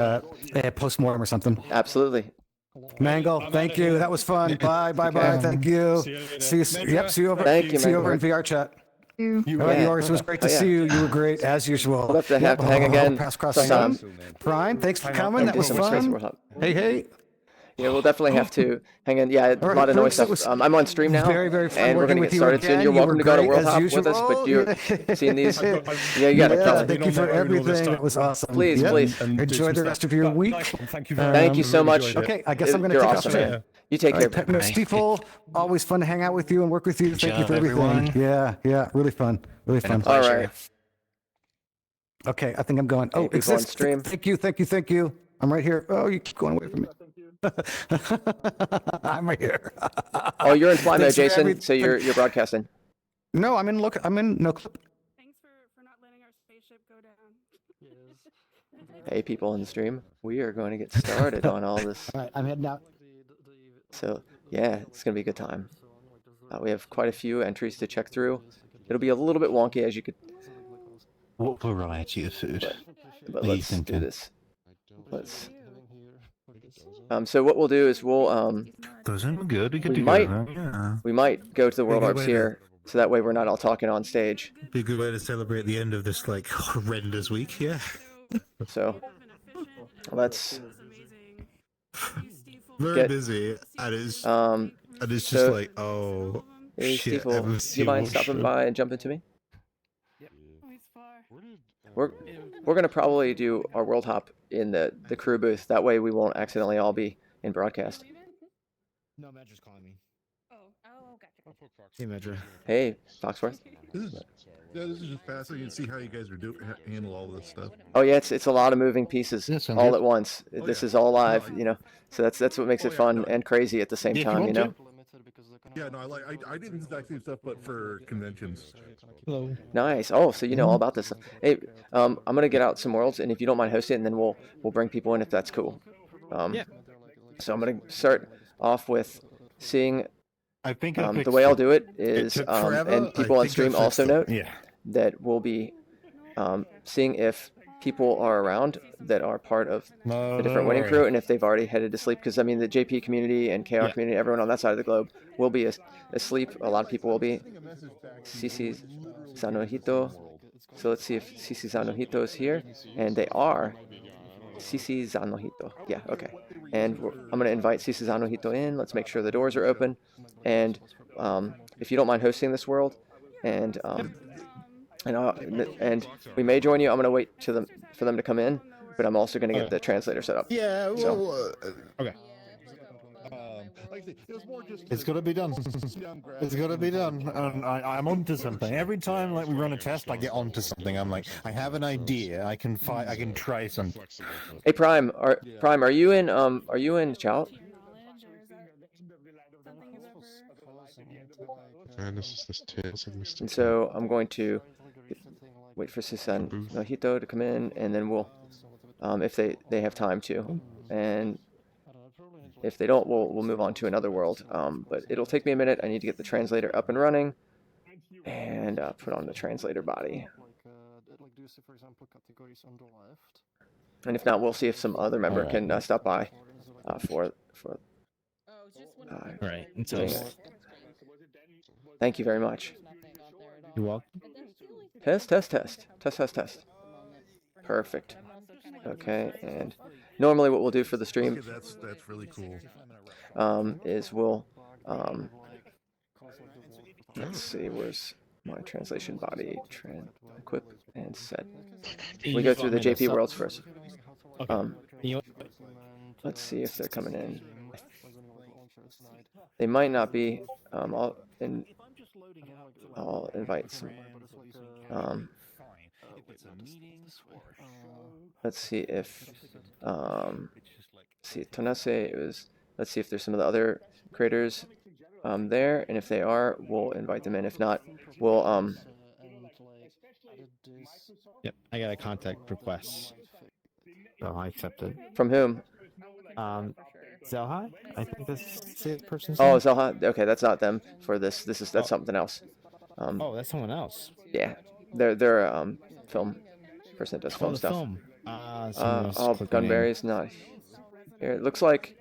post-mortem or something. Absolutely. Mangle, thank you. That was fun. Bye. Thank you. See you. Yep. See you over. Thank you, see you over in Manglebird. VR chat. All You. right, Joris, it was great to yeah. see you. You were great as usual. We'll have to hang again Pass across sometime. Prime, thanks for coming. That Thank you was so much, Space fun. World Hub. Hey. Yeah, we'll definitely have to hang in. Yeah, a All right, lot of noise Rixx, it stuff. was I'm on stream now, very fun and we're working going to with get you started soon. again. You're You welcome were to go to great World as Hop with us, but usual. you're seeing these. Yeah, you got to come. Thank you for everything. That was awesome. Please, Yep. please. Enjoy the rest of your week. Thank you Thank you so much. Okay, I guess I'm going to You're take awesome, off. man. You take All care. right, no, Stiefel, always fun to hang out with you and work with you. Thank you for everything. Everyone. Yeah, really fun. All right. Okay, I think I'm going. Oh, people on stream. Thank you. I'm right here. Oh, you keep going away from me. I'm right here. Oh, you're in fly mode, Thanks for Jason. So you're broadcasting. No, I'm in no clip. Thanks for not letting our spaceship go down. Hey, people in the stream. We are going to get started on all this. All right, I'm heading out. So yeah, it's going to be a good time. We have quite a few entries to check through. It'll be a little bit wonky, as you could. What variety of food? But Are you let's do thinking? this. So what we'll do is we'll Those are good. We could we do might- that. Yeah. we might go to the World Maybe Harps later. here, so that way we're not all talking on stage. Be a good way to celebrate the end of this like horrendous week. Yeah. So let's Very Get- busy, and it's just so- like, oh hey, shit. Stiefel, everyone's do you seeing mind more stopping shit. by and jumping to me? Always far. We're gonna probably do our World Hop in the crew booth. That way we won't accidentally all be in broadcast. No, Medra's calling me. Oh, gotcha. Hey, Medra. Hey, Foxworth. This is just fascinating to see how you guys are handle all this stuff. Oh yeah, it's a lot of moving pieces Yeah, sounds all good. at once. Oh, This yeah. is all live, No, I- you know. So that's what makes Oh, it yeah, fun no. and crazy at the same Yeah, if you time, want you to. know. Yeah, no, I did this exact same stuff, but for conventions. Hello. Nice. Oh, so you know all about this. Hey, I'm gonna get out some worlds, and if you don't mind hosting it, and then we'll bring people in if that's cool. Yeah. So I'm gonna start off with seeing I think the way I'll do it is, took forever. and people I on think I stream fixed also it. note Yeah. that we'll be seeing if people are around that are part of the different winning crew, and if they've already headed to sleep. Because I mean, the JP community and KR Yeah. community, everyone on that side of the globe will be asleep. A lot of people will be. Cici Zanojito. So let's see if Cici Zanojito is here, and they are. Cici Zanojito. Yeah, okay. And I'm going to invite Cici Zanojito in. Let's make sure the doors are open. And if you don't mind hosting this world, and we may join you. I'm going to wait for them to come in, but I'm also going to get the translator set up. Yeah, So- Okay. Like I say, it was more just It's got to be done. It's got to be done. And I'm onto something. Every time like we run a test, I get onto something. I'm like, I have an idea. I can try something. Hey Prime, are you in Chout? And so I'm going to wait for Cici Zanojito to come in, and then we'll, if they have time to, and if they don't, we'll move on to another world. But it'll take me a minute. I need to get the translator up and running, and put on the translator body. And if not, we'll see if some other member can stop by for. Right. doing it. Thank you very much. You welcome. Test. Perfect. Okay, and normally what we'll do for the stream okay, that's really cool. is we'll let's see, where's my translation body? Equip and set. We go through the JP worlds first. Let's see if they're coming in. They might not be. I'll invite some. Let's see if Tonase is. Let's see if there's some of the other creators there, and if they are, we'll invite them in. If not, we'll Yep. I got a contact request. Oh, I accept it. From whom? Zelha? I think that's the person's Oh, name. Zelha. Okay, that's not them for this. That's something else. Oh, that's someone else. Yeah, they're a film person that does film the stuff. film. someone's Oh, clicking in. Gunberry's not here. It looks like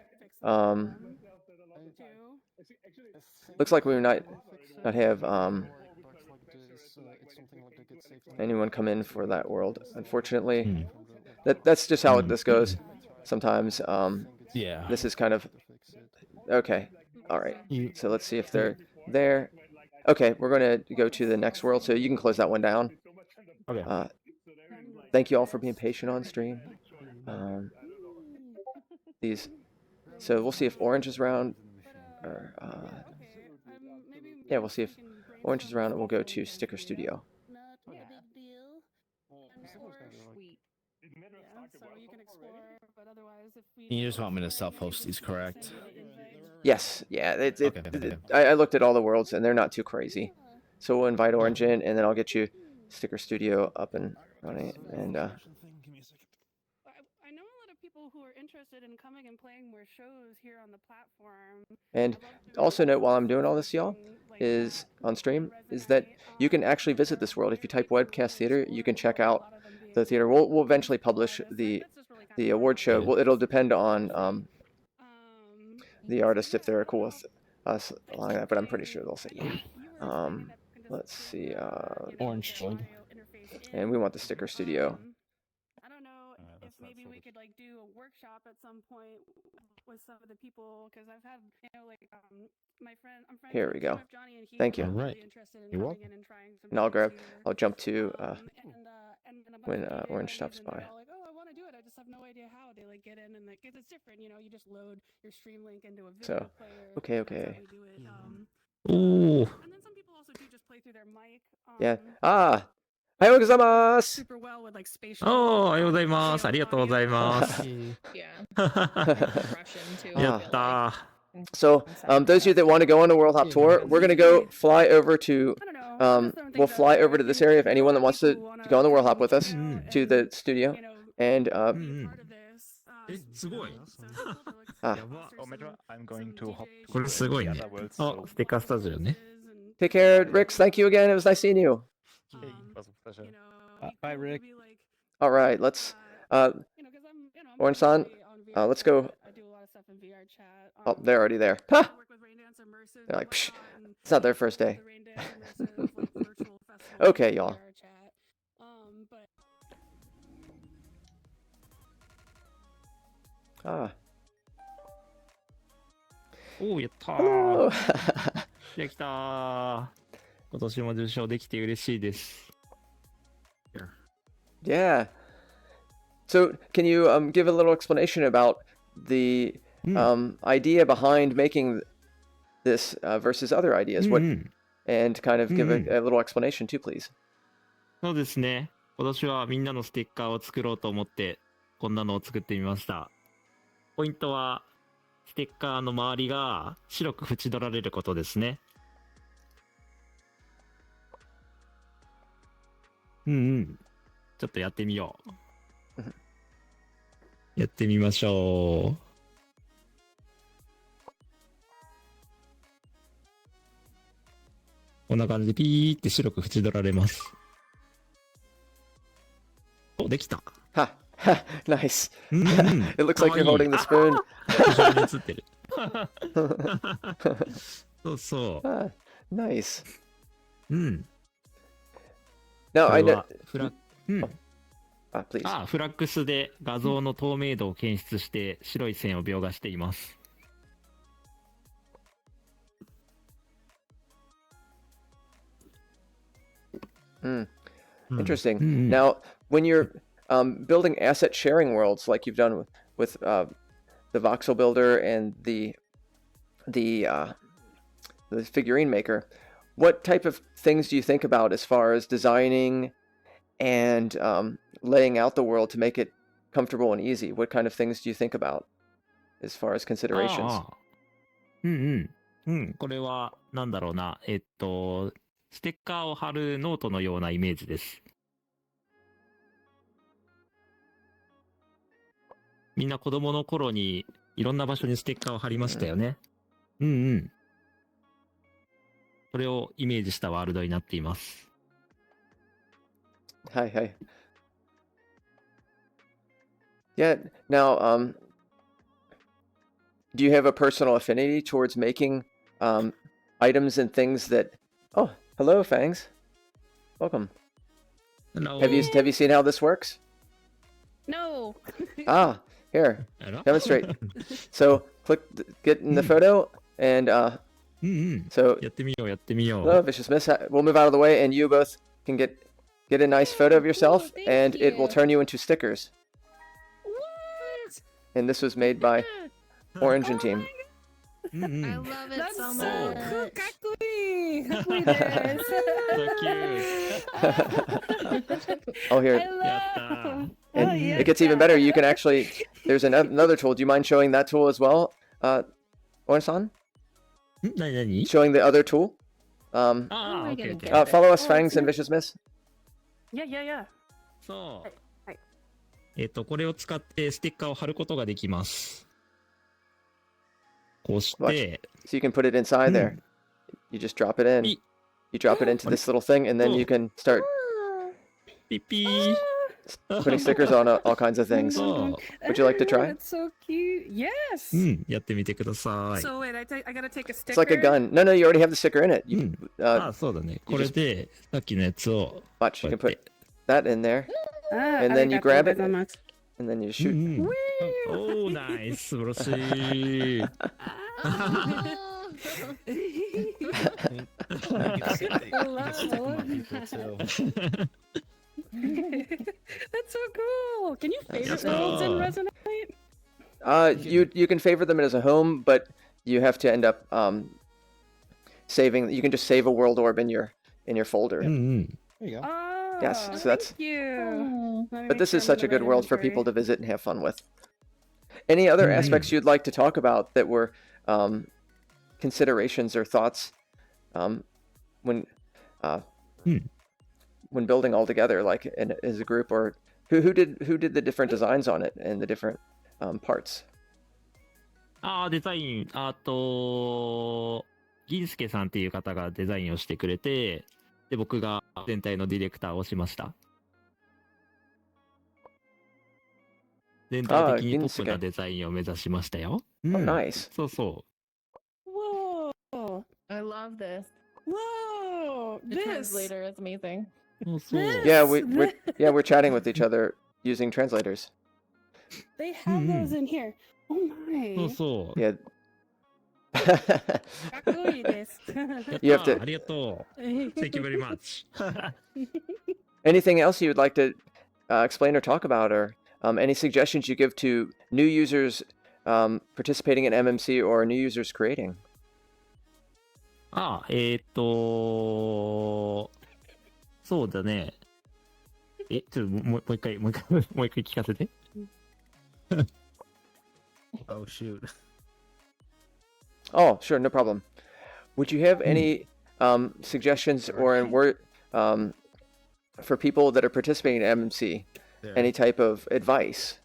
we might not have anyone come in for that world. Unfortunately, that's just how this goes. Sometimes Yeah. this is kind of okay. All right. So let's see if they're there. Okay, we're going to go to the next world. So you can close that one down. Okay. Thank you all for being patient on stream. So we'll see if Orange is around. Or, yeah, we'll see if Orange is around, and we'll go to Sticker Studio. You just want me to self-host these, correct? Yes, yeah. Okay. I looked at all the worlds, and they're not too crazy. So we'll invite Orange in, and then I'll get you Sticker Studio up and running. And I know a lot of people who are interested in coming and playing more shows here on the platform. And also note, while I'm doing all this, y'all, is on stream, is that you can actually visit this world. If you type webcast theater, you can check out the theater. We'll eventually publish the award show. Well, it'll depend on the artist if they're cool with us allowing that, but I'm pretty sure they'll say yeah. Let's see. Orange Twig. And we want the Sticker Studio. I don't know if maybe we could like do a workshop at some point with some of the people, because I've had, you know, like my friend, I'm friends Here we go. with Johnny, and he's Thank you. really Alright. interested in You're coming welcome. in and trying some And I'll shows jump to here. And a bunch when of DJ Orange buddies, stops and by. they're all like, oh, I want to do it. I just have no idea how they like get in, and like, 'cause it's different, you know. You just load your stream link into a video So, player. okay. That's how we do it. Ooh. And then some people also do just play through their mic. Yeah. Ohayou gozaimasu! Super well with like spatial. おー、おはようござい audio, ます。ありがとうございます。 Yeah. Russian too. やったー。 So, those of you that want to go on a World Hop tour, we're gonna go fly over to. We'll fly over to this area if anyone that wants to go on the World Hop with us to the studio, and え、すごい。 ah, Oh, Medra, I'm going to hop これすごいね the。other worlds, あ so-、ステッカースタジオね。 take care, Rixx. Thank you again. It was nice seeing you. Hey, it was a pleasure. Bye, Rick. All right, let's. Orange-san, let's go. Oh, they're already there. Ha! They're like, psh, it's not their first day. Okay, y'all. Ah. おー、やったー。 Oh. できたー。今年も受賞できて嬉しいです。 Yeah. So, can you give a little explanation about the idea behind making this versus other ideas? What and kind of give a little explanation too, please. そうですね。今年はみんなのステッカーを作ろうと思ってこんなのを作ってみました。ポイントはステッカーの周りが白く縁取られることですね。ちょっとやってみよう。やってみましょう。こんな感じでピーって白く縁取られます。お、できた。Ha! Ha! Nice. It looks like you're かわいい。 holding the spoon. 後ろに映ってる。そうそう。 Ah, nice. うん。 Now こ I れ know. はフラ、Please. フラックスで画像の透明度を検出して白い線を描画しています。Interesting. Now, when you're building asset sharing worlds like you've done with the voxel builder and the figurine maker, what type of things do you think about as far as designing and laying out the world to make it comfortable and easy? What kind of things do you think about as far as considerations? これはなんだろうな。ステッカーを貼るノートのようなイメージです。みんな子供の頃にいろんな場所にステッカーを貼りましたよね。それをイメージしたワールドになっています。はいはい。Yeah. Now, do you have a personal affinity towards making items and things that? Oh, hello, Fangs. Welcome. Hello. Have you seen how this works? No. Ah, here, Hello. demonstrate. So click, get in the photo, and うんうん。 so やってみよう、やってみよ hello, う。 Vicious Miss. We'll move out of the way, and you both can get a nice photo of yourself, thank and it will you. turn you into stickers. What? And this was made by Orange and Team. うんうん。 I love it That's so so much. cool. かっこいい。かっこいいです。 Oh, here, I Yatta. love. and Oh, yeah. it gets even better. You can actually, there's another tool. Do you mind showing that tool as well, Orange-san? ん何何 Showing the other tool? あ Oh あ、 my オッケーオッケ goodness. ー。 Follow us, Oh, Fangs and it's- Vicious Miss. Yeah, yeah, yeah. そう。はい。これを使ってステッカーを貼ることができます。こうし Watch. て、 So you can put it inside there. You just drop it in. Beep. You drop it into this little thing, and then you can start ピッピー。 putting stickers on all kinds of things. そ Would you like to try? That's so cute. Yes. う。うん、やってみてください。 So wait, I gotta take a sticker. It's like a gun. No, you already have the sticker in it. You, ああ、そうだね。これで、さっきのやつを、 watch, こ you う can やっ put て。 that in there, Ah, And then you grab it. arigatou gozaimasu. and then you う shoot. んうん。おお、ナイス、素晴らしい。 That's so cool. Can you favorite Yeah. worlds in Resonite? You can favor them as a home, but you have to end up saving. You can just save a world orb in your folder. うんうん。 There you go. Oh, Yes, so that's- thank you. Let me But make this sure is I'm such a in the good right world for inventory. people to visit and have fun with. Any other Mm. aspects you'd like to talk about that were considerations or thoughts when when building all together, like as a group, or who did the different designs on it and the different parts? ああ、デザイン、銀助さんっていう方がデザインをしてくれて、で、僕が全体のディレクターをしました。全体的にポップなデザインを目指しましたよ。う Oh, ん、 nice. そうそ Whoa. I love this. Whoa. The This. translator is amazing. う。そうそう。 Yeah, we're chatting with each other using translators. They have those in here. Oh そう my. そう。 Yeah. かっこいいです。やった You have to- ありがとう。Thank you very much. Anything else you'd like to explain or talk about, or any suggestions you give to new users participating in MMC or new users creating? ああ、そうだね。ちょっともう一回聞かせて。 Oh shoot. Oh, sure, no problem. Would you have any suggestions or in word for people that are participating in MMC? There. Any type of advice?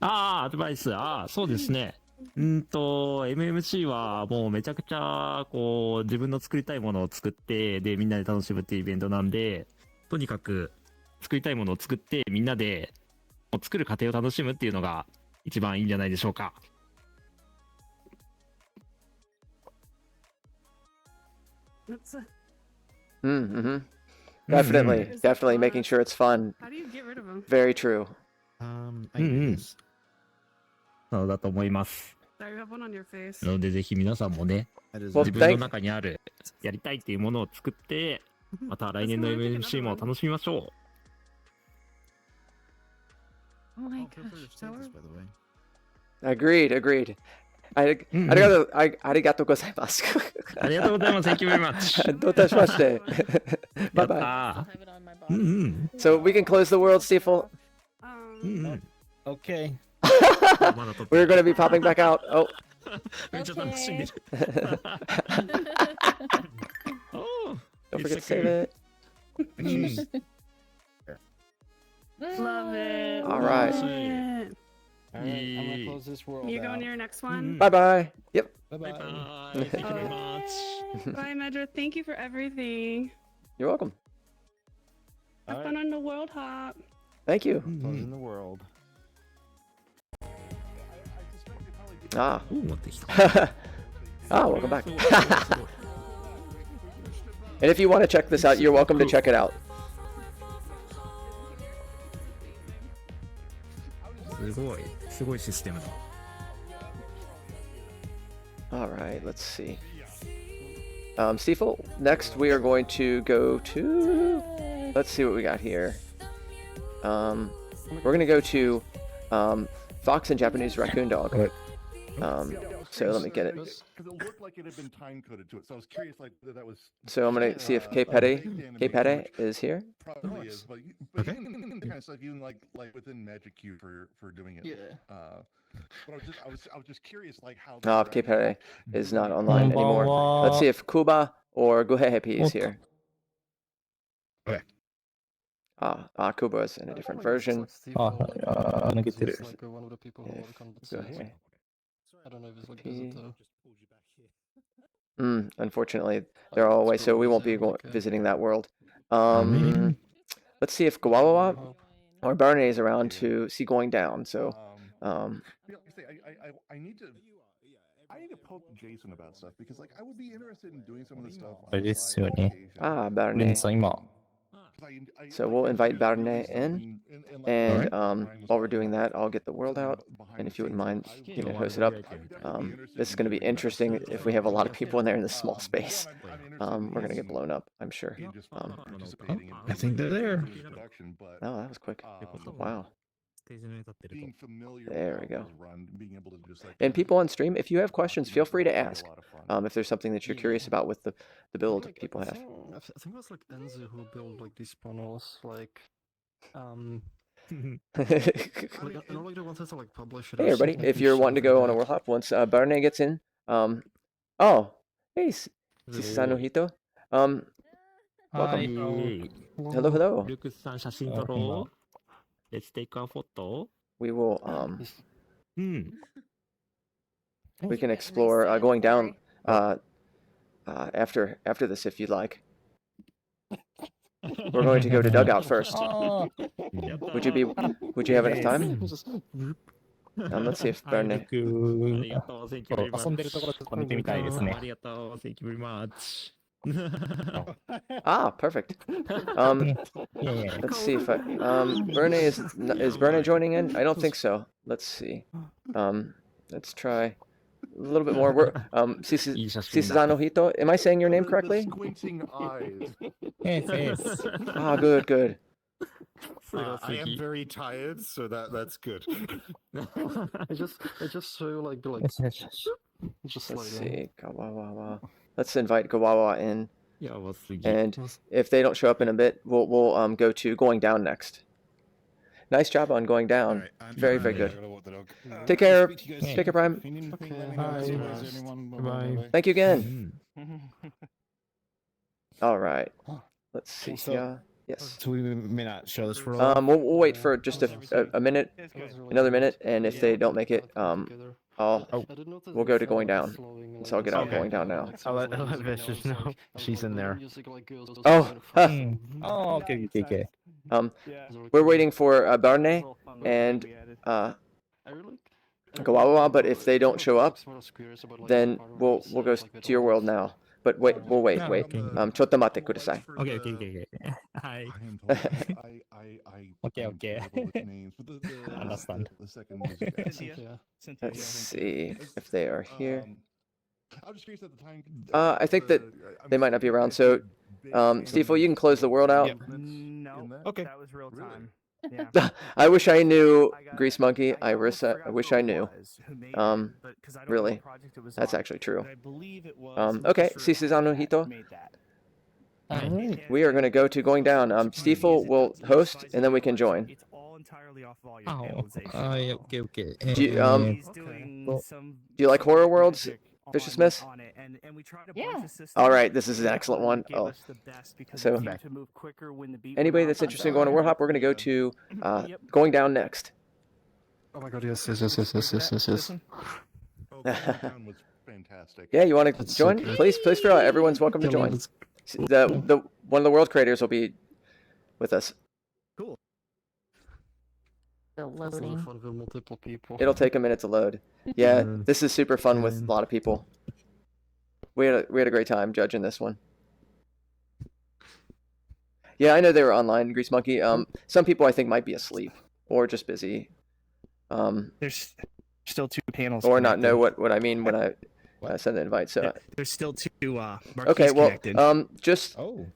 ああ、アドバイス。ああ、そうですね。MMC はもうめちゃくちゃ、こう、自分の作りたいものを作って、で、みんなで楽しむっていうイベントなんで、とにかく、作りたいものを作って、みんなで、作る過程を楽しむっていうのが、一番いいんじゃないでしょうか。 That's Mm-hmm. Definitely making sure it's fun. How do you get rid of them? Very true. I Mm-hmm. guess. そうだと思います。 Sorry, you have one on your face. なので、ぜひ皆さんもね、 That is Well, 自 nice. 分の中にある、やりたいっていうものを作って、また来年の MMC も楽しみましょう。 Oh my Oh, feel free to gosh. take So this, by the way. Agreed. Mm-hmm. Arigatou gozaimasu. ありがとうございます。Thank you very much. どういたしまして。や Bye った bye. ー I'll have it on my うん body. うん。 So we can close the world, Stiefel. うんうん。 Okay. まだ撮って We're る going to be popping back out. Oh, めっちゃ楽しんでる。おー don't It's forget to okay. save it. うん Love it. All right. Love it. All right, I'm Yeah. gonna close this world You go out. to your next one. Bye bye. Yep. Bye バイバ bye. イ。Thank you very much. Bye, Medra. Thank you for everything. You're welcome. Have All fun right, on the world hop. Thank you. Mm-hmm. closing the world. Ah. 持ってきた。 Ah, welcome back. And if you want to check this out, you're welcome to check it out. すごいシステムだ。 All right, let's see. Stiefel, next we are going to go to... Let's see what we got here. We're going to go to Fox and Japanese Raccoon Dog. So let me get it. Because it looked like it had been time coded to it, so I was curious, like that was. So I'm going to see if K-Pete is here. Probably is, but Okay. you can kind of stuff even like within Magic Q for doing it. Yeah. But I was just curious, like how. Oh, if K-Pete is not online anymore. Let's see if Kuba or Guhehepi is here. Okay. Kuba is in a different version.抜けてる。 I don't know if it's like unfortunately, they're all away, so we won't be visiting that world. Let's see if Gawawa or Barney is around to see going down. So, I need to poke Jason about stuff because, like, I would be interested in doing some of this stuff. あれですよね。 Barney. レンさん今。 So we'll invite Barney in, and while we're doing that, I'll get the world out. And if you wouldn't mind, you know, host it up. This is going to be interesting if we have a lot of people in there in this small space. We're going to get blown up, I'm sure. I think they're there. Oh, that was quick. Wow. There we go. And people on stream, if you have questions, feel free to ask. If there's something that you're curious about with the build people have. I think it was like Enzi who built like these panels, like Hey everybody, if you're wanting to go on a world hop, once Barney gets in, oh, hey, Sisano Hito, welcome. Hello, hello. ルクスさん写真撮ろう。Let's take a photo. We will, we can explore going down after this if you'd like. We're going to go to dugout first. Would you have enough time? Let's see if Barney. ありがとう。Thank you very much. 遊んでるところちょっと見てみたいですね。ありがとう。Thank you very much. Perfect. Let's see if Bernie is Bernie joining in? I don't think so. Let's see. Let's try a little bit more. We're Sisano Hito. Am I saying your name correctly? Squinting eyes. Yes. Good. I am very tired, so that's good. I just so like just Let's slide in. see. Gawawa. Let's invite Gawawa in. やばすぎ。 And if they don't show up in a bit, we'll go to going down next. Nice job on going down. Very good. Take care. Take care, Prime. Bye. Thank you again. All right. Let's see. Yeah. Yes. So we may not show this for a while. We'll wait for just a minute, another minute, and if they don't make it, we'll go to going down. So I'll get out going down now. I'll let Vicious know she's in there. Oh, Oh, okay. we're waiting for Barney and Gawawa, but if they don't show up, then we'll go to your world now. But we'll wait. Chotto matte kudasai. Okay. はい。Okay. Understand. Let's see if they are here. I think that they might not be around. So, Stiefel, you can close the world out. No. Okay. That was real time. Yeah. I wish I knew Grease Monkey. I wish I knew. Really, that's actually true. Okay, Sisizano Hito. We are going to go to going down. Stiefel will host, and then we can join. It's all entirely off volume. Okay. Do you like horror worlds, Vicious Smith? Yeah. All right, this is an excellent one. Oh, so anybody that's interested in going to World Hop, we're going to go to going down next. Oh my god, yes. Yeah, you want to join? Please feel out. Everyone's welcome to join. The one of the world creators will be with us. Cool. Still For loading. the multiple people. It'll take a minute to load. Yeah, this is super fun with a lot of people. We had a great time judging this one. Yeah, I know they were online, Grease Monkey. Some people I think might be asleep or just busy. There's still 2 panels. Or not know connected. what I mean when I send the invite. So There's still 2 marquees okay, well, connected. just Oh,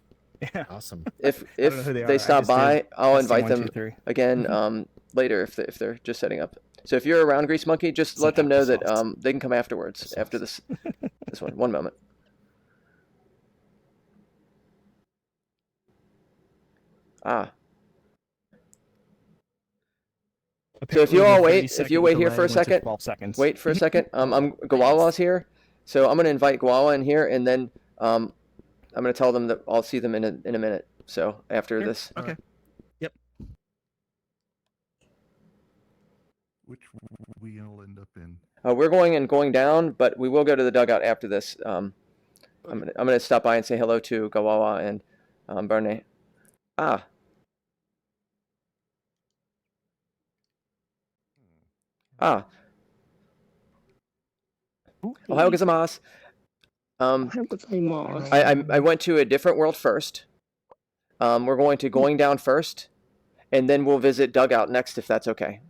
Yeah. awesome. if I don't know who they are, they I stop just did by, I'll testing invite 1, them 2, 3. again later if they're just setting up. So if you're around, Grease Monkey, just let them know that they can come afterwards after this one. One moment. So if you all wait, if you wait here for a second, wait for a second. Gawawa's here, so I'm gonna invite Gawawa in here, and then I'm gonna tell them that I'll see them in a minute. So after this. Okay. Yep. Which we'll end up in. We're going down, but we will go to the dugout after this. I'm gonna stop by and say hello to Gawawa and Barney. Ah. Ah. Ohayou gozaimasu. I went to a different world first. We're going down first, and then we'll visit dugout next if that's okay.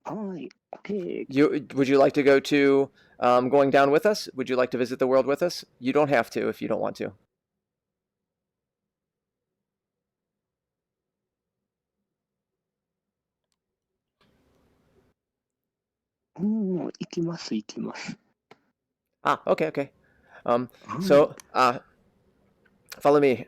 Okay. Would you like to go to going down with us? Would you like to visit the world with us? You don't have to if you don't want to. Ah, okay. So follow me.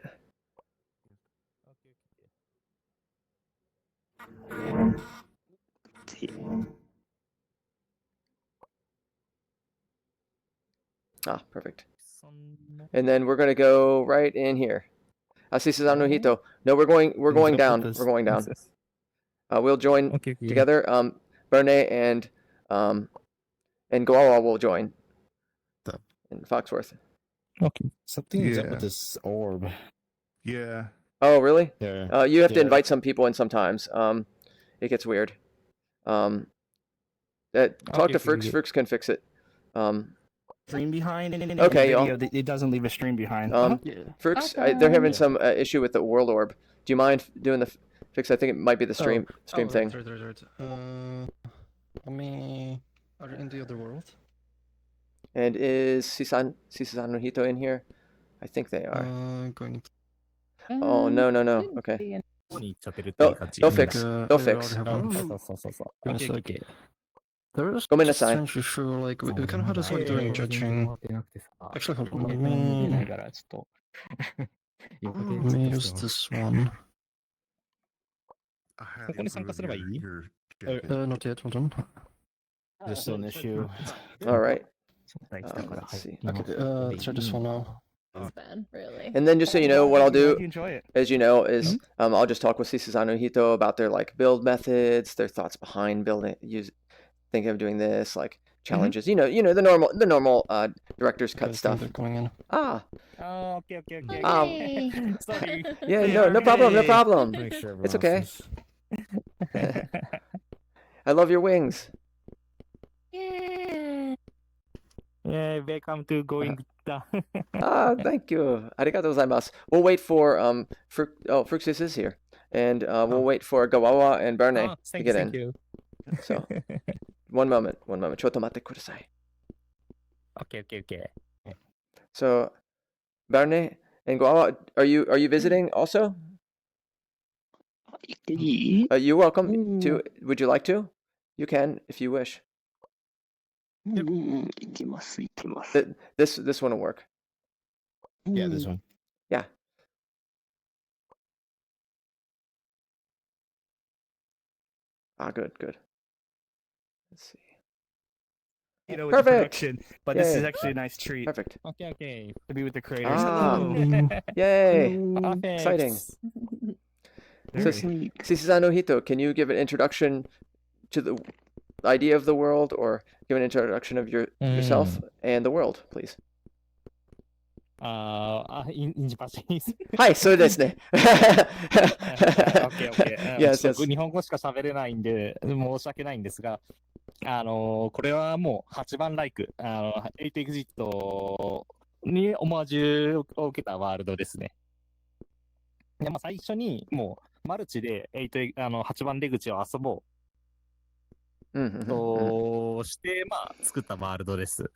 Ah, perfect. And then we're gonna go right in here. Asisa no Hito. No, we're going down. We're going down. We'll join together. Berne and Gawawa will join. And Foxworth. Okay. Something is up with this orb. Yeah. Oh, really? Yeah. You have to invite some people in sometimes. It gets weird. Talk to Frix. Frix can fix it. Stream behind. Okay, y'all. It doesn't leave a stream behind. Frix, they're having some issue with the world orb. Do you mind doing the fix? I think it might be the stream thing. Right. Let me. Are you in the other world? And is Sisan no Hito in here? I think they are. Going. Oh no. Okay. They'll fix. They'll fix. Okay. There is Go minasai. essentially sure, like we kind of had this like during judging. Actually, hold on. Let me use this one. Not yet. Hold on. There's still an issue. All right. Let's see. Okay, try this one now. It's bad, really. And then just so you know, what I'll do, enjoy it. as you know, is I'll just talk with Sisan no Hito about their like build methods, their thoughts behind building, thinking of doing this, like challenges. You know the normal director's cut stuff. Going in. Ah. Oh, okay. Sorry. Yeah, no problem. Make sure It's everyone okay. I love your wings. Yeah, welcome to going down. Thank you. Arigatou gozaimasu. We'll wait for Fruxis is here, and we'll wait for Gawawa and Berne to get in. You. So, one moment. Chotto matte kudasai. Okay. So, Berne and Gawawa, are you visiting also? You're welcome to. Would you like to? You can if you wish. This one will work. Yeah, this one. Yeah. Good. Let's see. With the Perfect. production, but this is actually a nice treat. Perfect. Okay. To be with the creators. Ah. Hello. Yay! Okay. Exciting. So, Sisan no Hito, can you give an introduction to the idea of the world, or give an introduction of yourself and the world, please? インジパシーズ。はい、そうですね。Yes, yes. 日本語しか喋れないんで、申し訳ないんですが、これはもう8番ライク、8エグジットにオマージュを受けたワールドですね。で、まあ、最初にもうマルチで8番出口を遊ぼうとして、まあ、作ったワールドです。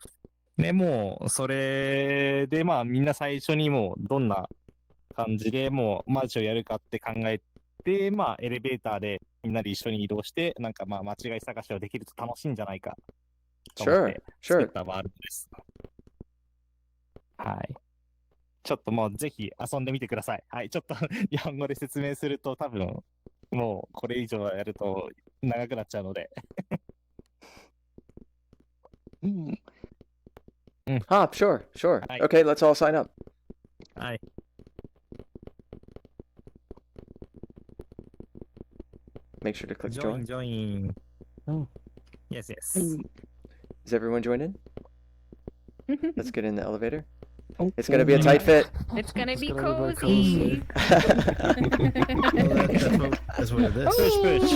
で、もう、それで、まあ、みんな最初にもう、どんな感じでもう、マルチをやるかって考えて、まあ、エレベーターでみんなで一緒に移動して、なんかまあ、間違い探しをできると楽しいんじゃないかと思って作ったワールドです。はい。ちょっともう、ぜひ遊んでみてください。はい。ちょっと、日本語で説明すると、多分、もう、これ以上やると長くなっちゃうので。Sure. Okay, let's all sign up. はい。Make sure to click join. Join. Yes. Is everyone joined in? Let's get in the elevator. It's gonna be a tight fit. It's gonna be cozy. That's what it is. Push.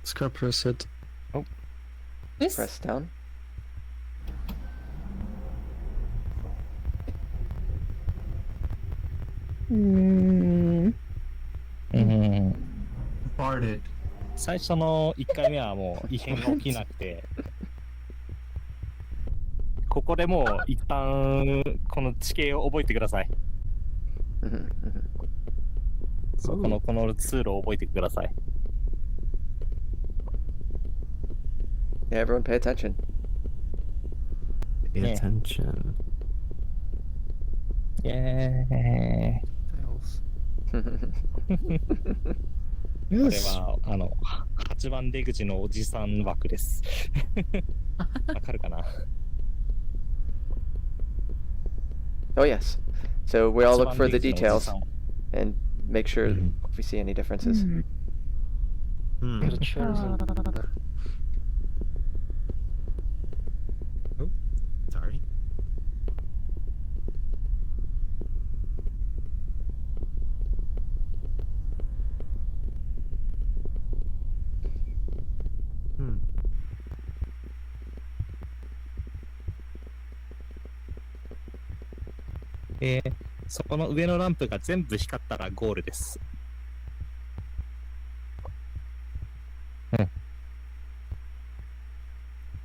Scrap press it. Press down. Farted. 最初の1回目はもう異変が起きなくて、ここでもう一旦この地形を覚えてください。この通路を覚えてください。Yeah, everyone pay attention. Pay attention. Yeah. これは8番出口のおじさん枠です。わかるかな？Oh yes. So we all look for the details and make sure if we see any differences. Oh, sorry. ?そこの上のランプが全部光ったらゴールです。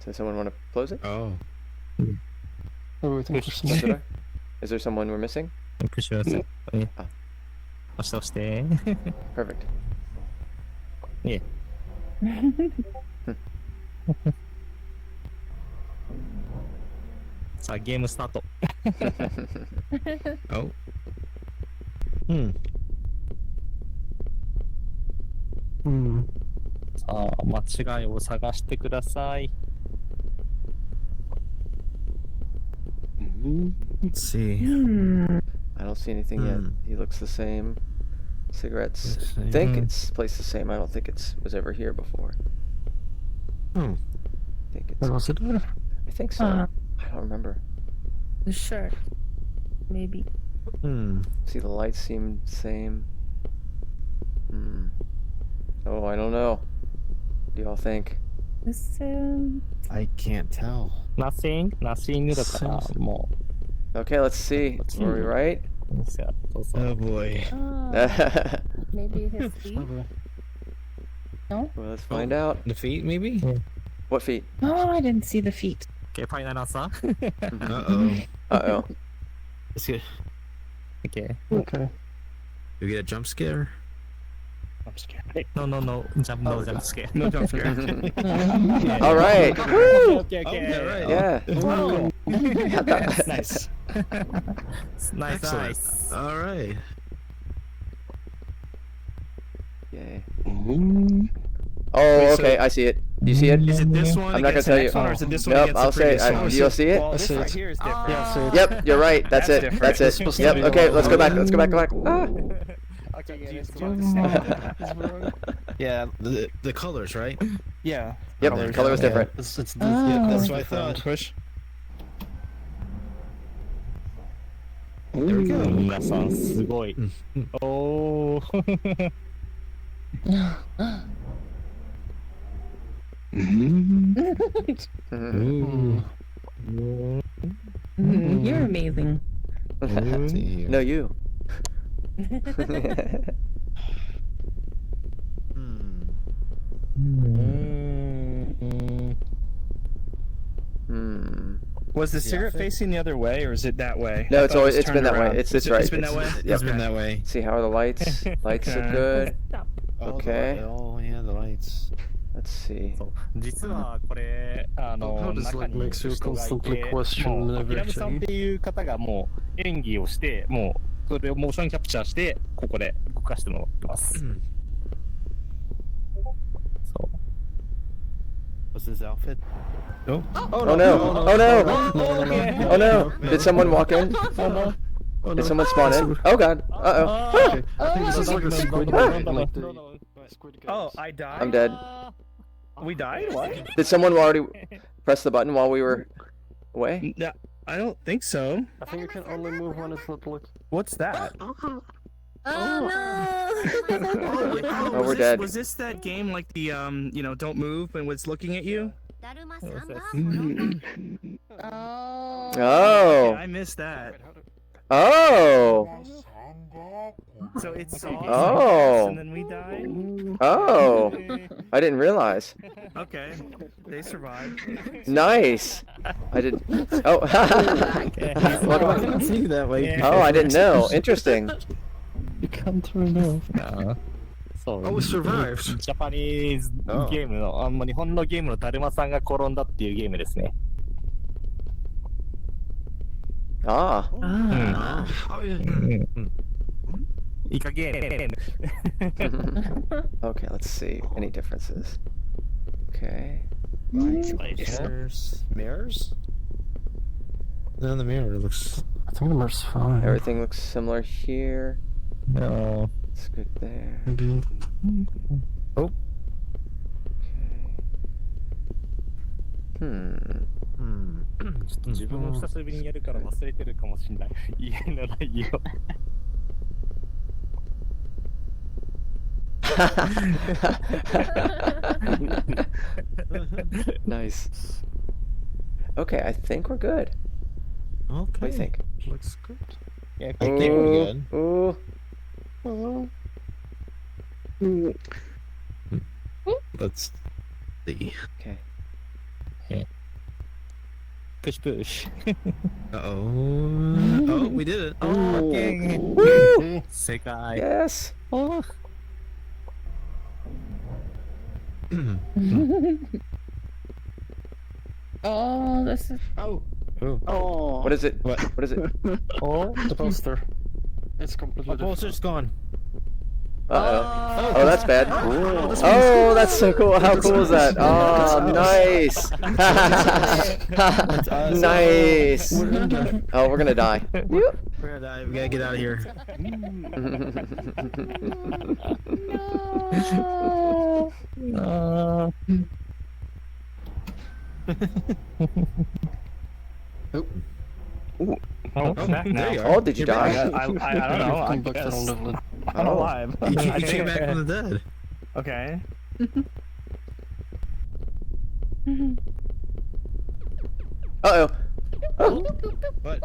Does someone want to close it? Oh. Is there someone we're missing? 押して。Perfect. Yeah. さあ、ゲームスタート。Oh. さあ、間違いを探してください。Let's see. I don't see anything yet. He looks the same. Cigarettes. I think it's placed the same. I don't think it was ever here before. I think so. I don't remember. Sure. Maybe. See, the lights seem the same. Oh, I don't know. What do y'all think? I can't tell. Nothing だからもう。Okay, let's see. Were we right? Oh boy. Maybe his feet? No? Well, let's find out. The feet, maybe? What feet? Oh, I didn't see the feet. Okay, final answer. Uh-oh. Let's get... Okay. We get a jump scare? Jump scare. No. Jump scare. No jump scare. All right. Woo! Okay. Right. Yeah. Wow. Nice. Nice. All right. Yay. Oh, okay. I see it. Do you see it? Is it this one? I'm not gonna tell you. Or is it this one Nope, against I'll the say previous one? it. You'll see it? Well, this right here is different. Yep, you're right. That's it. That's That's it. Yep. Okay, let's go back. Ah. Yeah, the colors, right? Yeah. Yep, the color was different. That's what I thought. Push. There we go. 皆さんすごい。おー。You're amazing. No, you. Was the cigarette facing the other way, or is it that way? No, I it's thought it always was it's been turned that way. around. It's right. It's been that way. Yep. It's been that way. See how are the lights? Lights look Okay. good. Oh, Okay. Oh, yeah, the lights. Let's see. 実はこれ、How does 中 like に makes you 人がい constantly て、 question もう and アキラムさん everything? っていう方がもう演技をして、もうそれをモーションキャプチャーして、ここで動かしてもらってます。そう。 What's this outfit? No. Oh no! Oh no! Oh no! Did someone walk in? Did someone spawn in? Oh god! Uh oh! Okay. I think this is like a squid game. Like the squid games. Oh, I died. I'm dead. We died? What? Did someone already press the button while we were away? No, I don't think so. I think you can only move when it's not like. What's that? Oh Oh, we're dead. Was this that game like the don't move and was looking at you? Oh. Oh! Yeah, I missed that. Oh! So it saw Oh. and then we died. Oh! I didn't realize. Okay, they survived. Nice! I did. Oh! I didn't see you that way. Oh, I didn't know. Interesting. You can't turn off. そう。 Oh, we survived. ジャパニーズゲームの、日本のゲームのだるまさんが転んだっていうゲームですね。Ah. Oh, yeah. イカゲーム。 Okay, let's see. Any differences? Okay. Mirrors? Mirrors? No, the mirror looks. I think the mirror's fine. Everything looks similar here. No. It's good there. Maybe. Oh. Hmm. ちょっと自分も久しぶりにやるから忘れてるかもしれない。家の内容。Nice. Okay, I think we're good. Okay. What do you think? Looks good. Yeah, I think we're good. Ooh. Let's see. Okay. Push push. Uh-oh. Oh, we did it. Oh. Okay. Woo! 正解。 Yes. Oh, this is. Oh. Oh. What is it? What? What is it? Oh, the poster. It's completely different. Poster's gone. Uh-oh. Oh, that's bad. Oh, that's so cool. How cool is that? Oh, nice. Nice. Oh, we're gonna die. We're gonna die. We gotta get out of here. Oh, back now. there you are. Oh, did you You're back. die? I don't know. I Come back guess. down level. I'm alive. You came back from the dead. Okay. Uh-oh. Oh. What?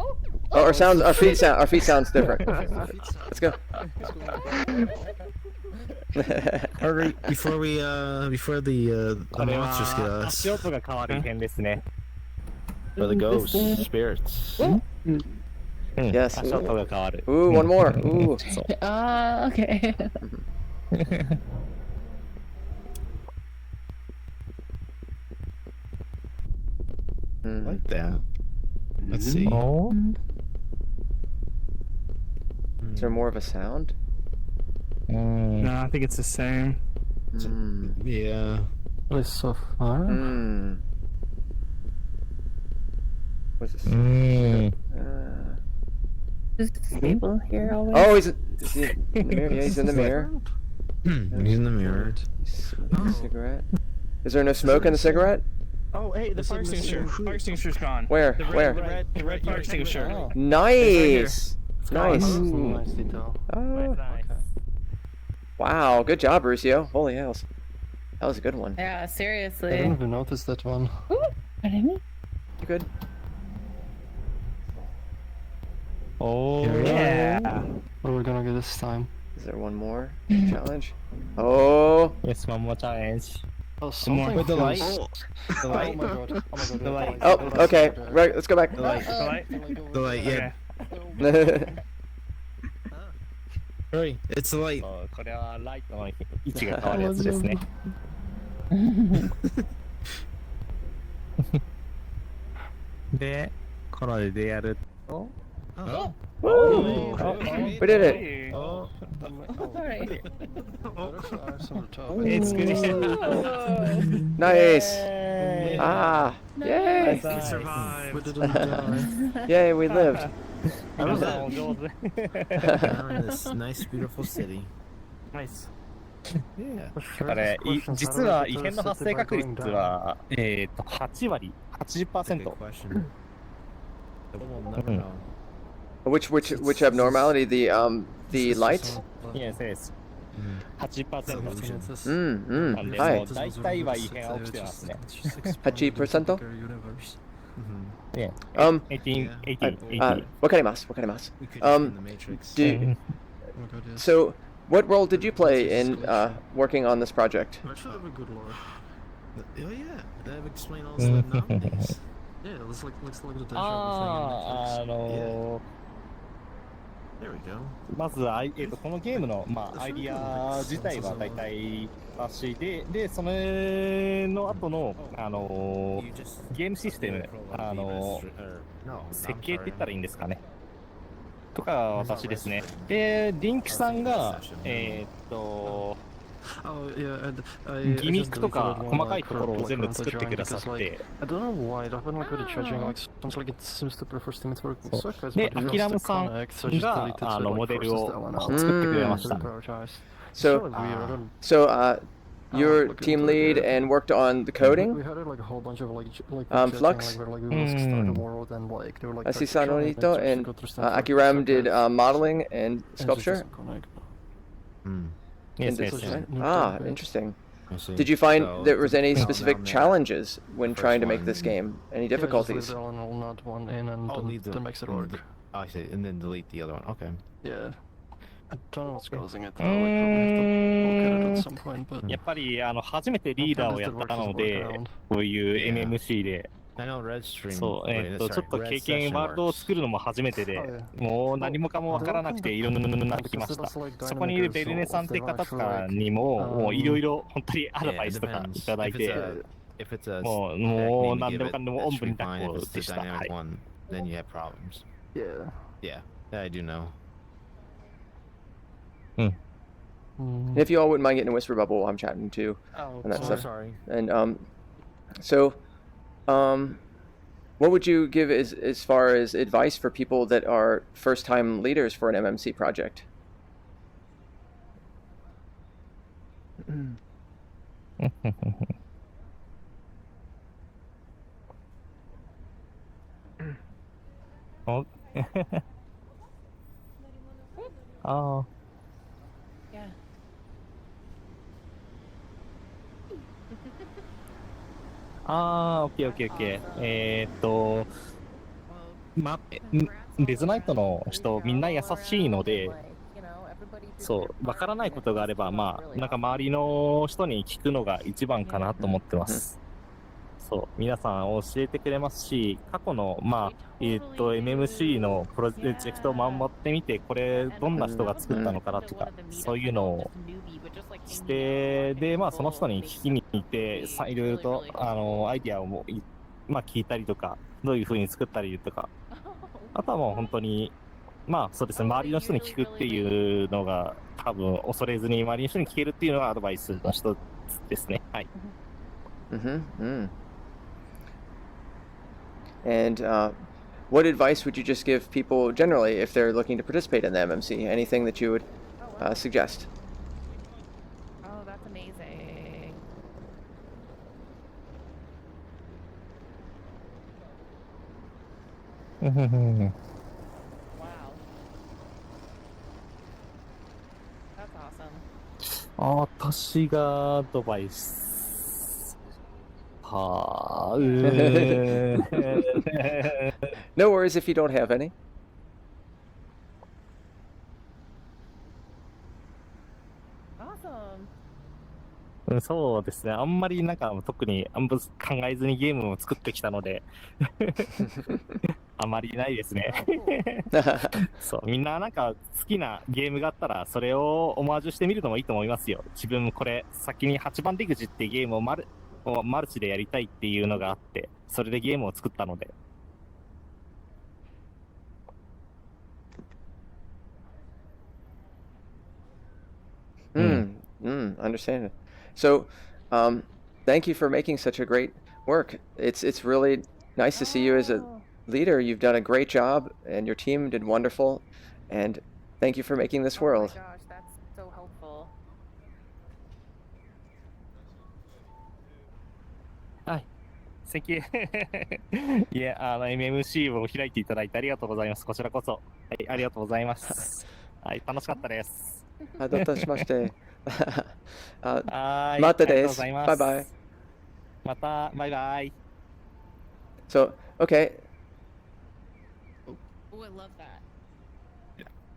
Oh, our feet sounds different. Let's go. Hurry before the monsters get us. 足音が変わる点ですね。 Or the ghosts, spirits. Yes. 足音が変わる。 Ooh, one more. Ooh. Okay. Like that. Let's see. Oh. Is there more of a sound? No, I think it's the same. Yeah. Really so far. What's this? Is it stable here always? Oh, is he in the mirror? Yeah, he's in the mirror. He's in the mirror. Smoking a cigarette. Is there no smoke in the cigarette? Oh, hey, the fire extinguisher. Fire extinguisher's gone. Where? The red, Where? The red fire extinguisher. Nice. Nice. Nice detail. Oh, wow, good job, Rucio. Holy hells. That was a good one. Yeah, I seriously. didn't even notice that one. You good? Oh, Yeah. yeah. What are we gonna get this time? Is there one more challenge? Oh, Yes, one more challenge. Oh, something With the light. feels- The Oh light. my god. Oh my god. The light. oh, okay. Right, let's go back. The light. The light, yeah. Right, it's the light. これはライトの位置が変わるやつですね。で、これでやると。Oh. Woo! We did it. Oh. Alright. It's good. Nice. Yay. Ah, yay. We survived. We didn't die. Yay, we lived. We're in this nice, beautiful city. Nice. Yeah. これ、実は異変の発生確率は、8割、80%。 Good question. We'll never know. Which abnormality? The light? Yes, yes. 80%。なんで、はいもう大体は異変が起きてますね。 8%? Yeah. 18, 80. わかります。 We could just be in the Matrix. So, what role did you play in working on this project? Actually, have a good lore. Oh yeah, that would explain all the anomalies. Yeah, it looks like the deja vu thing. あ There we go. まずこのゲームの、アイディア自体は大体私で、それの後の、ゲームシステム、設計って言ったらいいんですかね。とか私ですね。で、リンクさんが、ギミックとか細かいところを全部作ってくださって、 I don't know why, I've been like really judging, like sounds like it seems to prefer Steam to working surface, で、 but アキラムさんがモデルを作ってくれました。 So, your team lead and worked on the coding? We had like a whole bunch of like Flux? like we will start the world and like they were like Asisanonito and Akiram did modeling and sculpture? Yes, And yes, yes. Ah, interesting. I see. Did you find So- there was any No, specific not challenges when First trying to make one. this game? Any Yeah, just difficulties? leave it all in all, not one in, and Oh, then, leave the- then makes it work. Oh, I see, and then delete the other one. Okay. Yeah. I don't know what's causing it though. Like, probably have to look at it at some point, but やっぱり初めてリーダーをやったので、こういう MMC で、 I know Red Stream. そう、 wait, ちょっ sorry, と Red 経験 Session ワールドを works. 作るのも初めてで、もう何もかもわからなくていろんなのになってきました。そこにいるベルネさんって方とかにも、もういろいろ本当にアドバイスとかいただいて、 If it's a もう spec name 何 to で give も it, かんでも that おん should ぶ be に抱っ fine. こ If it's で the した。は dynamic い。 one, then you have problems. yeah. Yeah, that I do know. And if you all wouldn't mind getting a whisper bubble, I'm chatting too. Oh, And that's Oh, stuff. sorry. And what would you give as far as advice for people that are first-time leaders for an MMC project? Oh. ああ。 Yeah. ああ、オッケーオッケーオッケー。デズナイトの人、みんな優しいので、そう、わからないことがあれば、なんか周りの人に聞くのが一番かなと思ってます。そう、皆さん教えてくれますし、過去の、MMC のプロジェクトを守ってみて、これ、どんな人が作ったのかなとか、そういうのをして、で、その人に聞きに行って、いろいろと、アイディアを聞いたりとか、どういう風に作ったりとか、あとはもう本当に、そうですね、周りの人に聞くっていうのが、多分恐れずに周りの人に聞けるっていうのがアドバイスの一つですね。はい。And what advice would you just give people generally if they're looking to participate in the MMC? Anything that you would suggest? Oh, that's amazing. Wow. 私がアドバイス。はあ、No worries if you don't have any. Awesome. そうですね。あんまりなんか特にあんま考えずにゲームを作ってきたので、あまりないですね。そう、みんななんか好きなゲームがあったら、それをオマージュしてみるのもいいと思いますよ。自分これ、先に8番出口っていうゲームをマルチでやりたいっていうのがあって、それでゲームを作ったので。Understand. So, thank you for making such a great work. It's really nice to see you as a leader. You've done a great job, and your team did wonderful. And thank you for making this world. Oh my gosh, that's so helpful. はい。Thank you. いえ、MMC を開いていただいてありがとうございます。こちらこそ。はい、ありがとうございます。はい、楽しかったです。どういたしまして。はい、またです。ありがとうございます。バイバイ。また、バイバイ。So, okay. Oh, I love that.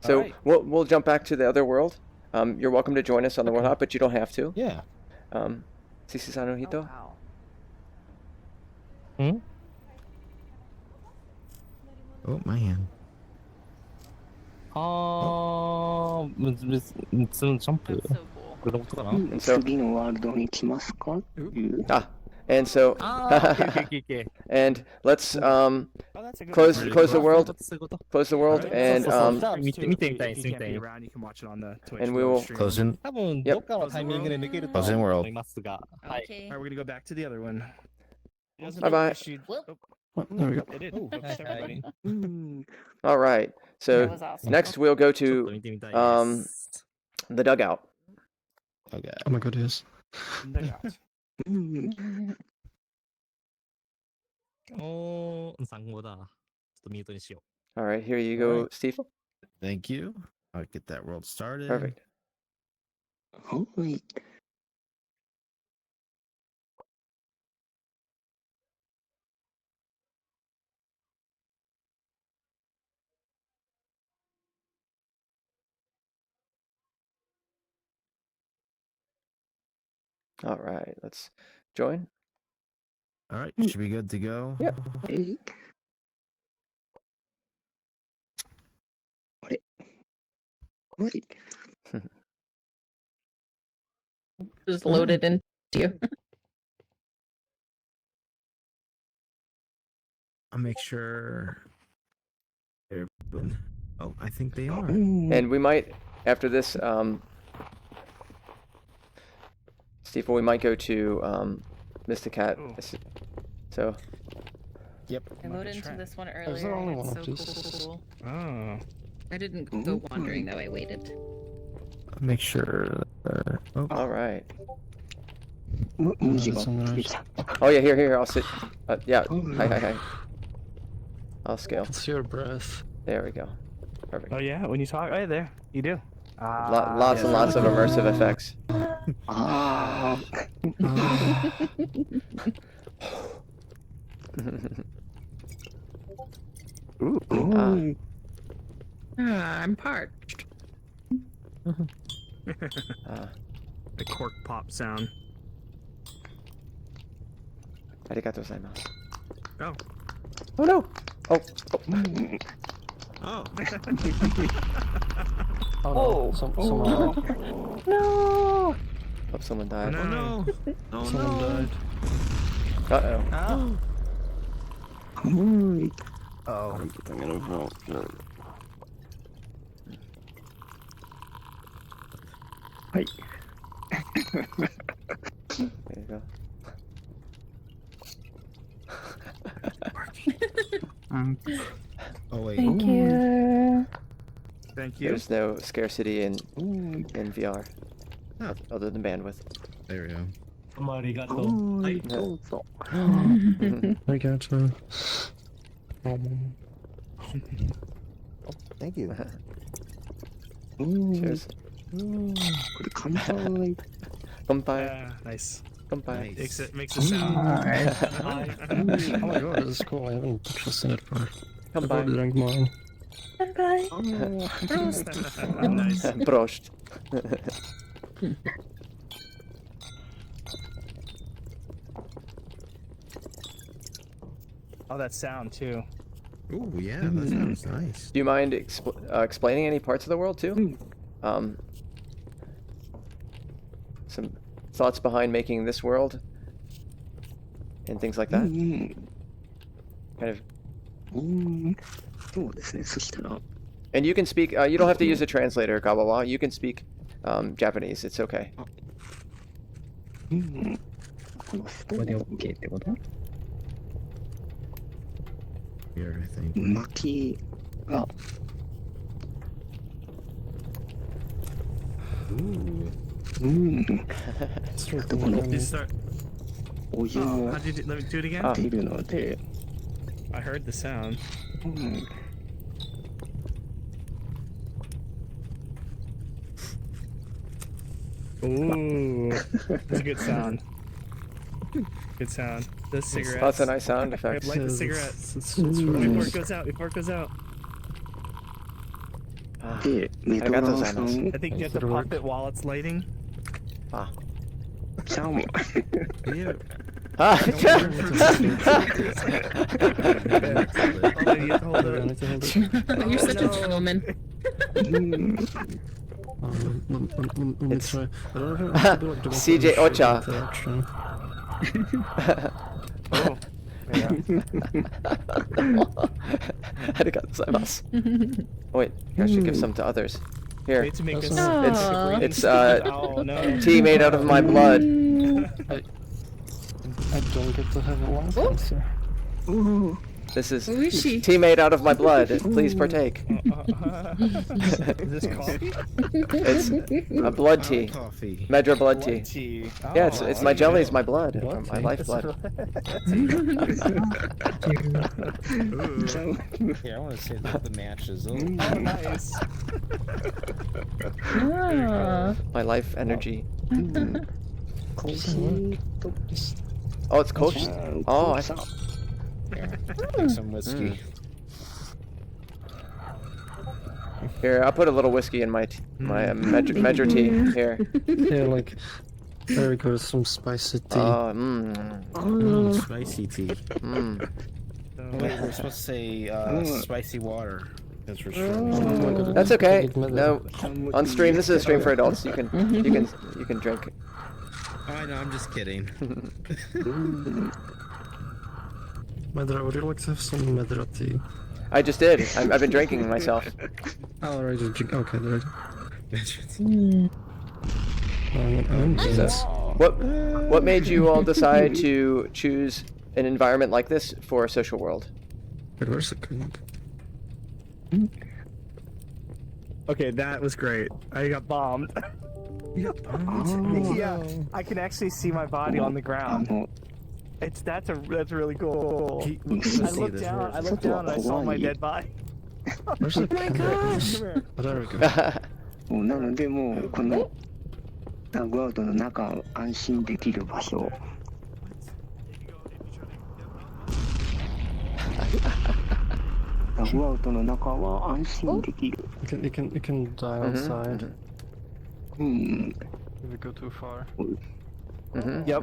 So Alright. we'll jump back to the other world. You're welcome to join us on the World Hop, but you don't have to. Yeah. Sisi-san no hito. Hmm? Oh man. ジャンプ That's so cool. これのことかな And so, 次のワールドに来ますかっていう。 and so, okay. and let's Oh, that's a good close one. close the world, close the world, Alright. and そうそうそう見てみたいです、見 If た you い can't be around, you can watch it on the Twitch And we live will stream. Close in. 多分 Yep. どっかのタイミングで抜けると Closing world. 思いますが、はい。 Okay. Alright, we're gonna go back to the other one. Bye bye. Oh, there we go. It did. Oh, Focused hi, hi. everybody. all right. That So was awesome. next we'll go ちょっと to 見てみたいです。 the dugout. Okay. Oh my god, yes. Mm. おー、産後だ。ちょっとミュートにしよ All right, here you go, Alright. Steve. Thank you. I'll get that world started. Perfect. Holy. All right, let's join. All right, should be good to go. Yep. Hey. あれはい。 Just loaded into you. I'll make sure they're open. Oh, I think they are. And we might, after this, Steve, we might go to Mr. Cat. Oh. So, Yep. I loaded into this one there earlier. only And one it's of so these? cool. Oh. I didn't go wandering though. I waited. I'll make sure they're. Oh, all right. 文字が出てきた。 Oh yeah, here. I'll sit. Yeah. Hi. I'll scale. It's your breath. There we go. Perfect. Oh yeah, when you talk, oh, there you do. Lots and lots of immersive effects. ああ。Ah. I'm parched. The cork pop sound. Arigatou gozaimasu. Oh. Oh no! Oh. Oh. Oh, someone died. No. Oh, someone died. Oh no. Oh Someone no. died. Uh-oh. Oh. I'm gonna vote. There you go. oh wait. Thank you. Thank you. There's no scarcity in VR, Oh, other than bandwidth. there we go. う。どうもありがとう。はい、どうぞ。 I gotcha. Oh, thank you. Cheers. これ乾杯。乾杯。 Yeah, nice. 乾杯。 Makes it sound. Oh my god, this is cool. I haven't actually seen it before. I've乾杯。 already drank mine. Bye. Nice. Prost. Oh, that sound too. Ooh, yeah, that sounds nice. Do you mind explaining any parts of the world too? Some thoughts behind making this world and things like that. Kind of. そうですね。そしたら。 And you can speak. You don't have to use a translator, Gawawa. You can speak Japanese. It's okay. ここで OK ってこと？ Here, I think. 薪が。 You start. お湯を How'd you do? Let me do it again. 出るので。 I heard the sound. Ooh, that's a good sound. Good sound. The cigarette. That's a nice sound effect. Light the cigarette. Before it goes out. Before it goes out. で、メドラーさん。 I think you have to pop it while it's lighting. ちゃうもん。 Ah. Oh, you have to hold it. You're such a gentleman. Let me try. I don't know how to do like CJ Ocha. interaction. Oh. Arigatou gozaimasu. Oh, wait, I should give some to others. Here. Need to make this. It's Oh, no. tea made out of my blood. I don't get to have a laugh answer. This is Who is she? tea made out of my blood. Please partake. Is this coffee? It's a blood tea. Coffee. Medra blood tea. Tea. Yeah, it's my jelly is my blood, Blood my tea? lifeblood. Yeah, I want to say that the matches. Oh, nice. Ah. My life energy. コーヒーと。 Oh, it's kosher. Oh, I Take some whiskey. Here, I'll put a little whiskey in my Medra tea. Here. Yeah, like, there goes some spicy tea. Spicy tea. Wait, we're supposed to say spicy water. That's for sure. That's okay. No, on stream. This is a stream for adults. You can drink. I know. I'm just kidding. Medra, would you like to have some Medra tea? I just did. I've been drinking myself. Oh, right, okay, there. What made you all decide to choose an environment like this for a social world? Okay, that was great. I got bombed. Yeah, I can actually see my body on the ground. That's really cool. I looked down and I saw my dead body. Where's the gosh. Oh, there we go. なのでもうこのタグアウトの中を安心できる場所。タグアウトの中は安心できる。You can die outside. If you go too far. Yep.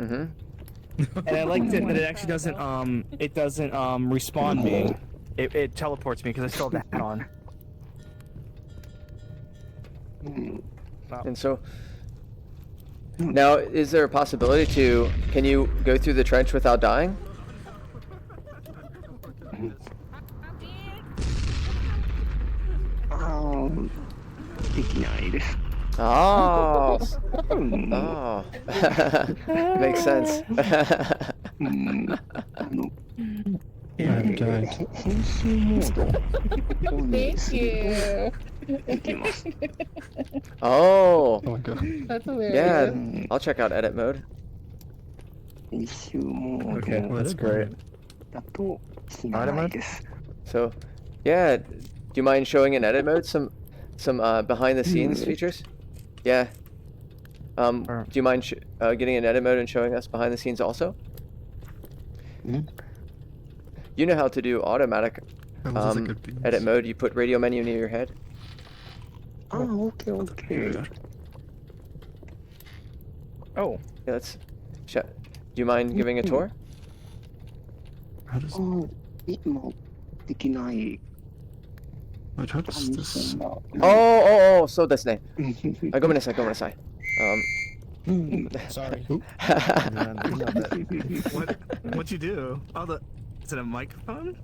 And I liked it that it actually doesn't respawn me. It teleports me because I still have that on. And so now, is there a possibility to? Can you go through the trench without dying? できないです。 Oh, oh, makes sense. I'm died. Thank you. Oh, Oh my god. That's hilarious. yeah. I'll check out edit mode. Okay, that's great. So, yeah. Do you mind showing in edit mode some behind the scenes features? Yeah. Do you mind getting in edit mode and showing us behind the scenes also? You know how to do automatic edit mode. You put radio menu near your head. Oh, okay. Oh. Yeah, let's. Do you mind giving a tour? Oh, 今できない。 Wait, how does this? Oh, so that's name. Go minasai. Sorry. What'd you do? Oh, is it a microphone?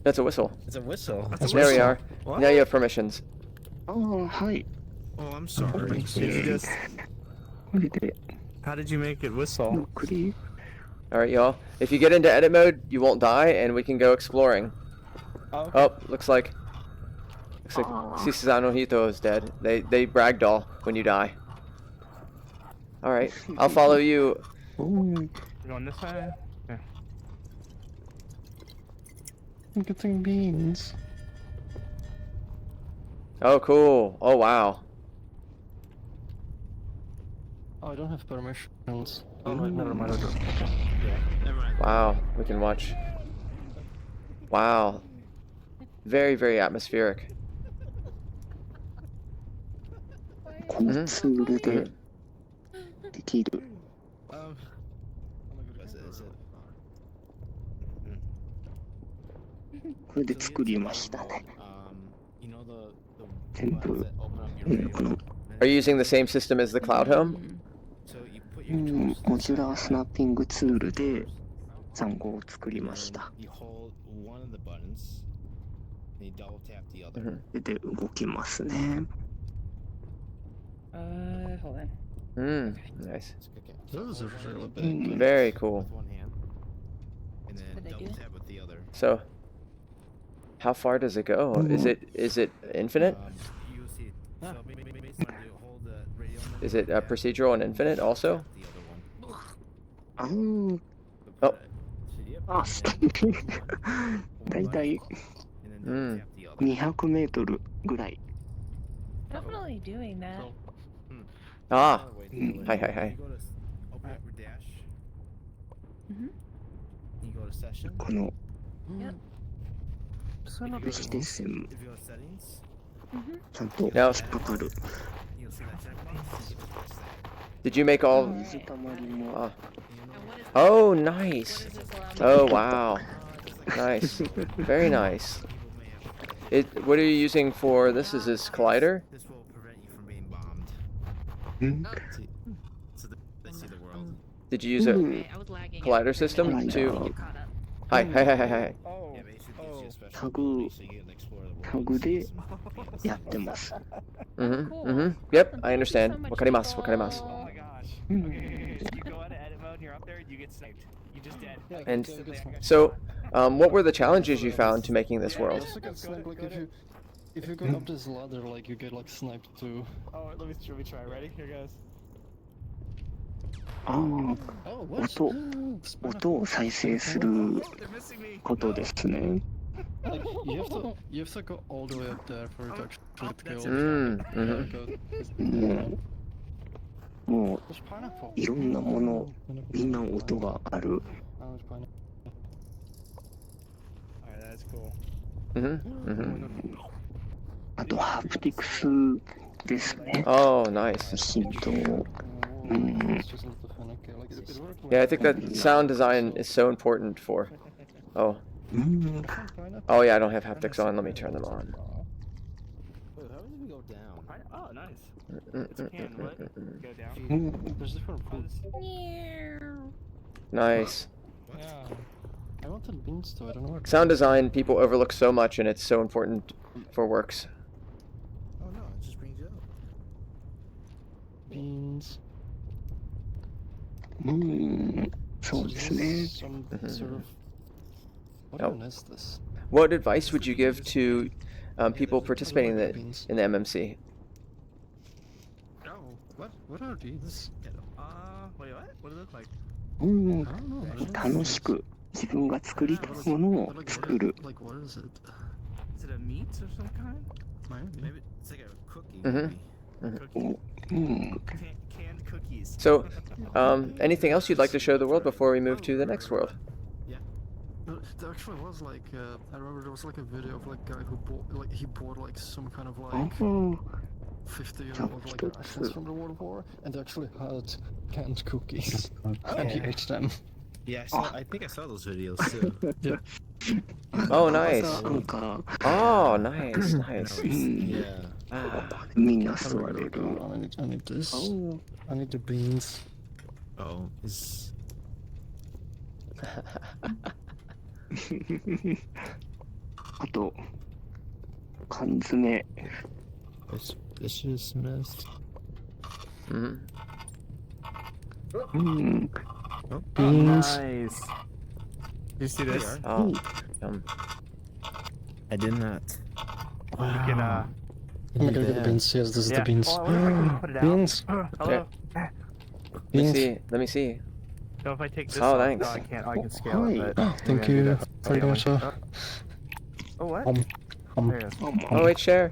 That's a whistle. It's a whistle. There we are. What? Now you have permissions. Oh, hi. Oh, I'm sorry. Did you just... How did you make it whistle? Alright, y'all. If you get into edit mode, you won't die, and we can go exploring. Oh, looks like Sisizano Hito is dead. They bragdoll when you die. Alright, I'll follow you. You going this way? Yeah. I'm getting beans. Oh, cool. Oh, wow. Oh, I don't have permissions. Oh, wait, never mind. Wow, we can watch. Wow. Very, very atmospheric. このツールでできる。これで作りましたね。全部、この Are you using the same system as the Cloud Home? モジュラースナッピングツールで残語を作りました。で動きますね。Hold on. Nice. Those are really big. Very cool. So, how far does it go? Is it infinite? Is it procedural and infinite also? Oh. あ、だいたい200メートルぐらい。Definitely doing that. Ah. Hi. Mhm. この視点線ちゃんと引っ Now, かかる。 did you make all? 水たまりも。 Oh, nice. Oh, wow. Nice. Very nice. What are you using for this? Is this collider? Did you use a collider system to? Hi. タグでやってます。Yep, I understand. わかります。 Oh my gosh. Okay, you go out of edit mode, you're up there, you get sniped. You just dead. And so, what were the challenges you found to making this world? Also get sniped, like if you go up this ladder, like you get like sniped too. Oh, let me try. Ready? Here goes. ああ、音を再生することですね。Like you have to go all the way up there for it to actually kill. もういろんなもの、みんな音がある。あとハプティクスですね。Oh, nice. ヒントを。Yeah, I think that sound design is so important for. Oh. Oh yeah, I don't have haptics on. Let me turn them on. Oh, nice. It's a can, what? Go down. There's different fruits. Nice. Yeah. I wanted beans too. I don't know what. Sound design people overlook so much, and it's so important for works. Oh no, it just brings you up. Beans. そうですね。 Some sort of. What Oh. even is this? What advice would you give to people participating in the MMC? Oh, what are these? Wait, what? What does it look like? 楽しく自分が作りたいものを作る。 Like what is it? Is it a meat of some kind? Maybe it's like a cookie. Canned cookies. So, anything else you'd like to show the world before we move to the next world? There actually was like I remember there was like a video of like a guy who bought like some kind of like 50-year-old like assets from the World War, and they actually had canned cookies, and he ate them. Yeah, I think I saw those videos too. Yeah. Oh, nice. Oh, nice, nice. Yeah. I need this. I need the beans. Oh, is. あと、缶詰。 Suspiciousness. Beans. Nice. You see this? Oh, I did not. You can I'm gonna get the beans. Yes, this is the beans. Beans. Hello. Let me see. So if I take this Oh, off, thanks. no, I can't. I can scale it. But Thank you very much. Oh, what? There it is. Oh wait, share.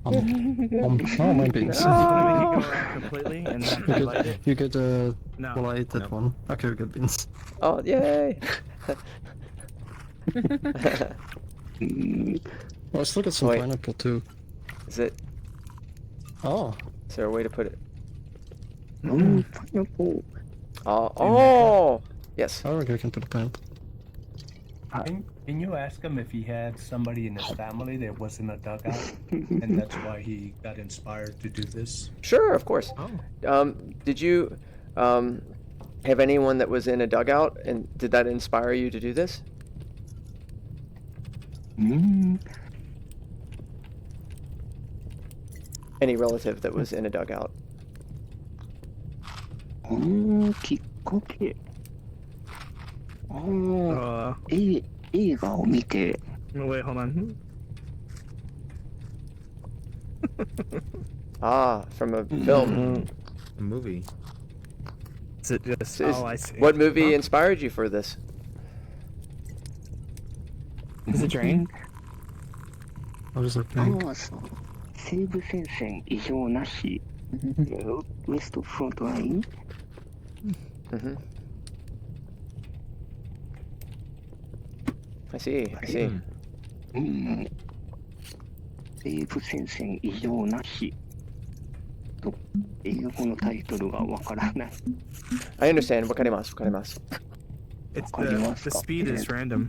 Oh, my beans. Go around completely and then highlight it. You get the No. lighted one. Okay, we get beans. Oh, yay! Well, let's look at some Wait. pineapple too. Is it? Oh. Is there a way to put it? Pineapple. Oh, yes. Oh, okay, I can put a pineapple. Can you ask him if he had somebody in his family that was in a dugout, and that's why he got inspired to do this? Sure, of course. Did you have anyone that was in a dugout, and did that inspire you to do this? Any relative that was in a dugout? きっかけ。映画を見て。 Wait, hold on. From a film. A movie. Is it just? I see. What movie inspired you for this? Is it drain? I was looking. そう。西部戦線異常なし。ウエストフロントライン。I see. 西部戦線異常なし。と英語のタイトルがわからない。I understand. わかります。 It's the speed is random.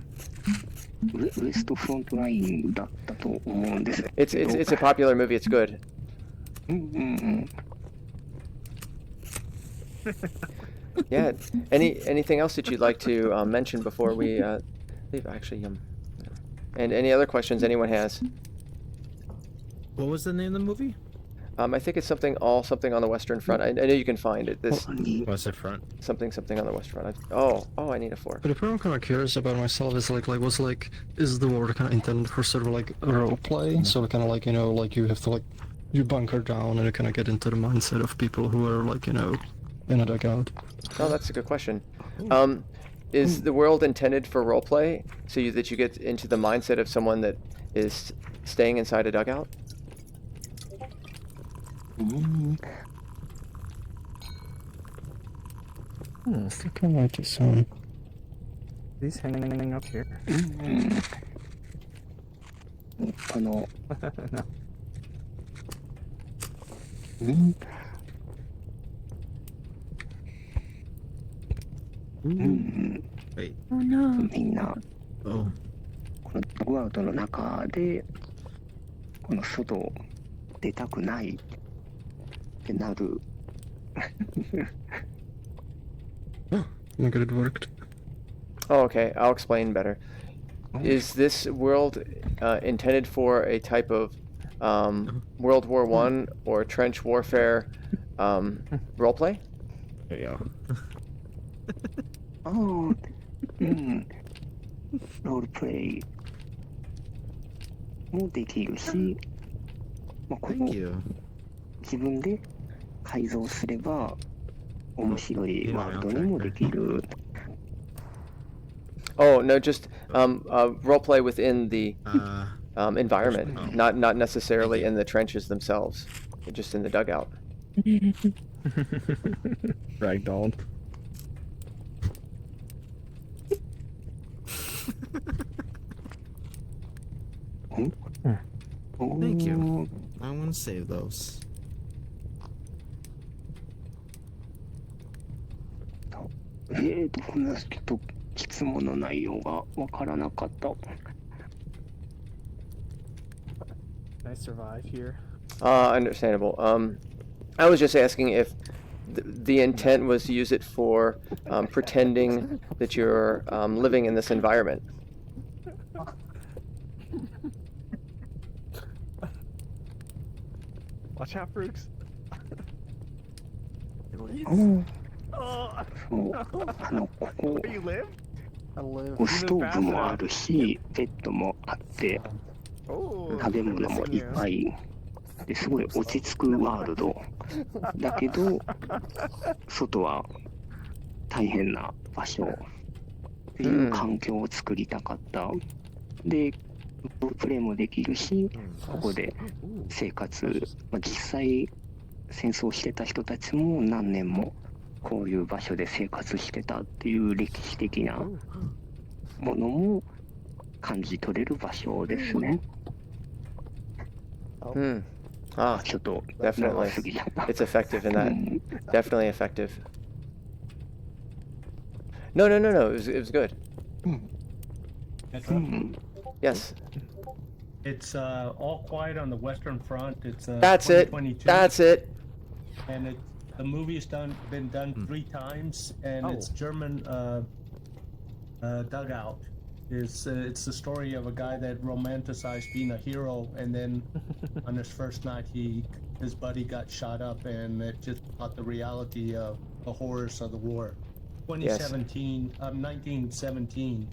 ウエストフロントラインだったと思うんです。 It's a popular movie. It's good. Yeah. Anything else that you'd like to mention before we leave? Actually, and any other questions anyone has? What was the name of the movie? I think it's something on the Western Front. I know you can find it. This Western Front. Something on the Western Front. I need a 4. But if I'm kind of curious about myself, is is the world kind of intended for sort of like role play? So kind of like you have to you bunker down and you kind of get into the mindset of people who are in a dugout. Oh, that's a good question. Is the world intended for roleplay, so that you get into the mindset of someone that is staying inside a dugout? It's looking like it's These hanging up here. No. Wait. Oh no. みんな、 Oh. このドグアウトの中で、この外出たくないってなる。Look at it worked. Oh, okay. I'll explain better. Is this world intended for a type of World War I or trench warfare roleplay? There you go. ロールプレイもできるし、この自分で改造すれば面白いワールドにもできる。Oh no, just roleplay within the environment, not necessarily in the trenches themselves, just in the dugout. Ragdoll. Thank you. I want to save those. こんなちょっと質問の内容がわからなかった。 Can I survive here? Understandable. I was just asking if the intent was to use it for pretending that you're living in this environment. Watch out, Rixx. Oh. Oh. そうここ Where you live? I live. ストーブもあるし、ベッドもあって、食べ物もいっぱいですごい落ち着くワールドだけど、外は大変な場所っていう環境を作りたかった。で、プレイもできるし、ここで生活、実際戦争してた人たちも何年もこういう場所で生活してたっていう歴史的なものも感じ取れる場所ですね。ちょっと長すぎちゃった。 It's effective in that. Definitely effective. No. It was good. Yes. It's All Quiet on the Western Front. It's That's it. 2022. That's it. And the movie's been done 3 times, and it's German dugout. It's the story of a guy that romanticized being a hero, and then on his first night, his buddy got shot up, and it just brought the reality of the horrors of the war. 1917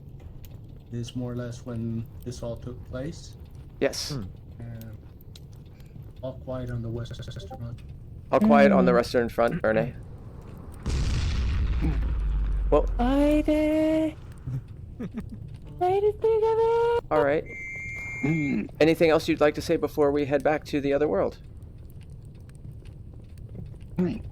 is more or less when this all took place. Yes. All Quiet on the Western Front. All Quiet on the Western Front, Erne. Well. All right. Anything else you'd like to say before we head back to the other world? And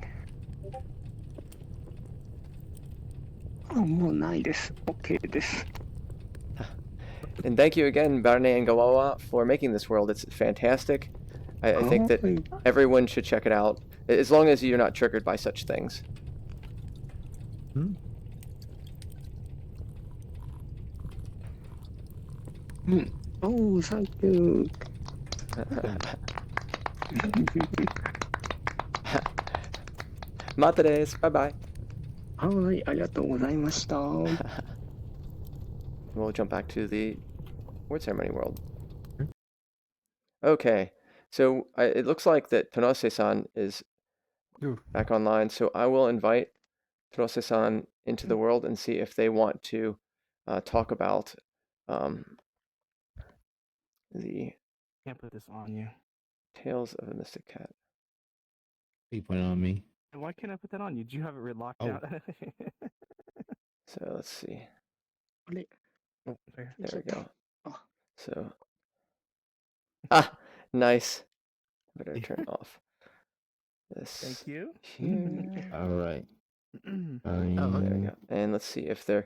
thank you again, Barne and Gawawa, for making this world. It's fantastic. I think that everyone should check it out, as long as you're not triggered by such things. Oh, thank you. またです。バイバイ。はい、ありがとうございました。 We'll jump back to the word ceremony world. Okay, so it looks like that Tonose-san is back online, so I will invite Tonose-san into the world and see if they want to talk about the Can't put this on you. Tales of a Mystic Cat. You put it on me. Why can't I put that on you? Do you have it locked out? So let's see. Oh, there we go. So, nice. Better turn off this. Thank you. Here. All right. There we go. And let's see if they'll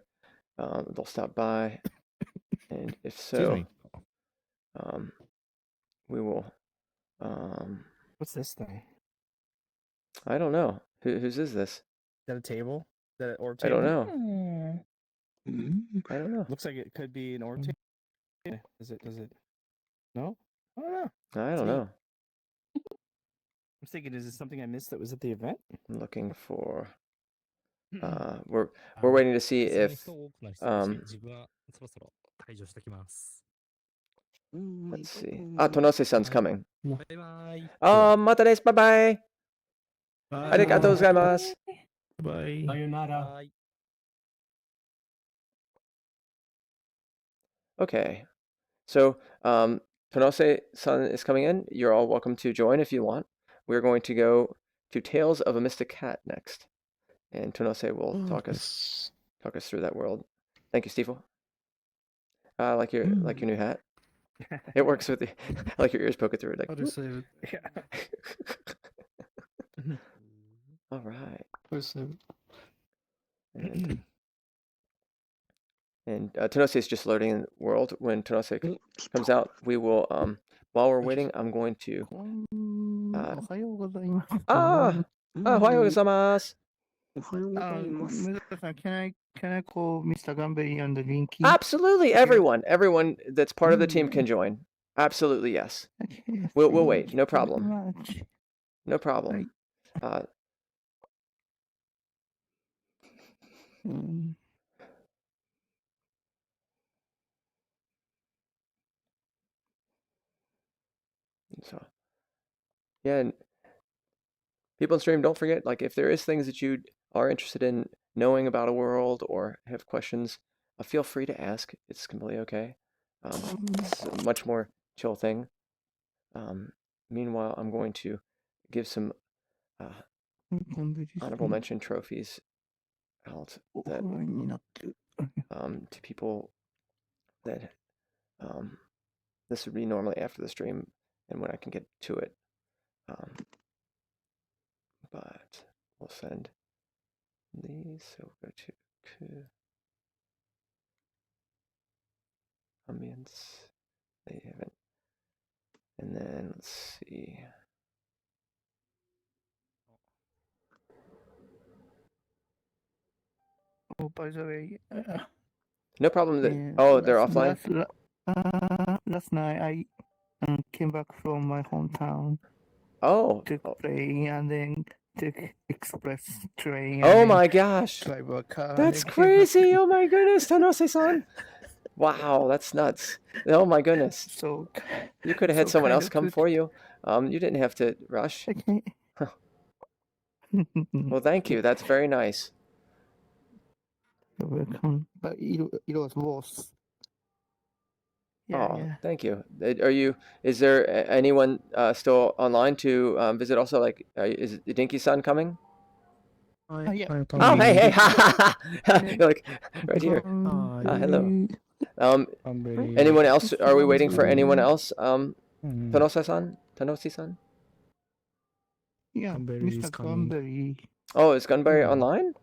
stop by, and if so, we will. What's this thing? I don't know. Whose is this? Is that a table? Is that an orb I table? don't know. I don't know. Looks like it could be an orb table. Is it? No? I don't know. I don't know. I'm thinking, is this something I missed that was at the event? I'm looking for. We're waiting to see if let's see. Tonose-san's coming. Mata desu. Bye bye. Arigatou gozaimasu. Bye. Sayonara. Okay, so Tonose-san is coming in. You're all welcome to join if you want. We're going to go to Tales of a Mystic Cat next, and Tonose will talk us through that world. Thank you, Stiefel. I like your new hat. It works with the I like your ears poking through it. Like, How do you say it? All right. Listen. And Tenose is just loading in the world. When Tenose comes out, we will, while we're waiting, I'm going to, ohayou gozaimasu. Can I call Mr. Gambari and Linky? Absolutely, everyone that's part of the team can join. Absolutely, yes. Okay, We'll wait. No problem. much. No problem. So, yeah, and people in stream, don't forget, like, if there is things that you are interested in knowing about a world or have questions, feel free to ask. It's completely okay. It's a much more chill thing. Meanwhile, I'm going to give some honorable mention trophies out that, to people that this would be normally after the stream and when I can get to it. But we'll send these. So we'll go to ambience. They haven't. And then let's see. Oh, by the way, No problem. Oh, they're offline? Last night I came back from my hometown. Oh. To play and then took express train. Oh my gosh. Drive a car. That's crazy. Oh my goodness, Tenose-san. Wow, that's nuts. Oh my goodness. So you could have had someone else come for you. You didn't have to rush. Well, thank you. That's very nice. You're welcome. But it was worse. Yeah, thank you. Is there anyone still online to visit also? Like, is Dinky-san coming? Yeah. Oh, hey. You're like, right here. Hello. Anyone else? Are we waiting for anyone else? Tenose-san? Yeah, Mr. Gunberry. Oh, is Gunberry online?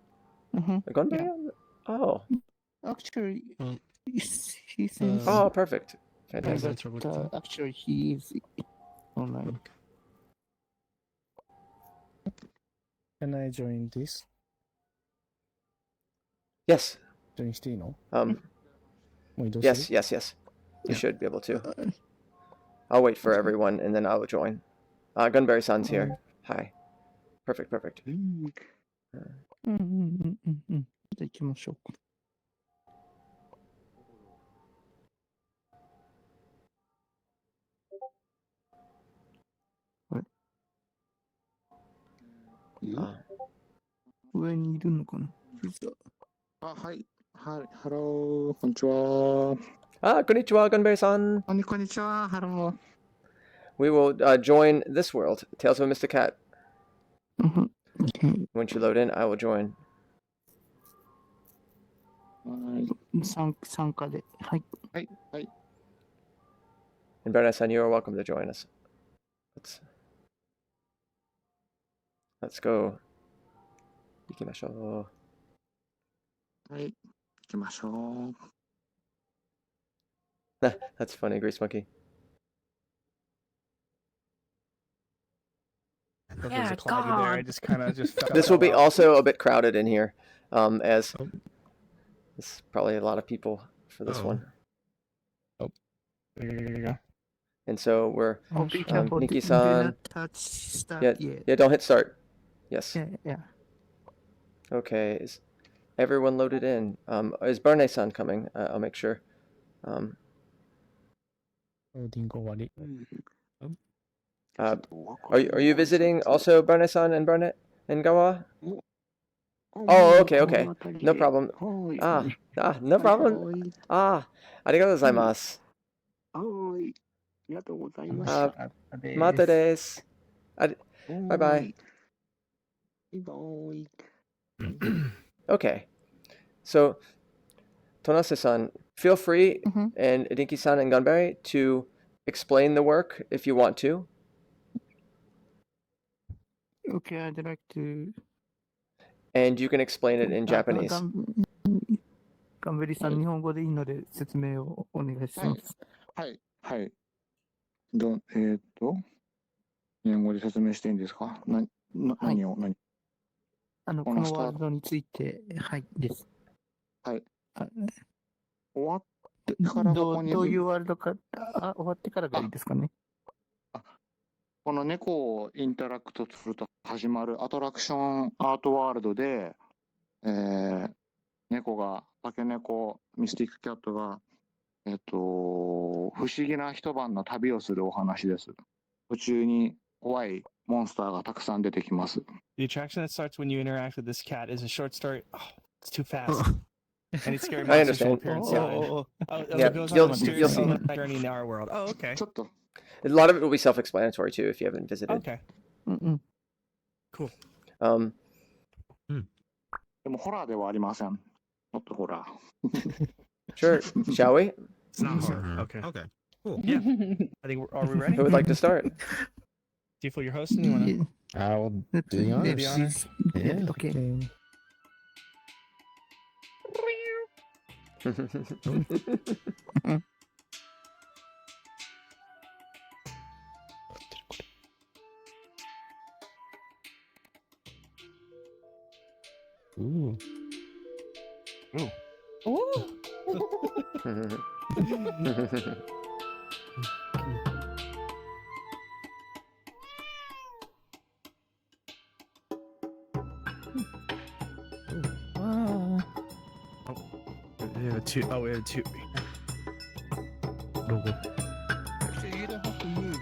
Gunberry? Oh. Actually, he seems. Oh, perfect. Fantastic. But, actually, he is online. Can I join this? Yes. Join Stino? Yes. You should be able to. I'll wait for everyone and then I will join. Gunberry-san's here. Hi. Perfect. じゃあ行きましょうか。上にいるのかな。はい、ハロー、こんにちは。こんにちは、Gunberry-san. こんにちは、ハロー。We will join this world, Tales of a Mystic Cat. Once you load in, I will join. 参加で。はい。And Bernard-san, you are welcome to join us. Let's go. 行きましょう。はい、行きましょう。That's funny, Grease Monkey. Yeah, God. I just kind of This will be also a bit crowded in here, as there's probably a lot of people for this one. Oh, yeah. And so we're Nikki-san. Yeah, don't hit start. Yes. Yeah. Okay, is everyone loaded in? Is Barney-san coming? I'll make sure. Are you visiting also Barney-san and Barnett and Gawa? Oh, okay. No problem. No problem. ありがとうございます。はい。ありがとうございました。またです。バイバイ。Okay. So, Tonase-san, feel free, and Dinky-san and Gunberry, to explain the work if you want to. Okay, I'd like to and you can explain it in Japanese. ガンベリさん、日本語でいいので説明をお願いします。はい。はい。日本語で説明していいんですか？何をこのワールドについて、はいです。はい。終わってからここにどういうワールドか、終わってからがいいですかね。この猫をインタラクトすると始まるアトラクションアートワールドで、猫が、タケネコ、ミスティックキャットが、不思議な一晩の旅をするお話です。途中に怖いモンスターがたくさん出てきます。The attraction that starts when you interact with this cat is a short story. Oh, it's too fast. And it's scary. I understand. Yeah, you'll see. Journey in our world. Oh, okay. A lot of it will be self-explanatory too if you haven't visited. Okay. Cool. でもホラーではありません。もっとホラー。Sure. Shall we? It's not hard. Okay. Okay. Cool. Yeah. I think are we ready? Who would like to start? Stiefel, you're hosting. You wanna? I will do the honors. The honors. Yeah. Okay. Ooh. Ooh. We have two. Oh, we have two. Logo. Actually, you don't have to move.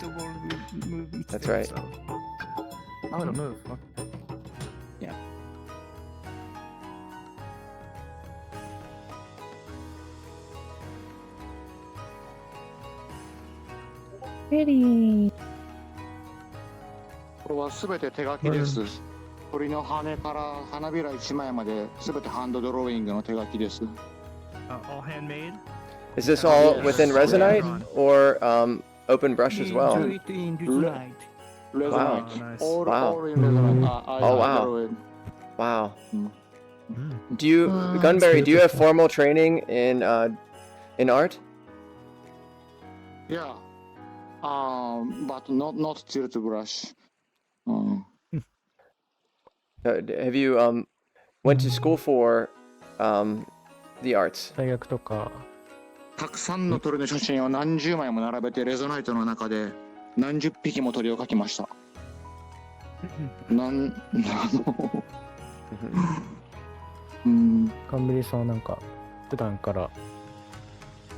The world will move each That's thing, right. So. I'm gonna move. Okay. Yeah. Pretty. これはすべて手書きです。鳥の羽から花びら1枚まですべてハンドドローイングの手書きです。All handmade? Is this all within Resonite or open brush as well? Resonite. Wow. All in Resonite. Oh wow. Wow. Do you, Gunberry? Do you have formal training in art? Yeah. But not tilt brush. Have you went to school for the arts? 大学とか。たくさんの鳥の写真を何十枚も並べてレゾナイトの中で何十匹も鳥を描きました。ガンベリさんはなんか普段から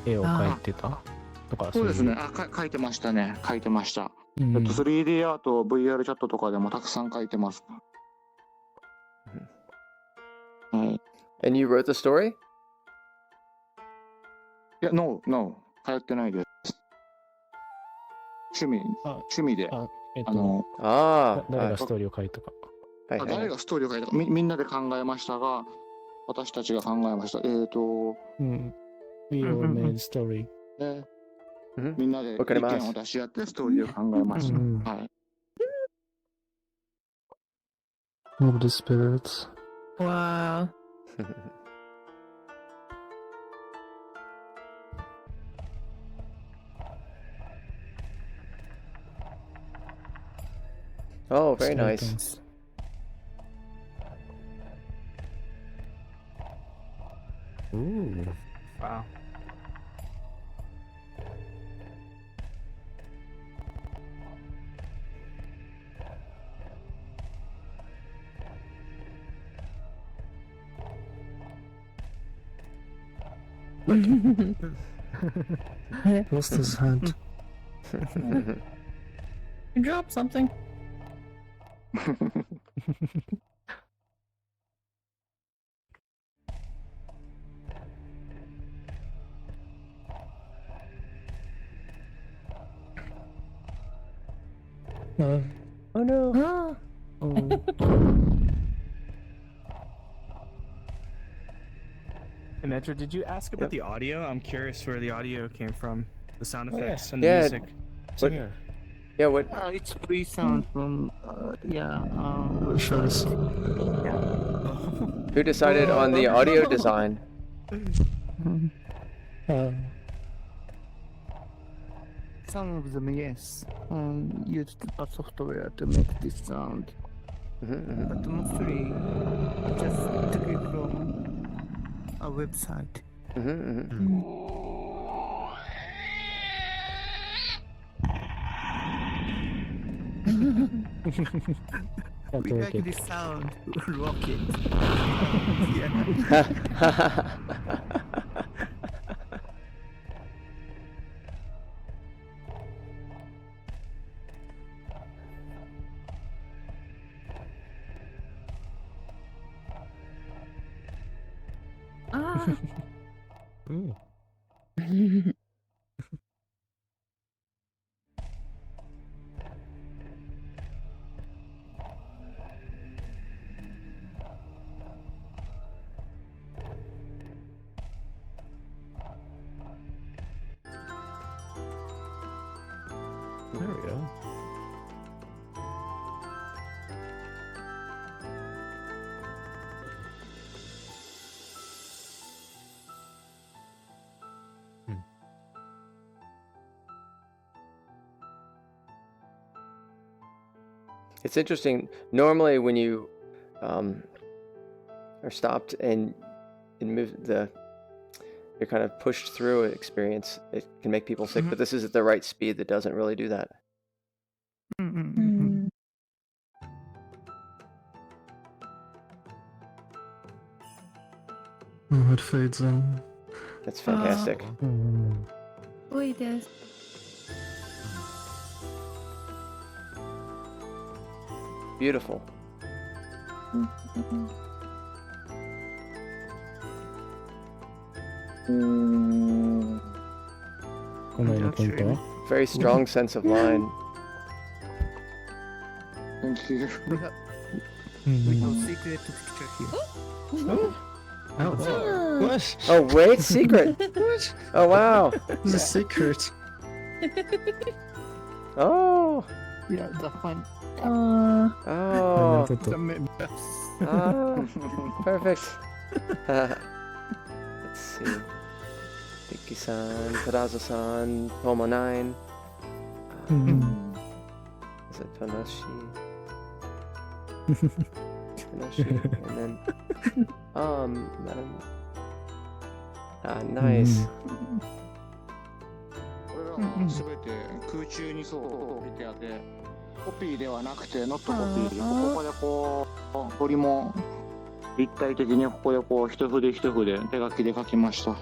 絵を描いてたとか。そうですね。描いてましたね。描いてました。3D アート、VR チャットとかでもたくさん描いてます。And you wrote the story? いや、No。通ってないです。趣味で。誰がストーリーを書いたか。誰がストーリーを書いたか。みんなで考えましたが、私たちが考えました。We all made story. みんなで意見を出し合ってストーリーを考えました。はい。Of the spirits. Wow. Oh, very nice. Ooh. Wow. Lost his hand. You dropped something. Oh no. Hey, Medra, did you ask about the audio? I'm curious where the audio came from, the sound effects and the music. What? It's free sound from, Shows. Yeah. Who decided on the audio design? Some of them, yes, used a software to make this sound. But mostly just took it from a website. We like this sound, rocket. Ooh. There we go. It's interesting. Normally, when you are stopped and move you're kind of pushed through an experience, it can make people sick. But this is at the right speed that doesn't really do that. Oh, it fades in. That's fantastic. Wait, there's. Beautiful. Very strong sense of line. Thank you. We have secret picture here. What? Oh wait, secret. What? Oh wow. This is a secret. Oh. Yeah, the fun. Oh. The members. Ah, perfect. Let's see. Tiki-san, Terazo-san, Tomo9. Is it Tanashi? Tanashi, and then Madam. Nice. これらは全て空中にそう置いてあって、コピーではなくてノットコピー。ここでこう鳥も立体的にここでこう一筆一筆手書きで書きました。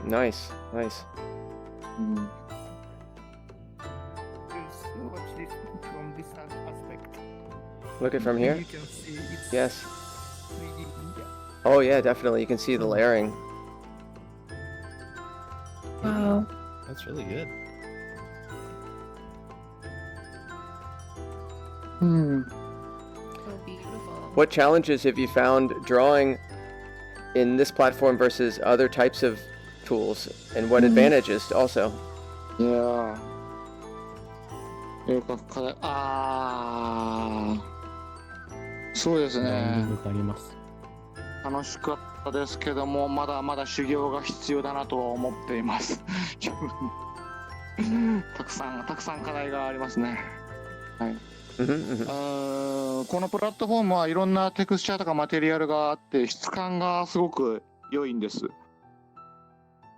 Nice, nice. Watch this from this aspect. Look it from here? You can see it's Yes. 3D. Oh yeah, definitely. You can see the layering. Wow. That's really good. So beautiful. What challenges have you found drawing in this platform versus other types of tools, and what advantages also? いやー、そうですね。楽しかったですけども、まだまだ修行が必要だなとは思っています。たくさん課題がありますね。はい。このプラットフォームはいろんなテクスチャーとかマテリアルがあって質感がすごく良いんです。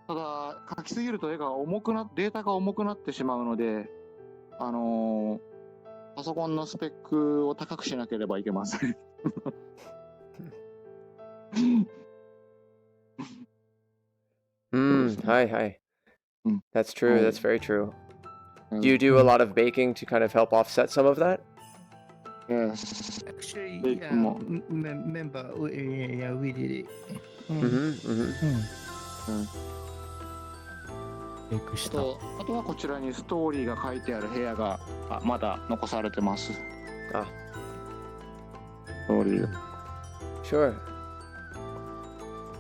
ただ書きすぎるとデータが重くなってしまうので、パソコンのスペックを高くしなければいけません。Hi. That's true. That's very true. Do you do a lot of baking to kind of help offset some of that? Yes. Actually, member, we did it. あとはこちらにストーリーが書いてある部屋がまだ残されてます。あ、ストーリー。Sure.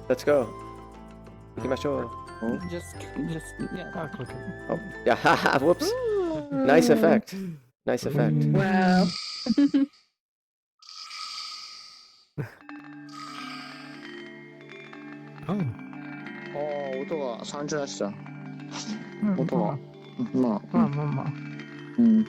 Let's go. 行きましょう。Just, yeah. Oh, yeah, haha, whoops. Nice effect. Nice effect. Wow. ああ、音が三重でした。音が。まあ。うん。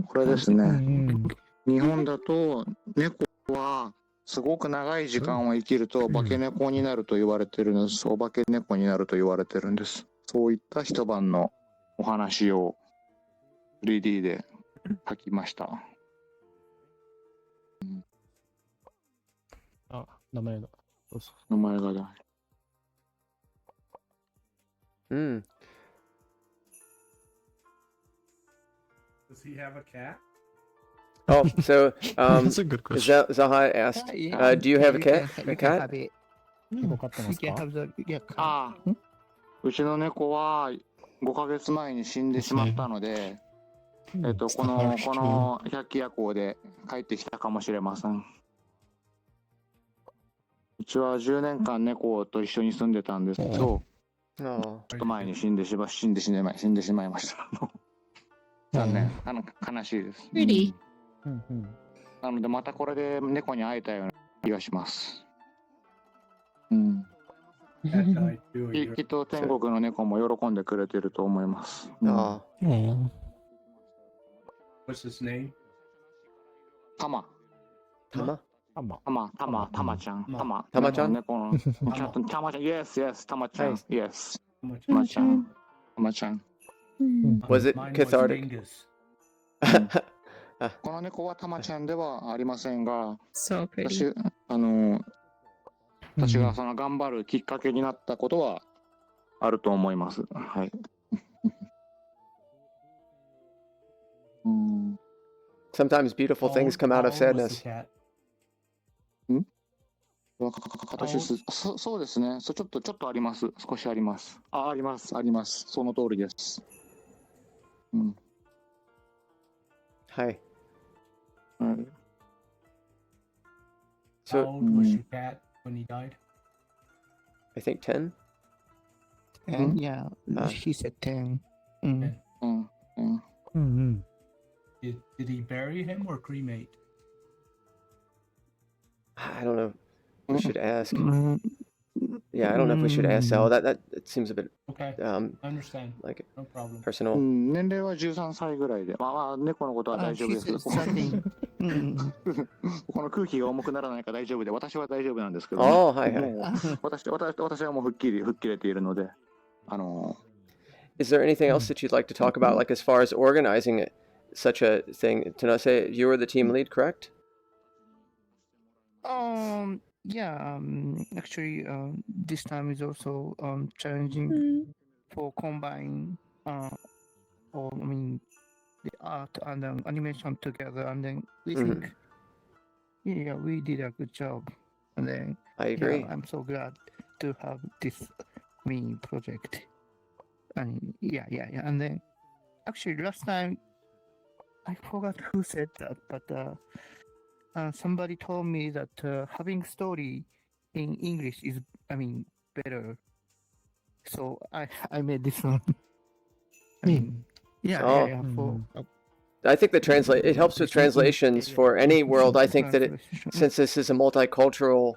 これですね。日本だと猫はすごく長い時間を生きると化け猫になると言われてるんです。お化け猫になると言われてるんです。そういった一晩のお話を 3D で書きました。あ、名前が。名前がだ。Mm. Does he have a cat? Oh, so That's a good question. Zaha asked, do you have a cat? A cat? ああ、うちの猫は5ヶ月前に死んでしまったので、この百鬼夜行で帰ってきたかもしれません。うちは10年間猫と一緒に住んでたんですけど、ちょっと前に死んでしまいました。残念。悲しいです。Really? なのでまたこれで猫に会えたような気がします。うん。きっと天国の猫も喜んでくれてると思います。ああ。What's his name? タマ。タマちゃん。タマちゃん。猫のキャットタマちゃん。Yes, タマちゃん。Yes. タマちゃん。タマちゃん。Was it cathartic? この猫はタマちゃんではありませんが、私がその頑張るきっかけになったことはあると思います。はい。Sometimes beautiful things come out of sadness. そうですね。ちょっとあります。少しあります。あります。その通りです。うん。はい。How old was your cat when he died? I think 10. 10? Yeah, he said 10. Did he bury him or cremate? I don't know. We should ask. Yeah, I don't know if we should ask Sal. That seems a bit Okay. I understand. like No problem. personal. 年齢は13歳ぐらいで、まあ猫のことは大丈夫です。この空気が重くならないか大丈夫で、私は大丈夫なんですけど、はいはい。私はもう吹っ切れているので、Is there anything else that you'd like to talk about, like as far as organizing such a thing? Tanase, you were the team lead, correct? Yeah, actually, this time is also challenging for combine, the art and animation together, and then we think, yeah, we did a good job, and then I agree. I'm so glad to have this project, and yeah, and then actually last time I forgot who said that, but. Somebody told me that having story in English is, better. So I made this one. I think it helps with translations for any world. I think that since this is a multicultural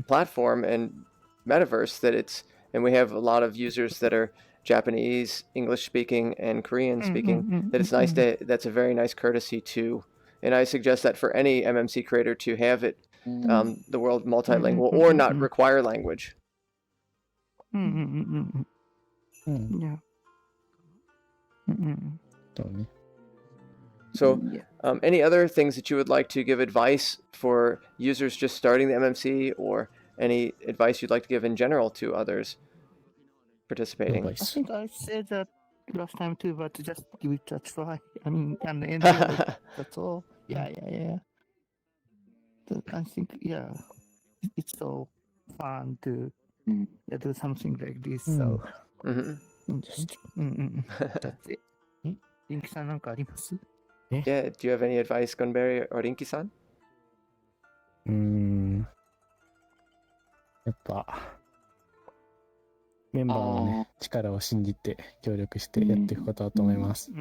platform and metaverse, and we have a lot of users that are Japanese, English speaking, and Korean speaking, that it's nice that's a very nice courtesy to. And I suggest that for any MMC creator to have it, the world multilingual or not require language. Yeah. So, any other things that you would like to give advice for users just starting the MMC, or any advice you'd like to give in general to others participating? I think I said that last time too, but just give it a try. And that's all. Yeah. I think, it's so fun to do something like this. So, リンキさんなんかあります？ Yeah, do you have any advice, Gunberry or Rinki-san? やっぱ、メンバーのね、力を信じて協力してやっていくことだと思います。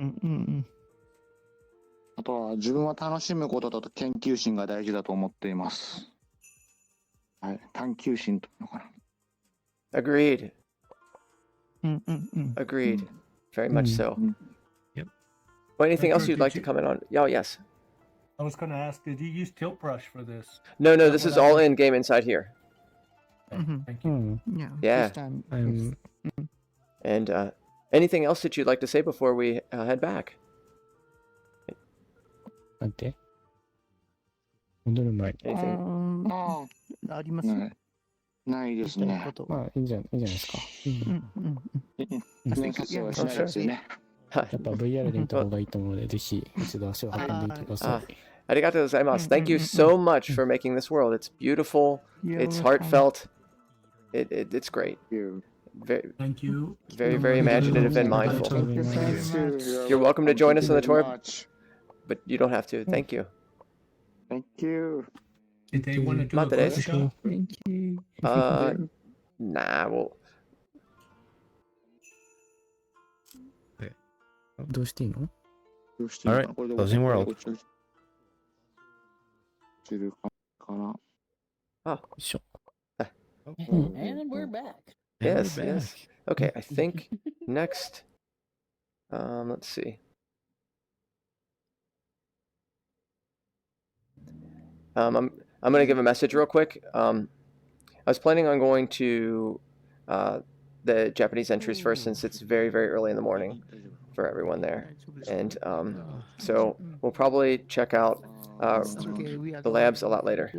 あとは自分は楽しむことだと研究心が大事だと思っています。はい、探求心というのかな。Agreed. Agreed. Very much so. Yep. Well, anything else you'd like to comment on? Oh, yes. I was going to ask, did you use tilt brush for this? No, this is all in game inside here. Thank you. Yeah. And anything else that you'd like to say before we head back? なんて戻る前。ありますないですね。まあ、いいんじゃないですか。記念撮影はしないですよね。やっぱ VR で見た方がいいと思うので、ぜひ一度足を運んでみてください。Arigatou gozaimasu. Thank you so much for making this world. It's beautiful. It's heartfelt. It's great. Thank you. Very imaginative and mindful. You're welcome to join us on the tour, but you don't have to. Thank you. Thank you. Did they want to do a workshop? Thank you. Nah, well. どうしていいの？ Alright, closing world. Oh, sure. And we're back. Yes. Okay, I think next, let's see. I'm going to give a message real quick. I was planning on going to the Japanese entries first, since it's very early in the morning for everyone there. And so we'll probably check out the labs a lot later.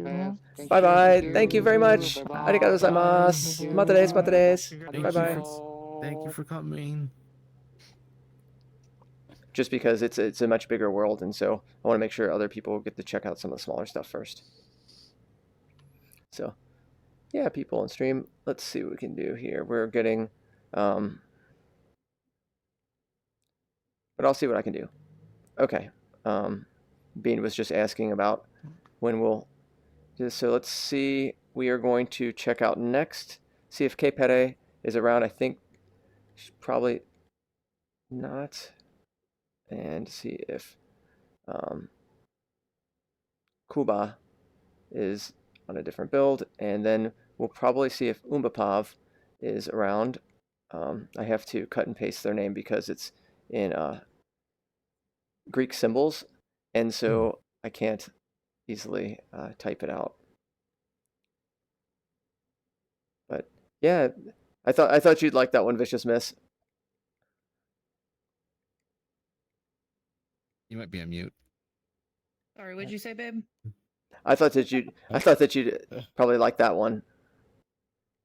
Bye. Thank you very much. Arigatou gozaimasu. Mata desu. Bye. Thank you for coming. Just because it's a much bigger world, and so I want to make sure other people get to check out some of the smaller stuff first. So yeah, people on stream, let's see what we can do here. We're getting but I'll see what I can do. Okay. Bean was just asking about when we'll do this. So let's see. We are going to check out next. See if K-Pere is around. I think she's probably not. And see if Kuba is on a different build. And then we'll probably see if Umbapav is around. I have to cut and paste their name because it's in Greek symbols, and so I can't easily type it out. But yeah, I thought you'd like that one, Vicious Miss. You might be on mute. Sorry, what'd you say, babe? I thought that you'd probably like that one.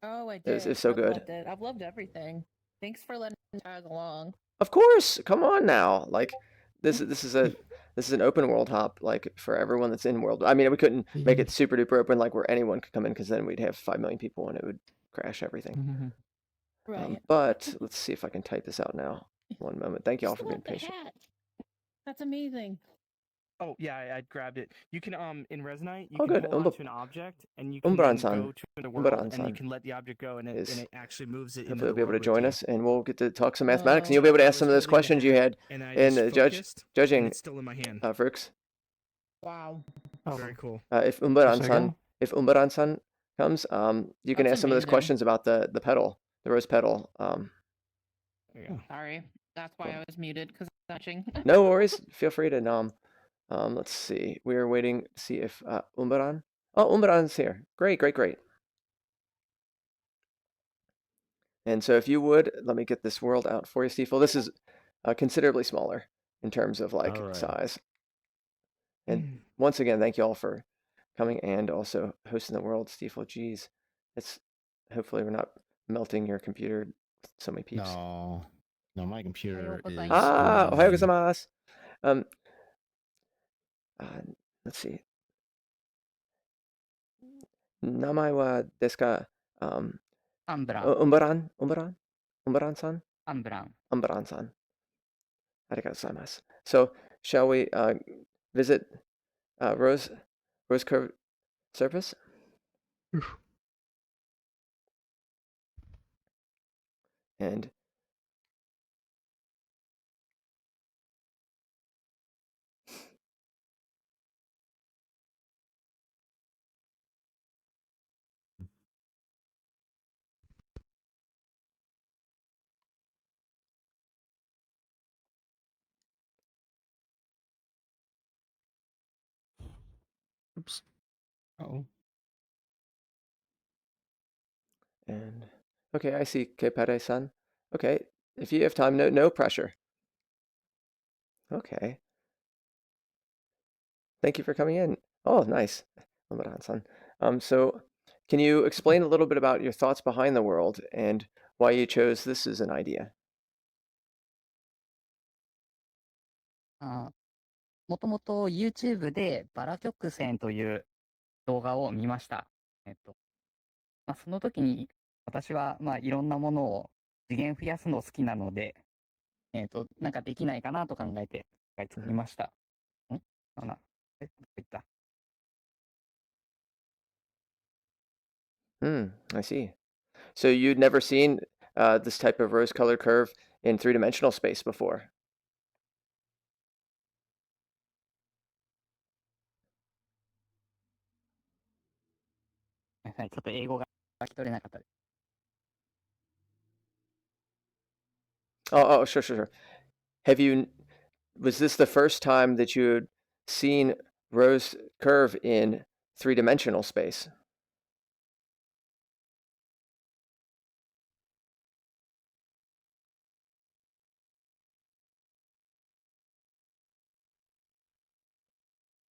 Oh, I did. It's so good. Loved it. I've loved everything. Thanks for letting me tag along. Of course, come on now. Like this is an open world hop, like for everyone that's in world. I mean, we couldn't make it super duper open, like where anyone could come in, because then we'd have 5 million people and it would crash everything. Right. But let's see if I can type this out now. One moment. Thank you all for being patient. That's amazing. Oh yeah, I grabbed it. You can in Resonite you Oh, can good. hold onto an object and you can then Umbran-san. go to the world and you Umbran-san can let the object go and it actually moves it. Hopefully, you'll be able to join us, and we'll get to talk some mathematics, and you'll be able to ask some of those questions you had in judging. It's still in my hand. Rixx. Wow. Very cool. If Umbaran-san comes, you can ask some of those questions about the pedal, the rose pedal. Sorry, that's why I was muted, because I'm touching. No worries. Feel free to nom. Let's see. We're waiting to see if Umbaran. Oh, Umbaran's here. Great. And so if you would, let me get this world out for you, Stiefel. This is considerably smaller in terms of size. And once again, thank you all for coming and also hosting the world, Stiefel. Geez, hopefully we're not melting your computer with so many peeps. No, my computer is... Ohayou gozaimasu. Let's see. Namae wa desu ka? Umbaran-san? Ambran-san. Arigatou gozaimasu. So, shall we visit Rose Curve surface? And Oops. Oh. And okay, I see Kepare-san. Okay, if you have time, no pressure. Okay. Thank you for coming in. Oh, nice. Ambran-san. So can you explain a little bit about your thoughts behind the world and why you chose this as an idea? もともと YouTube でバラ曲線という動画を見ました。その時に私は、いろんなものを次元増やすの好きなので、なんかできないかなと考えて作りました。どこ行った I see. So you'd never seen this type of rose-colored curve in three-dimensional space before? ちょっと英語が聞き取れなかったです。Oh, sure. Was this the first time that you had seen rose curve in three-dimensional space?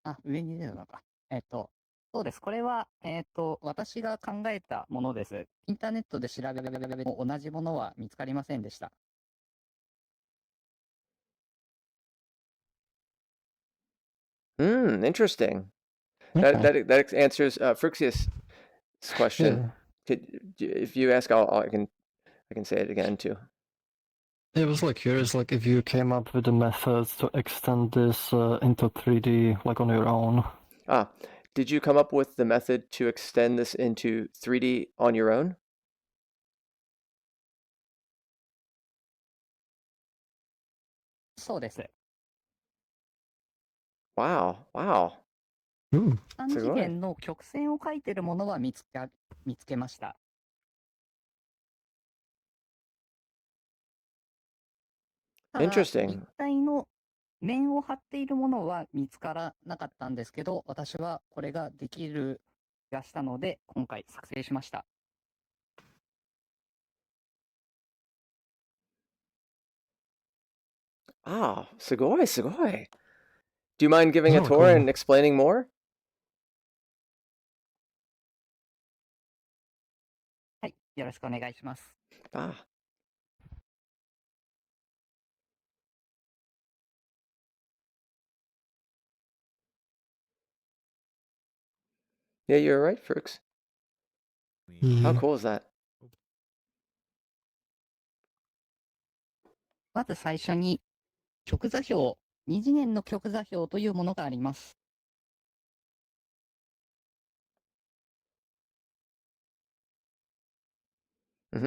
Ah, 上に出るのか。そうです。これは、私が考えたものです。インターネットで調べても同じものは見つかりませんでした。Interesting. That answers Phryxius' question. If you ask, I can say it again too. It was like curious, like if you came up with the methods to extend this into 3D, like on your own. Did you come up with the method to extend this into 3D on your own? そうです。Wow. 3次元の曲線を描いてるものは見つけました。Interesting. 立体の面を張っているものは見つからなかったんですけど、私はこれができる気がしたので、今回作成しました。すごい。Do you mind giving a tour and explaining more? はい、よろしくお願いします。Yeah, you're right, Frux. How cool is that? まず最初に曲座標、2次元の曲座標というものがあります。こ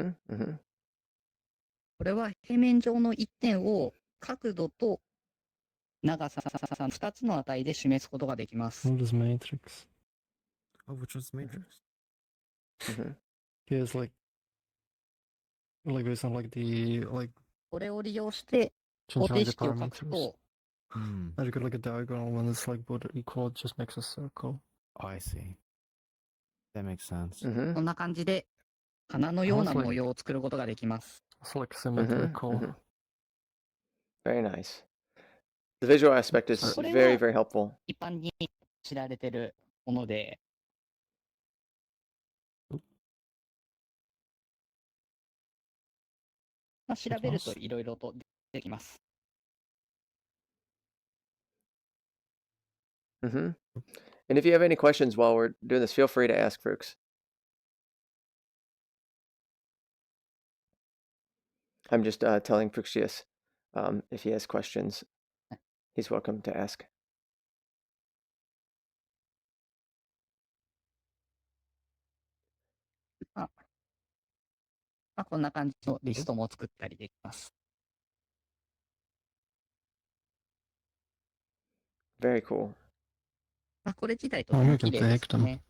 れは平面上の一点を角度と長さ2つの値で示すことができます。What is matrix? Oh, which one's matrix? Here's like based on like the like. これを利用して方程式を書くと。As you got like a diagonal when it's like both equal, it just makes a circle. Oh, I see. That makes sense. こんな感じで花のような模様を作ることができます。It's like symmetrical. Very nice. The visual aspect is very, very helpful. 一般に知られているもので、調べるといろいろと出てきます。And if you have any questions while we're doing this, feel free to ask Frux. I'm just telling Pruxius if he has questions, he's welcome to ask. こんな感じのリストも作ったりできます。Very cool. これ自体とても綺麗ですね。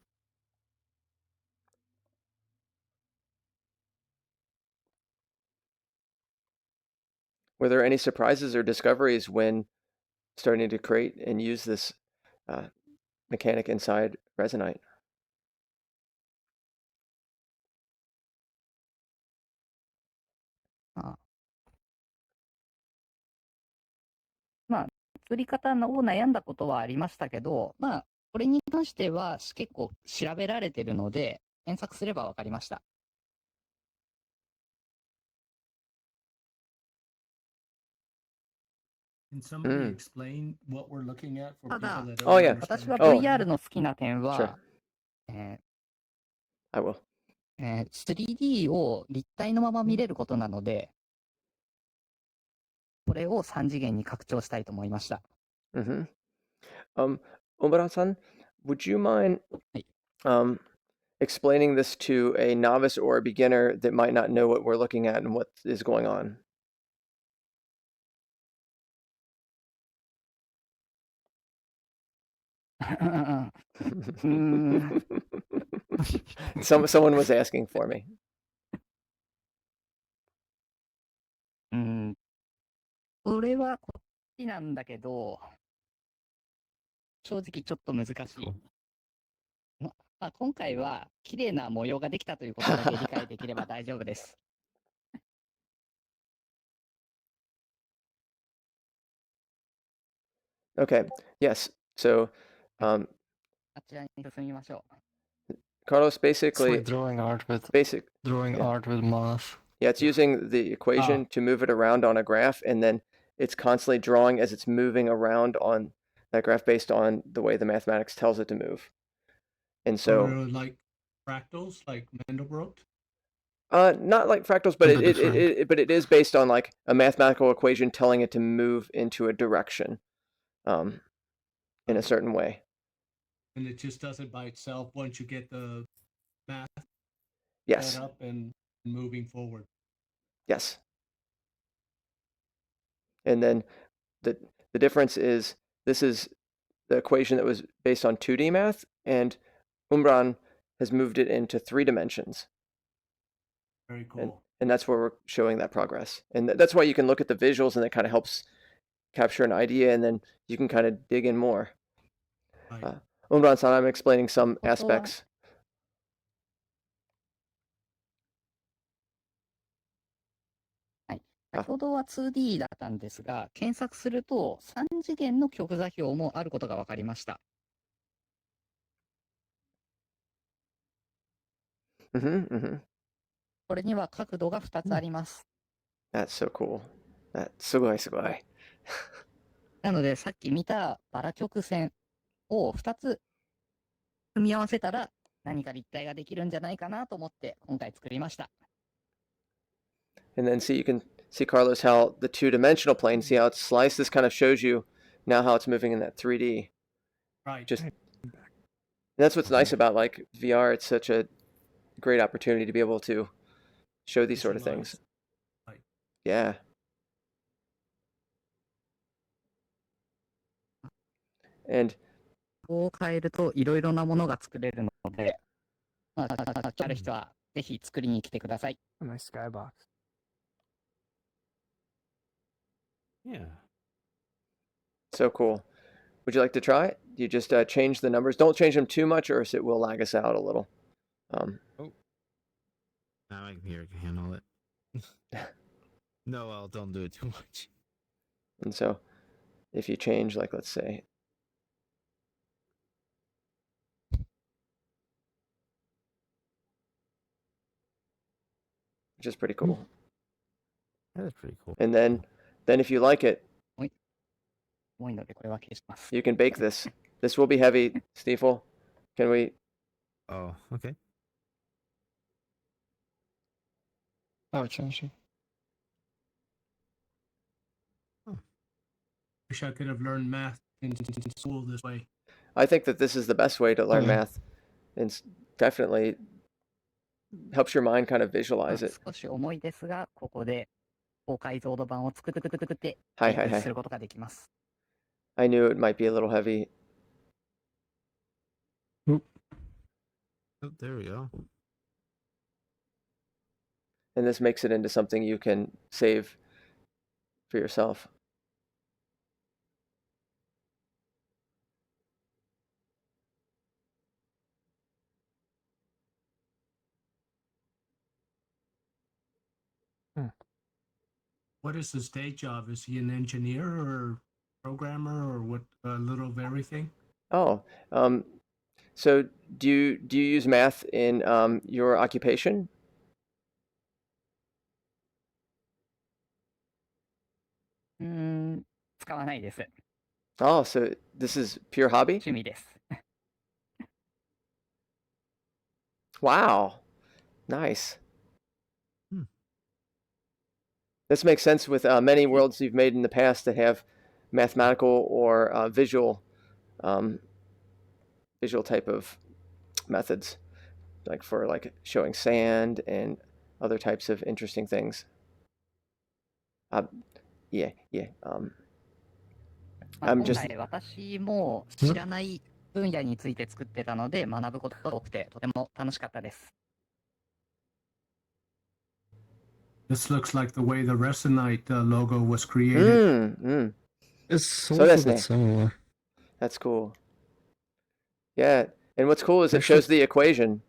Were there any surprises or discoveries when starting to create and use this mechanic inside Resonite? 作り方を悩んだことはありましたけど、これに関しては結構調べられてるので、検索すればわかりました。Can somebody explain what we're looking at for た people だ、 that don't Oh, yeah. 私は Oh. VR の好きな点 Sure. は、I will. 3D を立体のまま見れることなので、これを3次元に拡張したいと思いました。Omura-san, would you mind explaining this to a novice or a beginner that might not know what we're looking at and what is going on? Someone was asking for me. これはこっちなんだけど、正直ちょっと難しい。今回は綺麗な模様ができたということだけ理解できれば大丈夫です。Okay. Yes. So, あちらに進みましょう。 Carlos, It's basically, like drawing art with yeah. art with moss. Yeah, it's using the equation to move it around on a graph, and then it's constantly drawing as it's moving around on that graph based on the way the mathematics tells it to move. And so, like fractals, like Mandelbrot. not like fractals, but it is based on like a mathematical equation telling it to move into a direction, in a certain way. And it just does it by itself once you get the math Yes. set up and moving forward. Yes. And then the difference is this is the equation that was based on 2D math, and Umbran has moved it into 3 dimensions. Very cool. And that's where we're showing that progress. And that's why you can look at the visuals, and it kind of helps capture an idea, and then you can kind of dig in more. Umbran-san, I'm explaining some aspects. 先ほどは 2D だったんですが、検索すると3次元の曲座標もあることが分かりました。これには角度が2つあります。That's so cool. That's すごいすごい。なので、さっき見たバラ曲線を2つ組み合わせたら何か立体ができるんじゃないかなと思って今回作りました。And then you can see, Carlos, how the 2-dimensional plane, see how it's sliced? This kind of shows you now how it's moving in that 3D. Right. Just that's what's nice about like VR. It's such a great opportunity to be able to show these sort of things. Right. Yeah. And こう変えるといろいろなものが作れるので、ある人はぜひ作りに来てください。My skybox. Yeah. so cool. Would you like to try it? You just change the numbers. Don't change them too much, or else it will lag us out a little. Now I can handle it. No, don't do it too much. And so, if you change, like, let's say, which is pretty cool. That is pretty cool. And then if you like it, 重いのでこれは消します。 you can bake this. This will be heavy, Stiefel. Can we? Oh, okay. Oh, changing. wish I could have learned math in school this way. I think that this is the best way to learn math, and definitely helps your mind kind of visualize it. 少し重いですが、ここで高解像度版を作ってはいはいはい。研究することができます。I knew it might be a little heavy. Oh, there we go. And this makes it into something you can save for yourself. What is his day job? Is he an engineer or programmer or what? A little of everything. Oh, so do you use math in your occupation? Mm, 使わないです。Oh, so this is pure hobby? 趣味です。Wow, nice. This makes sense with many worlds you've made in the past that have mathematical or visual type of methods, like for showing sand and other types of interesting things. Yeah. I'm 今 just 回私も知らない分野について作ってたので学ぶことが多くてとても楽しかったです。This looks like the way the Resonite logo was created. It's So sort that's of neat. similar. That's cool. Yeah, and what's cool is it shows the equation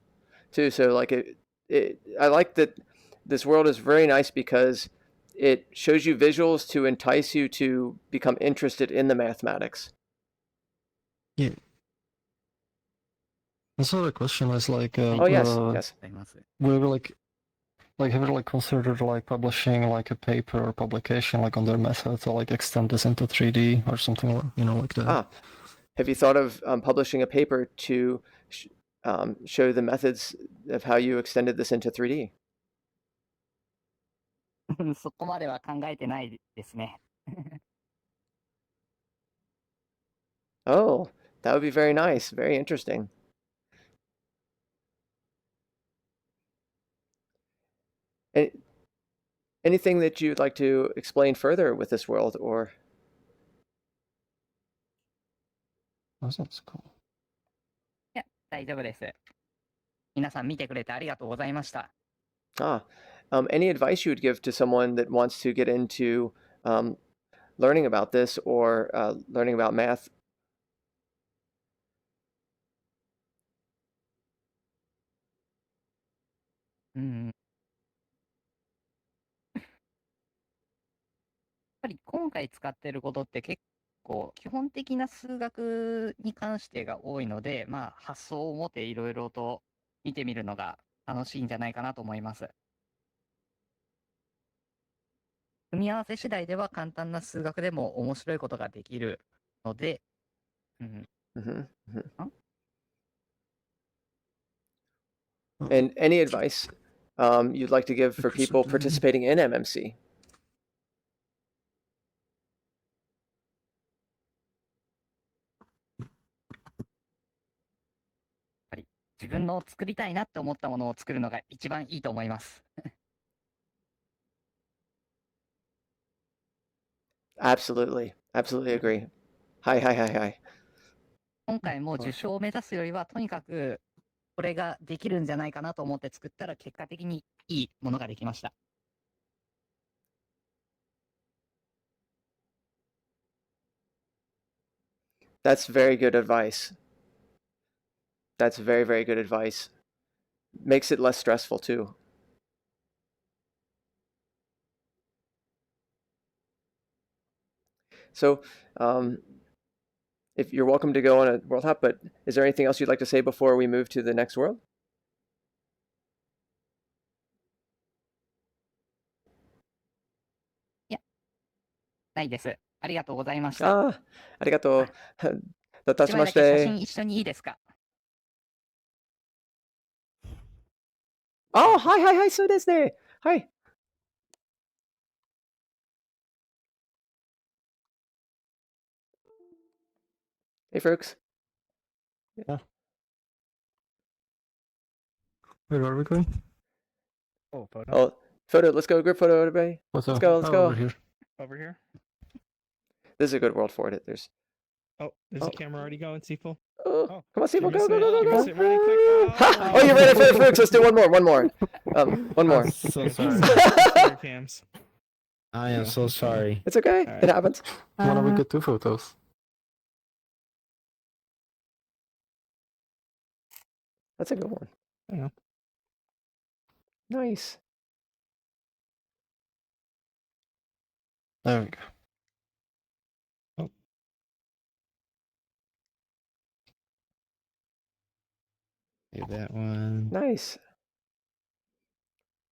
too. So I like that this world is very nice because it shows you visuals to entice you to become interested in the mathematics. Yeah. Also, the question is Oh yes. we were have you considered publishing a paper or publication on their method to extend this into 3D or something like that? Have you thought of publishing a paper to show the methods of how you extended this into 3D? そこまでは考えてないですね。Oh, that would be very nice. Very interesting. Anything that you'd like to explain further with this world, or? Oh, that's cool. いや、大丈夫です。皆さん見てくれてありがとうございました。Any advice you would give to someone that wants to get into learning about this or learning about math? やっぱり今回使ってることって結構基本的な数学に関してが多いので、発想を持っていろいろと見てみるのが楽しいんじゃないかなと思います。組み合わせ次第では簡単な数学でも面白いことができるので、And any advice you'd like to give for people participating in MMC? 自分の作りたいなって思ったものを作るのが一番いいと思います。Absolutely agree. はい。今回も受賞を目指すよりはとにかくこれができるんじゃないかなと思って作ったら結果的にいいものができました。That's very good advice. That's very, very good advice. Makes it less stressful too. So, if you're welcome to go on a world hop, but is there anything else you'd like to say before we move to the next world? いや、ないです。ありがとうございました。ありがとう。どういたしまし一枚だけ写て。真一緒にいいですか？はい、そうですね。はい。Hey, Frooks. Where are we going? Oh, photo. Oh, photo. Let's go. Group photo, everybody. What's Let's up? go. Let's go. Over here. Over here. This is a good world for it. There's. Oh, there's a camera already going, Steeple. Oh, come on, Steeple, you're go, missing go, it. go, You're go, missing it really quick. Ha! Oh, you ran it for the Frooks. Let's do one more. One more. One more. I'm so sorry. Cams. I am so sorry. It's okay. It happens. Why don't we get 2 photos? That's a good one. Yeah. Nice. There we go. Do that one. Nice.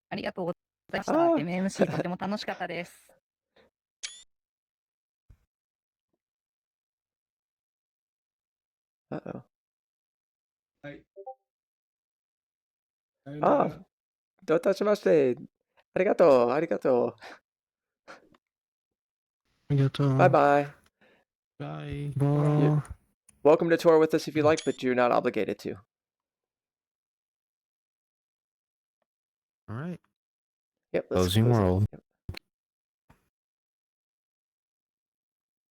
ありがとうございました。あー MMC とても楽しかったです。Uh-oh. And, Ah, どういたしまして。ありがとう。ありがとう。Bye bye. Bye. You- Welcome to tour with us if you like, but you're not obligated to. All right. Yep. Let's Closing close it. world. Yep.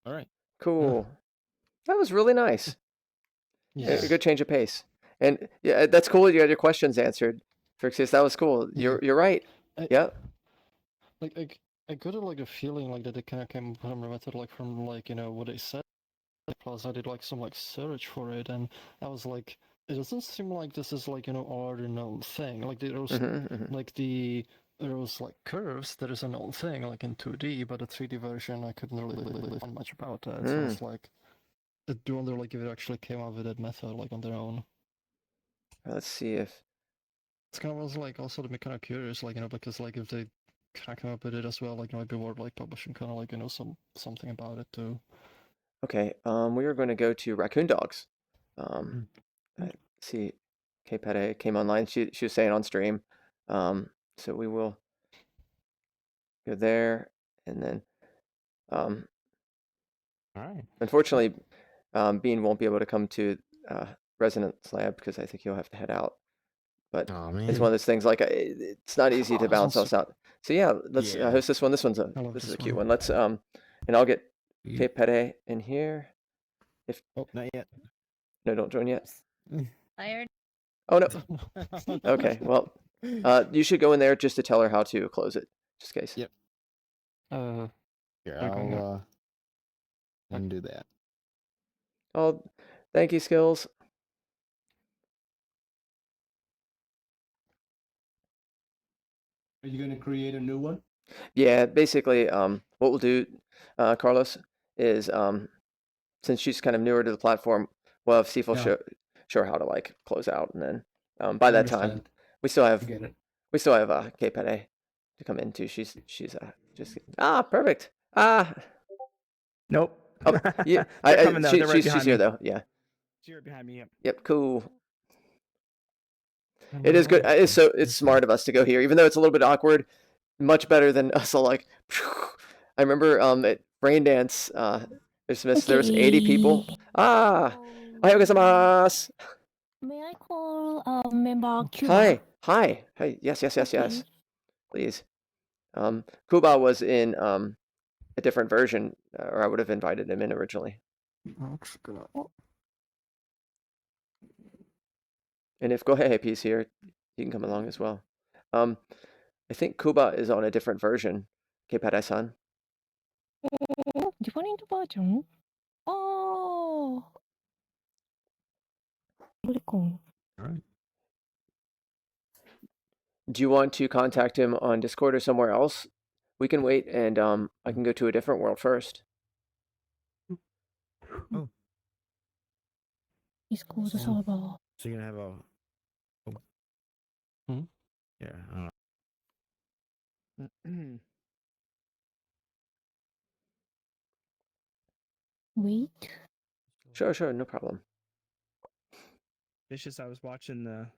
All right. Cool. That was really nice. Yeah. A good change of pace. And yeah, that's cool. You got your questions answered. Frixis, that was cool. You're right. Yep. Like I got like a feeling like that it kind of came from the method like from like what they said. Plus I did like some like search for it and I was like, it doesn't seem like this is like already known thing. Like there was like there was like curves that is a known thing like in 2D, but the 3D version I couldn't really find much about that. So it's like I do wonder like if it actually came up with that method like on their own. Let's see if It's kind of was like also to be kind of curious, like because like if they kind of come up with it as well, like might be worth like publishing kind of like something about it too. Okay, we are going to go to Raccoon Dogs. I see Kpede came online. She was saying on stream. So we will go there and then All right. unfortunately Bean won't be able to come to Resonance Lab because I think he'll have to head out. But it's one of those things like it's not easy to balance us out. So yeah, let's host this one. This is a cute one. Let's and I'll get Kpede in here. If not yet. No, don't join yet. I already. Oh no. Okay, well, you should go in there just to tell her how to close it, just in case. Yep. Here, Okay. I'll undo that. Oh, thank you, Skills. Are you gonna create a new one? Yeah, basically, what we'll do, Carlos, is since she's kind of newer to the platform, we'll have Stiefel show her how to like close out, and then by that time, understand. we still have I get it. Kpede to come in too. She's just perfect. Nope. Oh, yeah. They're coming though. They're right She's behind here me. though. Yeah. She's right behind me. Yep. Yep. Cool. It is good. It's smart of us to go here, even though it's a little bit awkward. Much better than us all like. I remember at Braindance, there was 80 people. Ohayou gozaimasu. May I call member Cuba? Hi. Yes. Please. Kuba was in a different version, or I would have invited him in originally. And if Gohehepi's here, he can come along as well. I think Kuba is on a different version. Kpede-san. Different version? Oh. Really cool. All right. Do you want to contact him on Discord or somewhere else? We can wait, and I can go to a different world first. Oh. Discord server. So you're gonna have a. Yeah. I don't know. Wait. Sure, no problem. Vicious, I was watching the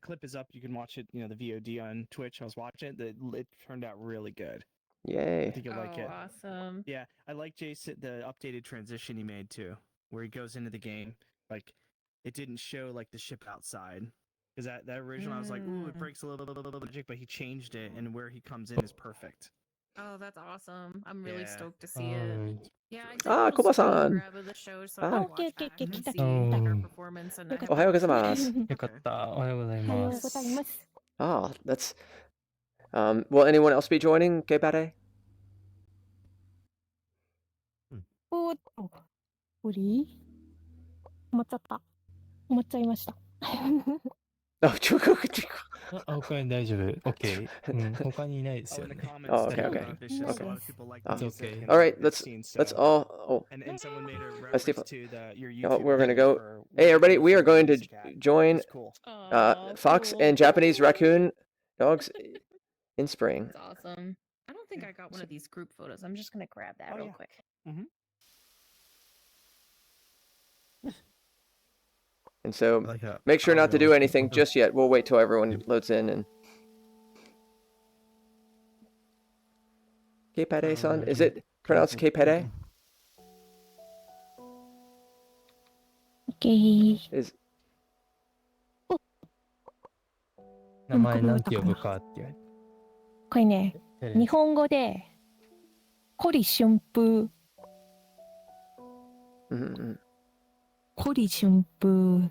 clip is up. You can watch it, the VOD on Twitch. I was watching it. It turned out really good. Yay. I think you'll like it. Awesome. Yeah, I like Jason, the updated transition he made too. where he goes into the game. Like, it didn't show like the ship outside. Because that original, I was like, ooh, it breaks a little bit of magic, but he changed it, and where he comes in is perfect. Oh, that's awesome. I'm really Yeah. stoked to see it. Yeah, I did Ah, a little screen Koba-san. grab of the show so I Ah. could watch back and see Oh. our performance, and I have Ohayou gozaimasu. よかった。おはようございます。Ah, that's. Will anyone else be joining, Gebare? おーっと、おり止まっちゃった。止まっちゃいました。Oh, 中国。あ、他に大丈夫。OK。他にいないですよね。Oh, okay, okay. It's okay. All right, let's all. Oh, we're gonna go. Hey, everybody, we are going to join Fox and Japanese raccoon dogs in spring. That's awesome. I don't think I got one of these group photos. I'm just gonna grab that real quick. And so make sure not to do anything just yet. We'll wait till everyone loads in and. Kepere-san? Is it pronounced Kepere? OK。 Is 名前なんて呼ぶかって言われて。これね、日本語で、古里春風。古里春風。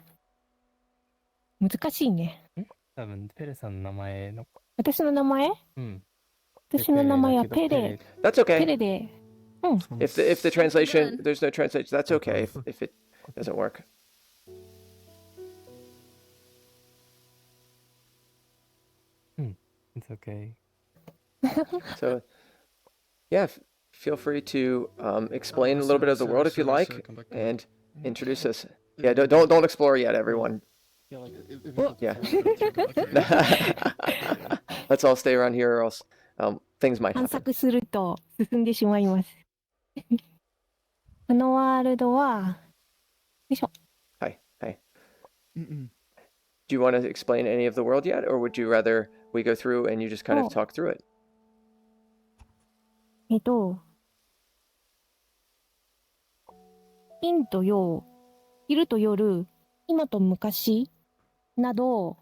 難しいね。多分、ペレさんの名前の。私の名前？うん。私の名前はペレ。 That's okay. ペレで。うん。If the translation, there's no translation, that's okay if it doesn't work. It's okay. So, yeah, feel free to explain a little bit of the world if you like, and introduce us. Yeah, don't explore yet, everyone. Yeah. Let's all stay around here, or else things might 探 happen. 索すると進んでしまいます。このワールドは、よいしょ。Hi. Do you want to explain any of the world yet, or would you rather we go through and you just kind of talk through it? 陰と陽、昼と夜、今と昔など、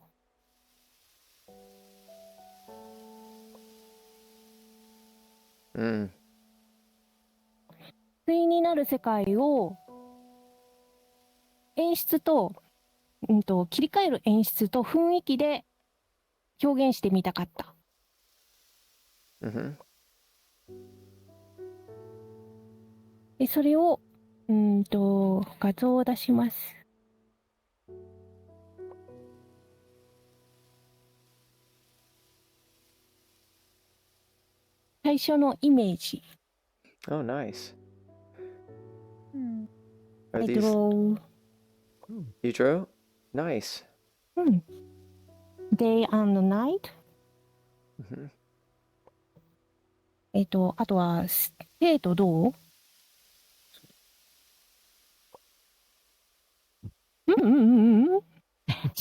対になる世界を演出と、切り替える演出と雰囲気で表現してみたかった。でそれを画像を出します。最初のイメージ。Oh, nice. I draw. You drew? Nice. Day and night. あとは、生とどう？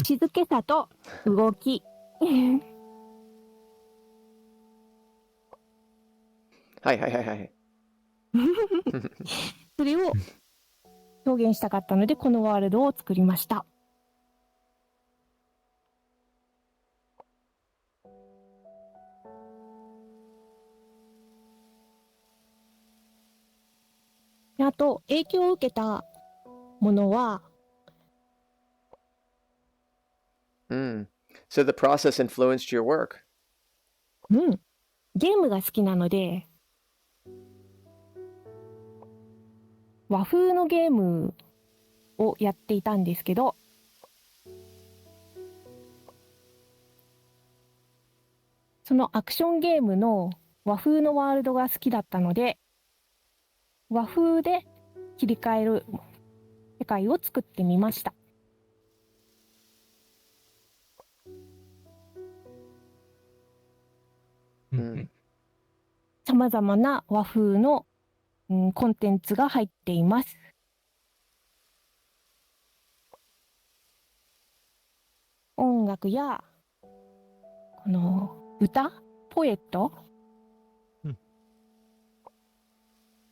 静けさと動き。はい。それを表現したかったので、このワールドを作りました。あと、影響を受けたものは、So the process influenced your work. ゲームが好きなので、和風のゲームをやっていたんですけど、そのアクションゲームの和風のワールドが好きだったので、和風で切り替える世界を作ってみました。さまざまな和風の、コンテンツが入っています。音楽やこの歌、ポエット、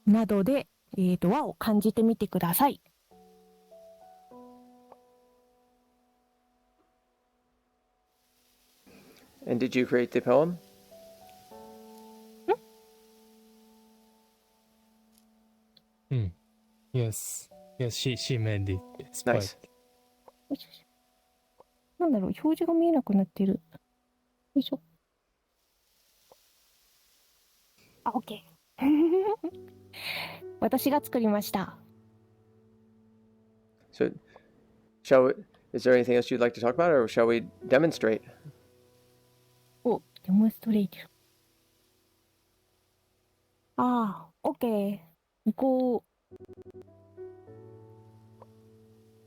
などで、和を感じてみてください。And did you create the poem? Yes. Yes, she made it. Nice. なんだろう、表示が見えなくなってる。よいしょ。あ、OK。私が作りました。So, is there anything else you'd like to talk about, or shall we demonstrate? お、デモンストレート。ああ、OK。行こう。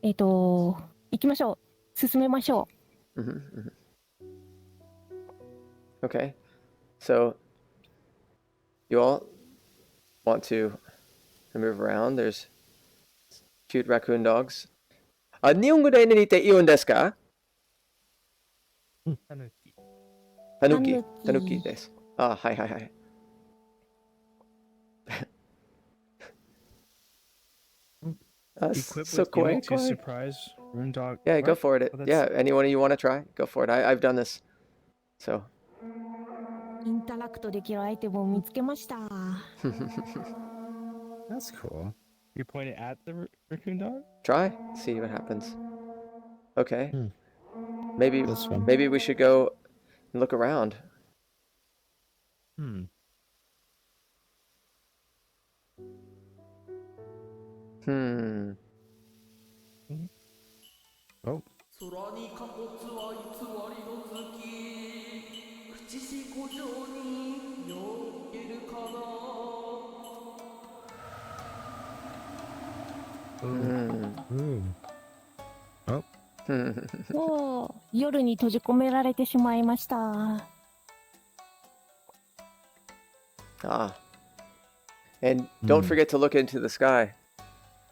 行きましょう。進めましょう。Okay. So, you all want to move around. There's cute raccoon dogs. 日本語で何て言うんですか？タヌキです。はいはいはい。Equip so with quick. to surprise Rune Dog. Yeah, go for it. Oh, Yeah, anyone you want to try? Go for it. I've done this. So. インタラクトできるアイテムを見つけました。That's cool. You point it at the raccoon dog? Try. See what happens. Okay. Maybe we should go and look around. Oh. 空に貨物は偽りの月口し古城によけるかな もう夜に閉じ込められてしまいました。And don't forget to look into the sky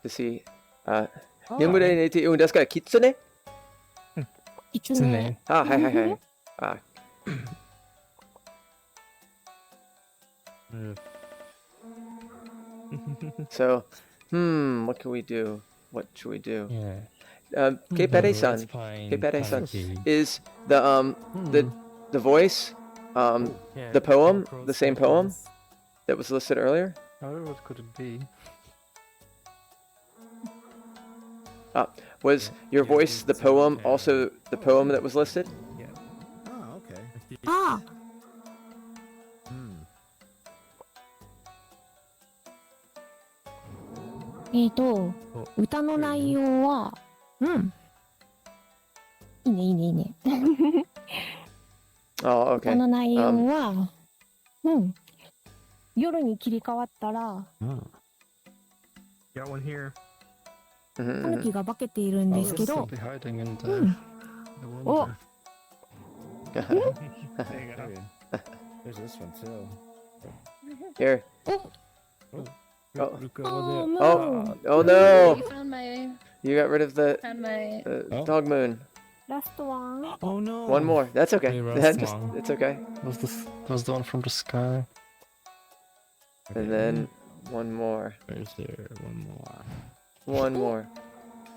to see. 日本語で寝て言うんですか？キツネ？キツネ。はいはいはい。So, what can we do? What should we do? Kepere-san is the voice, the poem, the same poem that was listed earlier. What could it be? Was your voice the poem also the poem that was listed? Yeah. Oh, okay. ああ。歌の内容は、いいねいいねいいね。歌の内容は、夜に切り替わったら、Got one here. タヌキが化けているんですけど、おThere's this one too. Here. You Oh no! found my. You got rid of the dog moon. Last one. Oh no! One more. That's okay. It's okay. Was the one from the sky? And then one more. Where's there? One more. One more.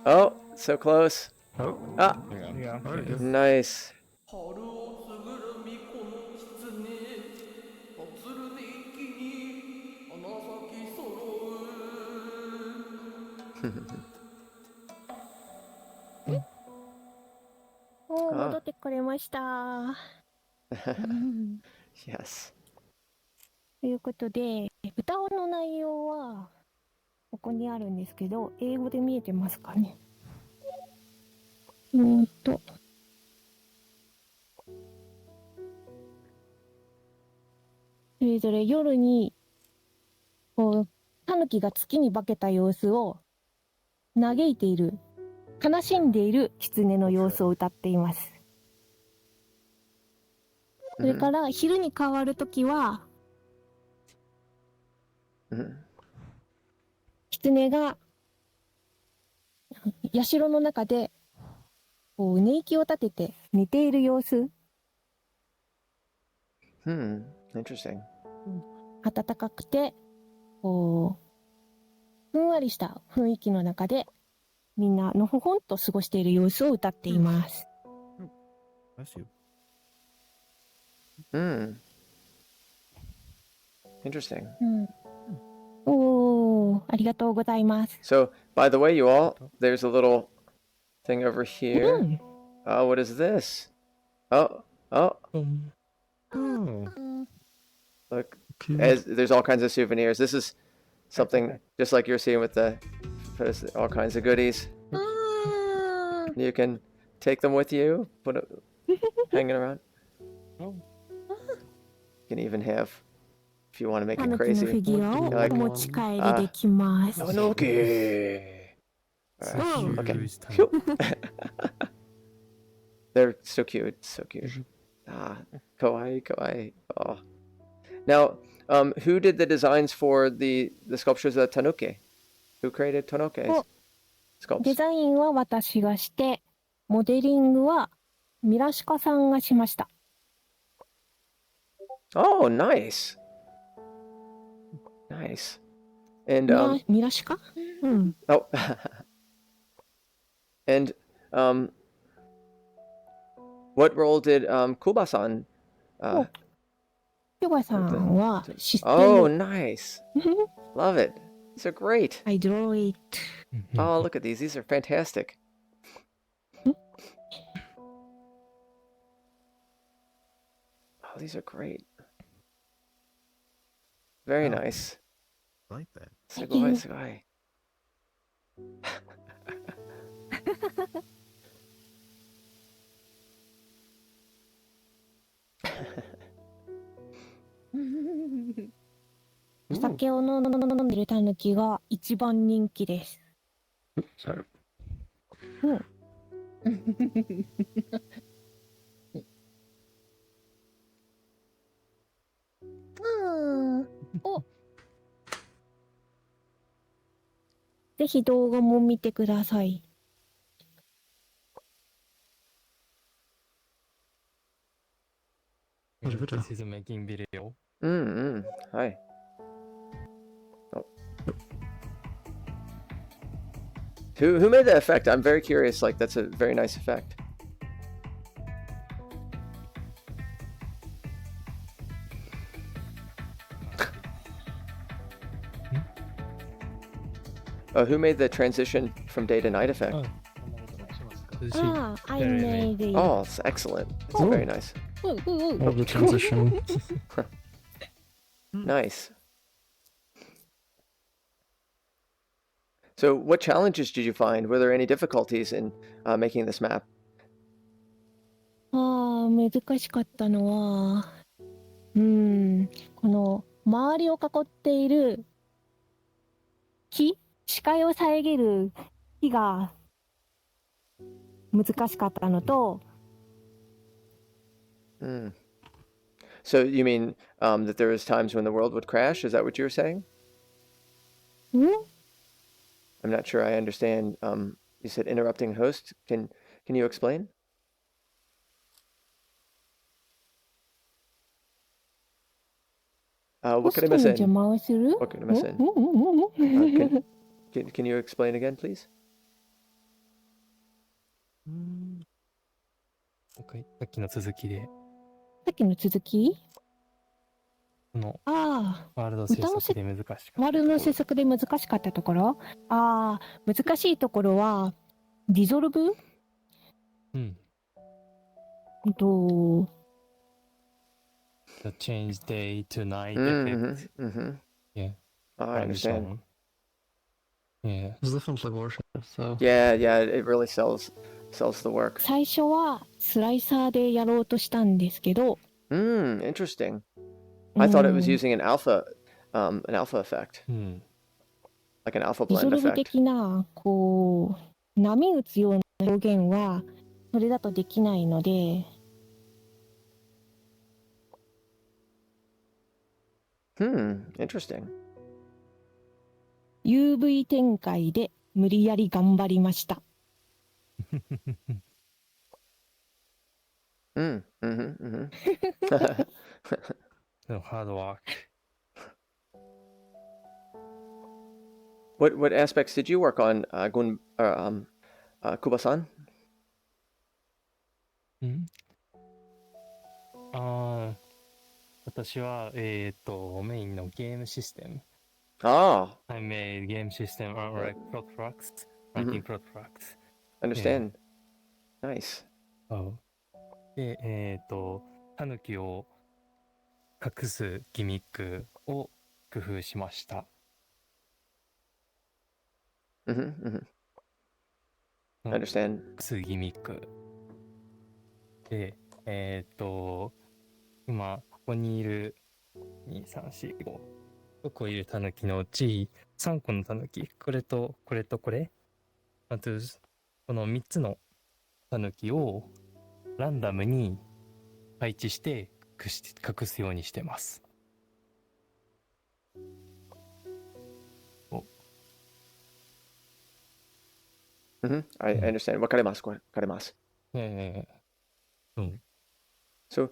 Oh, so close. Oh. Ah. Yeah. Nice. Oh, 戻ってくれました。Yes. ということで、歌の内容はここにあるんですけど、英語で見えてますかね。それぞれ夜にこうタヌキが月に化けた様子を嘆いている、悲しんでいる狐の様子を歌っています。それから昼に変わるときは、狐が社の中でこう寝息を立てて寝ている様子。Interesting. 暖かくてこうふんわりした雰囲気の中でみんなのほほんと過ごしている様子を歌っています。Hmm. Interesting. おー、ありがとうございます。 So, by the way, you all, there's a little thing over here. Oh, what is this? Oh, oh. Look, as there's all kinds of souvenirs. This is something just like you're seeing with the all kinds of goodies. You can take them with you, put it hanging around. You can even have, if you want to make タ it ヌキの crazy, フィギュアを like お持ち帰りできます。 Tanuki. Oh. Okay. Phew. They're so cute, so cute. Ah, kawaii, kawaii. Oh. Now, who did the designs for the sculptures of Tanuki? Who created Tanuki's デ sculpts? ザインは私がして、モデリングはミラシカさんがしました。 Oh, nice. Nice. And ミラシカ？うん。 oh. And what role did Kuba-san ヨガさんは知っている。 Oh, nice. Love it. These are great. I draw it. Oh, look at these. These are fantastic. Oh, these are great. Very nice. I like that. Sugoi, sugoi. お酒を飲んでるタヌキが一番人気です。うん。お。ぜひ動画も見てください。 This is making video. Hi. Oh. Who made that effect? I'm very curious. Like, that's a very nice effect. Oh, who made the transition from day to night effect? Ah, I made it. Oh, it's excellent. It's very nice. Love the transition. Nice. So, what challenges did you find? Were there any difficulties in making this map? ああ、難しかったのは、この周りを囲っている木、視界を遮る木が難しかったのと、So you mean that there was times when the world would crash? Is that what you were saying? I'm not sure I understand. You said interrupting host. Can you explain? What could I miss in? What could I miss in? Can you explain again, please? Okay. さっきの続きで。さっきの続き？このああ、ワールド制作で難しかった。ワールドの制作で難しかったところ？ああ、難しいところはディゾルブ？The change day to night effect. Yeah. I understand. Yeah. There's definitely more shit, so. Yeah, it really sells the work. 最初はスライサーでやろうとしたんですけど。Interesting. I thought it was using an alpha effect. Like an alpha ディゾ blend ルブ effect. 的なこう波打つような表現はそれだとできないので。Interesting. UV 展開で無理やり頑張りました。So hard work. What aspects did you work on, Kuba-san? 私は、メインのゲームシステム。Ah. I made game system on like products, writing products. Understand. Nice. で、タヌキを隠すギミックを工夫しました。Understand. 隠すギミック。で、今、ここにいる、2、3、4、5、6個いるタヌキのうち、3個のタヌキ、これとこれとこれ、あと、この3つのタヌキをランダムに配置して隠すようにしてます。I understand. わかります。わかります。So,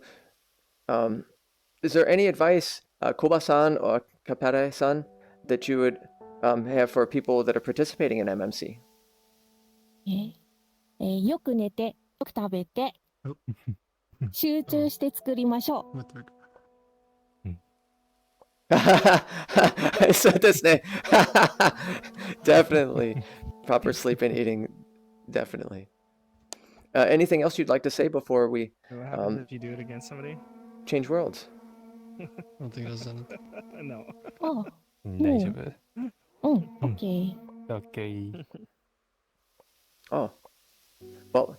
is there any advice, Koba-san or Kapare-san, that you would have for people that are participating in MMC? よく寝て、よく食べて、集中して作りましょう。そうですね。Definitely. Proper sleep and eating. Definitely. Anything else you'd like to say before we What happens if you do it against somebody? change worlds? I don't think there's any. No. 大丈夫。OK。OK。Oh. Well,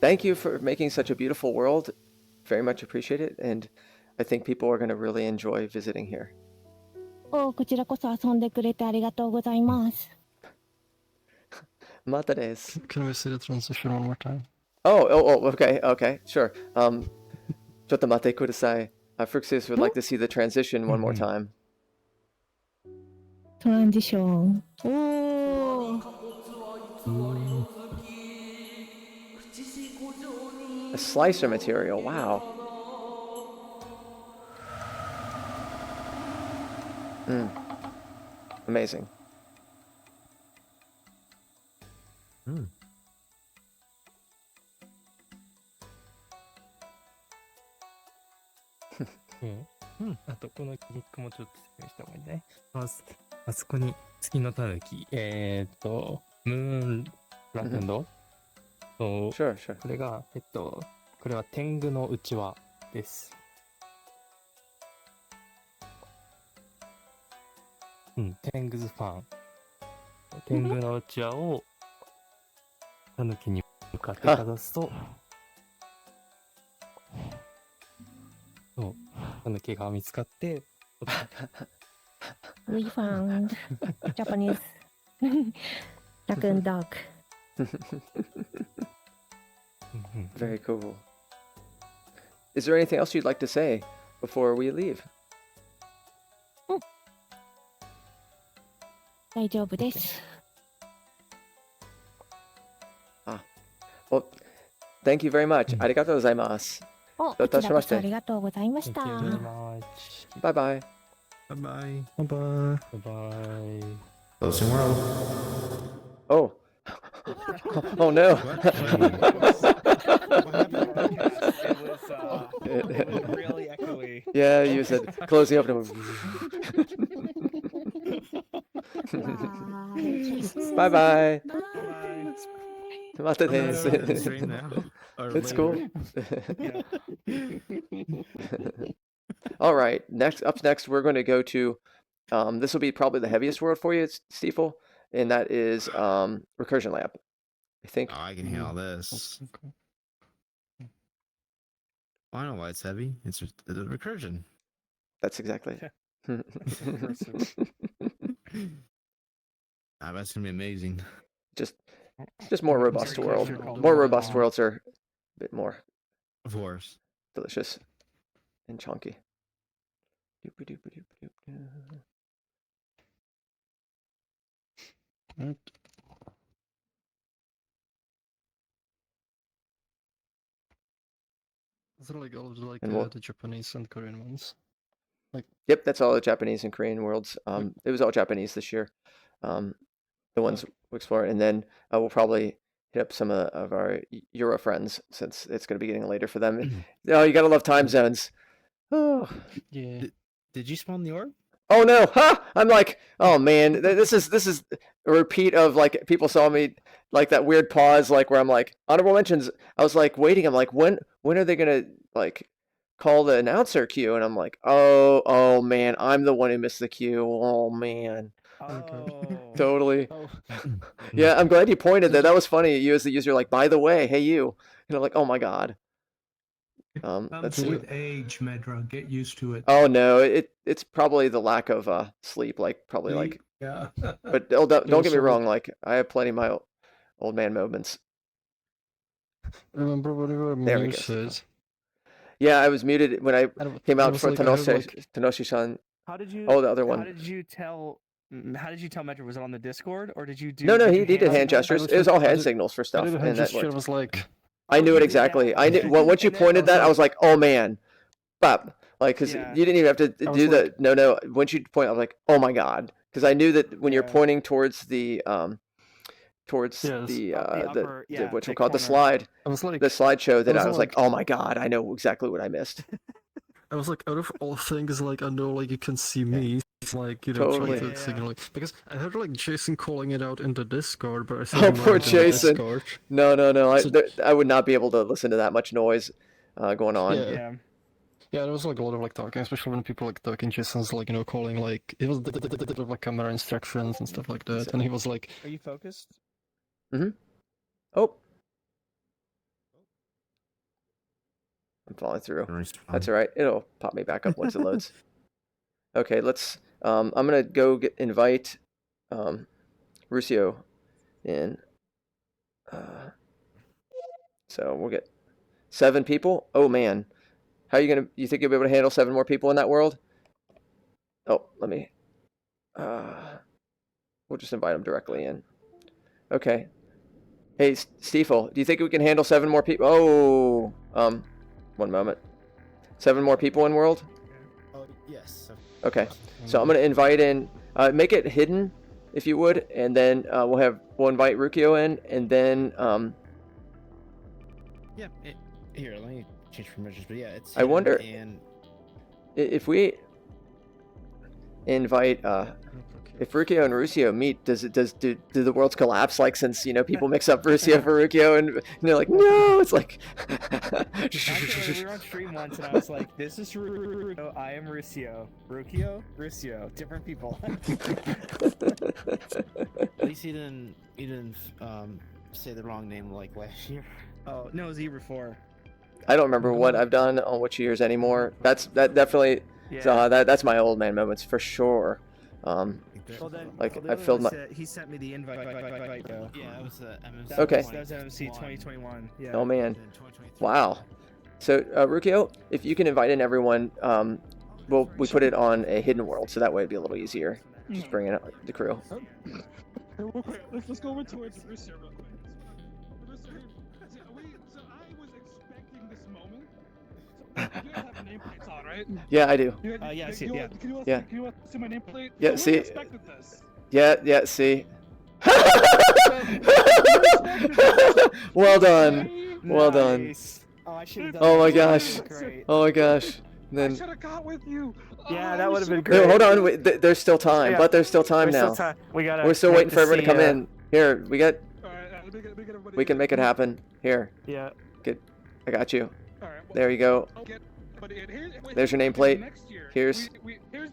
thank you for making such a beautiful world. Very much appreciate it. And I think people are going to really enjoy visiting here. こちらこそ遊んでくれてありがとうございます。またです。Can we see the transition one more time? Okay, sure. ちょっと待ってください. Vrixis would like to see the transition one more time. トランジション。A slicer material, wow. Amazing. あと、このギミックもちょっと説明した方がいいね。あそこに月のタヌキ、ムーンラクンド、Sure. これが、これは天狗のうちわです。天狗ズファン。天狗のうちわをタヌキに向かってかざすと、タヌキが見つかって、We found Japanese raccoon dog. Very cool. Is there anything else you'd like to say before we leave? 大丈夫です。Well, thank you very much. ありがとうございます。こちらこそありがとうございました。バイバイ。Bye-bye. Bye-bye. Closing world. Oh. Oh no. It was really echoey. Yeah, you said closing up. Bye-bye. It's cool. All right. Up next, we're going to go to. This will be probably the heaviest world for you, Stiefel, and that is Recursion Lab. I think. Oh, I can handle this. I know why it's heavy. It's the recursion. That's exactly it. That's gonna be amazing. Just more robust world. More robust worlds are a bit more, of course, delicious and chunky. Is it like all of the Japanese and Korean ones? Yep, that's all the Japanese and Korean worlds. It was all Japanese this year. The ones we explore, and then we'll probably hit up some of our Euro friends since it's going to be getting later for them. You gotta love time zones. Oh. Yeah. Did you spawn the orb? Oh no! Ha! I'm like, oh man, this is a repeat of like people saw me like that weird pause, like where I'm like honorable mentions. I was like waiting. I'm like, when are they gonna like call the announcer cue? And I'm like, oh man, I'm the one who missed the cue. Oh man. Totally. Yeah, I'm glad you pointed that. That was funny. You as the user, like, by the way, hey you. And I'm like, oh my god. Let's see. With age, Medra, get used to it. Oh no, it's probably the lack of sleep, like probably like. Yeah. But don't get me wrong, like I have plenty of my old man moments. Remember whatever There we Muse go. says. Yeah, I was muted when I came out was for like, I heard, like- Tenoshi-san. How did you? Oh, the other How one. did you tell? How did you tell Medra? Was it on the Discord or did you do? No, did he you did hand gestures. It was all hand did- signals for I stuff, did a and hand that gesture, worked. it was like, I knew it exactly. I knew once you pointed that, I was like, oh man, bop. Like, because you didn't even have to do the no. Once you point, I was like, oh my god, because I knew that when you're pointing towards the upper, what you call the slide, I was like, the slideshow, that I was I was like, oh my god, I know exactly what I missed. I was like, out of all things, like I know, like you can see me, like you know, Totally. trying to signal, like, because I heard like Jason calling it out in the Discord, but I Oh, think he might poor have been in the Jason. Discord. No. So- I would not be able to listen to that much noise going on. Yeah. Yeah, there was like a lot of like talking, especially when people like talking. Jason's like, you know, calling like it was like camera instructions and stuff like that, and he was like, Are you focused? Mm-hmm. Oh. I'm falling through. That's all right. It'll pop me back up once it loads. Okay, let's. I'm gonna go invite Rucio in. So we'll get 7 people. Oh man, how are you gonna? You think you'll be able to handle 7 more people in that world? Oh, let me. We'll just invite them directly in. Okay. Hey, Stiefel, do you think we can handle 7 more people? Oh, one moment. 7 more people in world? Oh, yes. Okay, so I'm gonna invite in. Make it hidden, if you would, and then we'll invite Rucio in, and then Yeah. Here, let me change permissions. But yeah, it's. I wonder And if we invite if Rucio and Rucio meet, do the worlds collapse? Like, since people mix up Rucio for Rucio, and they're like, no, it's like. Actually, we were on stream once, and I was like, "This is Rucio. I am Rucio. Rucio, different people." at least he didn't say the wrong name like last year. Oh no, it was year before. I don't remember what I've done on which years anymore. That definitely. That's my old man moments for sure. I filled my. He sent me the invite though. Yeah, it was MC. Okay. That was MC 2021. Yeah. Oh man, wow. So Rucio, if you can invite in everyone, we put it on a hidden world, so that way it'd be a little easier. Just bringing up the crew. Real quick, let's go over towards Rucio real quick. Rucio, so I was expecting this moment. So you guys have nameplates on, right? Yeah, I do. Yeah, I see it. Yeah. Can you Yeah. see my nameplate? Yeah, So see. we expected this. Yeah, see. Well done. Well done. Nice. Oh, I should have done Oh my that. gosh. Great. Oh my gosh. And I then. should have got with you. Yeah, Oh, that would have been No, great. hold on. There's still time, Yeah. but there's still time There's now. still time. We're still waiting for everyone to come in. Here, we got. Alright, let me get everybody We can make it happen. Here. Yeah. Good. I got you. Alright, well, There you go. There's your nameplate. Next year, Here's. here's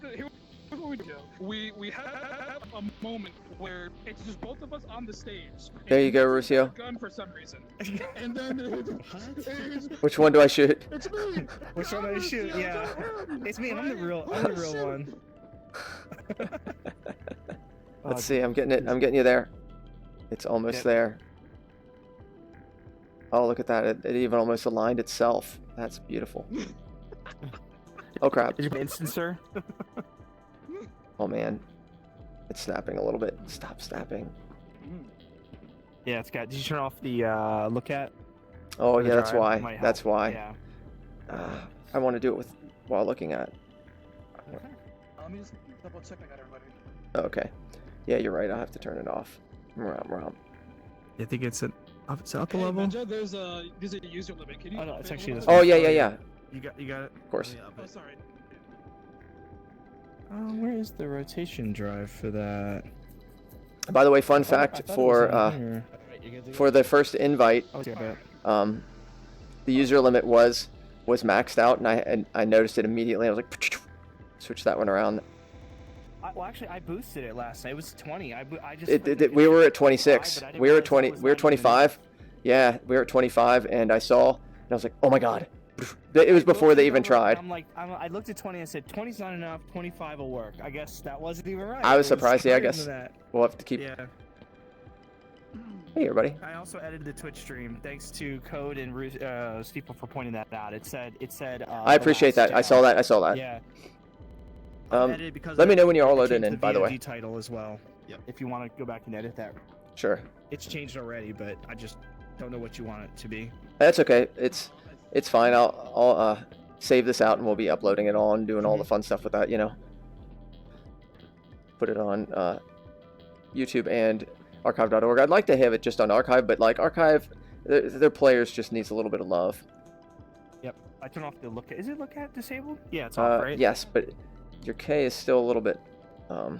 what we do. We have a moment where it's just both of us on the stage. There you go, Rucio. Gun for some reason. And then Which one do I shoot? It's me. Which one do I shoot? Yeah. It's me. I'm the real one. Let's see. I'm getting it. I'm getting you there. It's almost there. Oh, look at that. It even almost aligned itself. That's beautiful. Oh crap. Did you instancer? Oh man. It's snapping a little bit. Stop snapping. Yeah, it's got. Did you turn off the look at? Oh For the yeah, that's drive? why. Might help. That's why. Yeah. I want to do it while looking at. Let me just double check I got everybody. Okay. Yeah, you're right. I'll have to turn it off. Rom. I think it's at upper Hey, level. Ninja, there's a user limit. Can you? Oh no, it's actually this. Oh yeah. You got it. Of course. Oh, sorry. Where is the rotation drive for that? By the way, fun fact for the first invite, the user limit was maxed out, and I noticed it immediately. I was like, switch that one around. Well, actually, I boosted it last night. It was 20. I just. We were at 26. We were at 20. We were 25. Yeah, we were at 25, and I saw, and I was like, oh my god. It was before they even tried. I looked at 20 and said, 20's not enough. 25 will work. I guess that wasn't even right. I was surprised. Yeah, I guess that. we'll have to keep. Yeah. Hey, everybody. I also edited the Twitch stream. Thanks to Code and Steeple for pointing that out. It said. I appreciate that. I saw that. Yeah. Let me know when you're all loaded in, by the way. Title as well. If you want to go back and edit that. Sure. It's changed already, but I just don't know what you want it to be. That's okay. It's fine. I'll save this out and we'll be uploading it all and doing all the fun stuff with that. You know. Put it on YouTube and archive.org. I'd like to have it just on archive, but like archive, their players just needs a little bit of love. Yep. I turn off the look at. Is it look at disabled? Yeah, it's off, right? Yes, but your K is still a little bit. Yeah,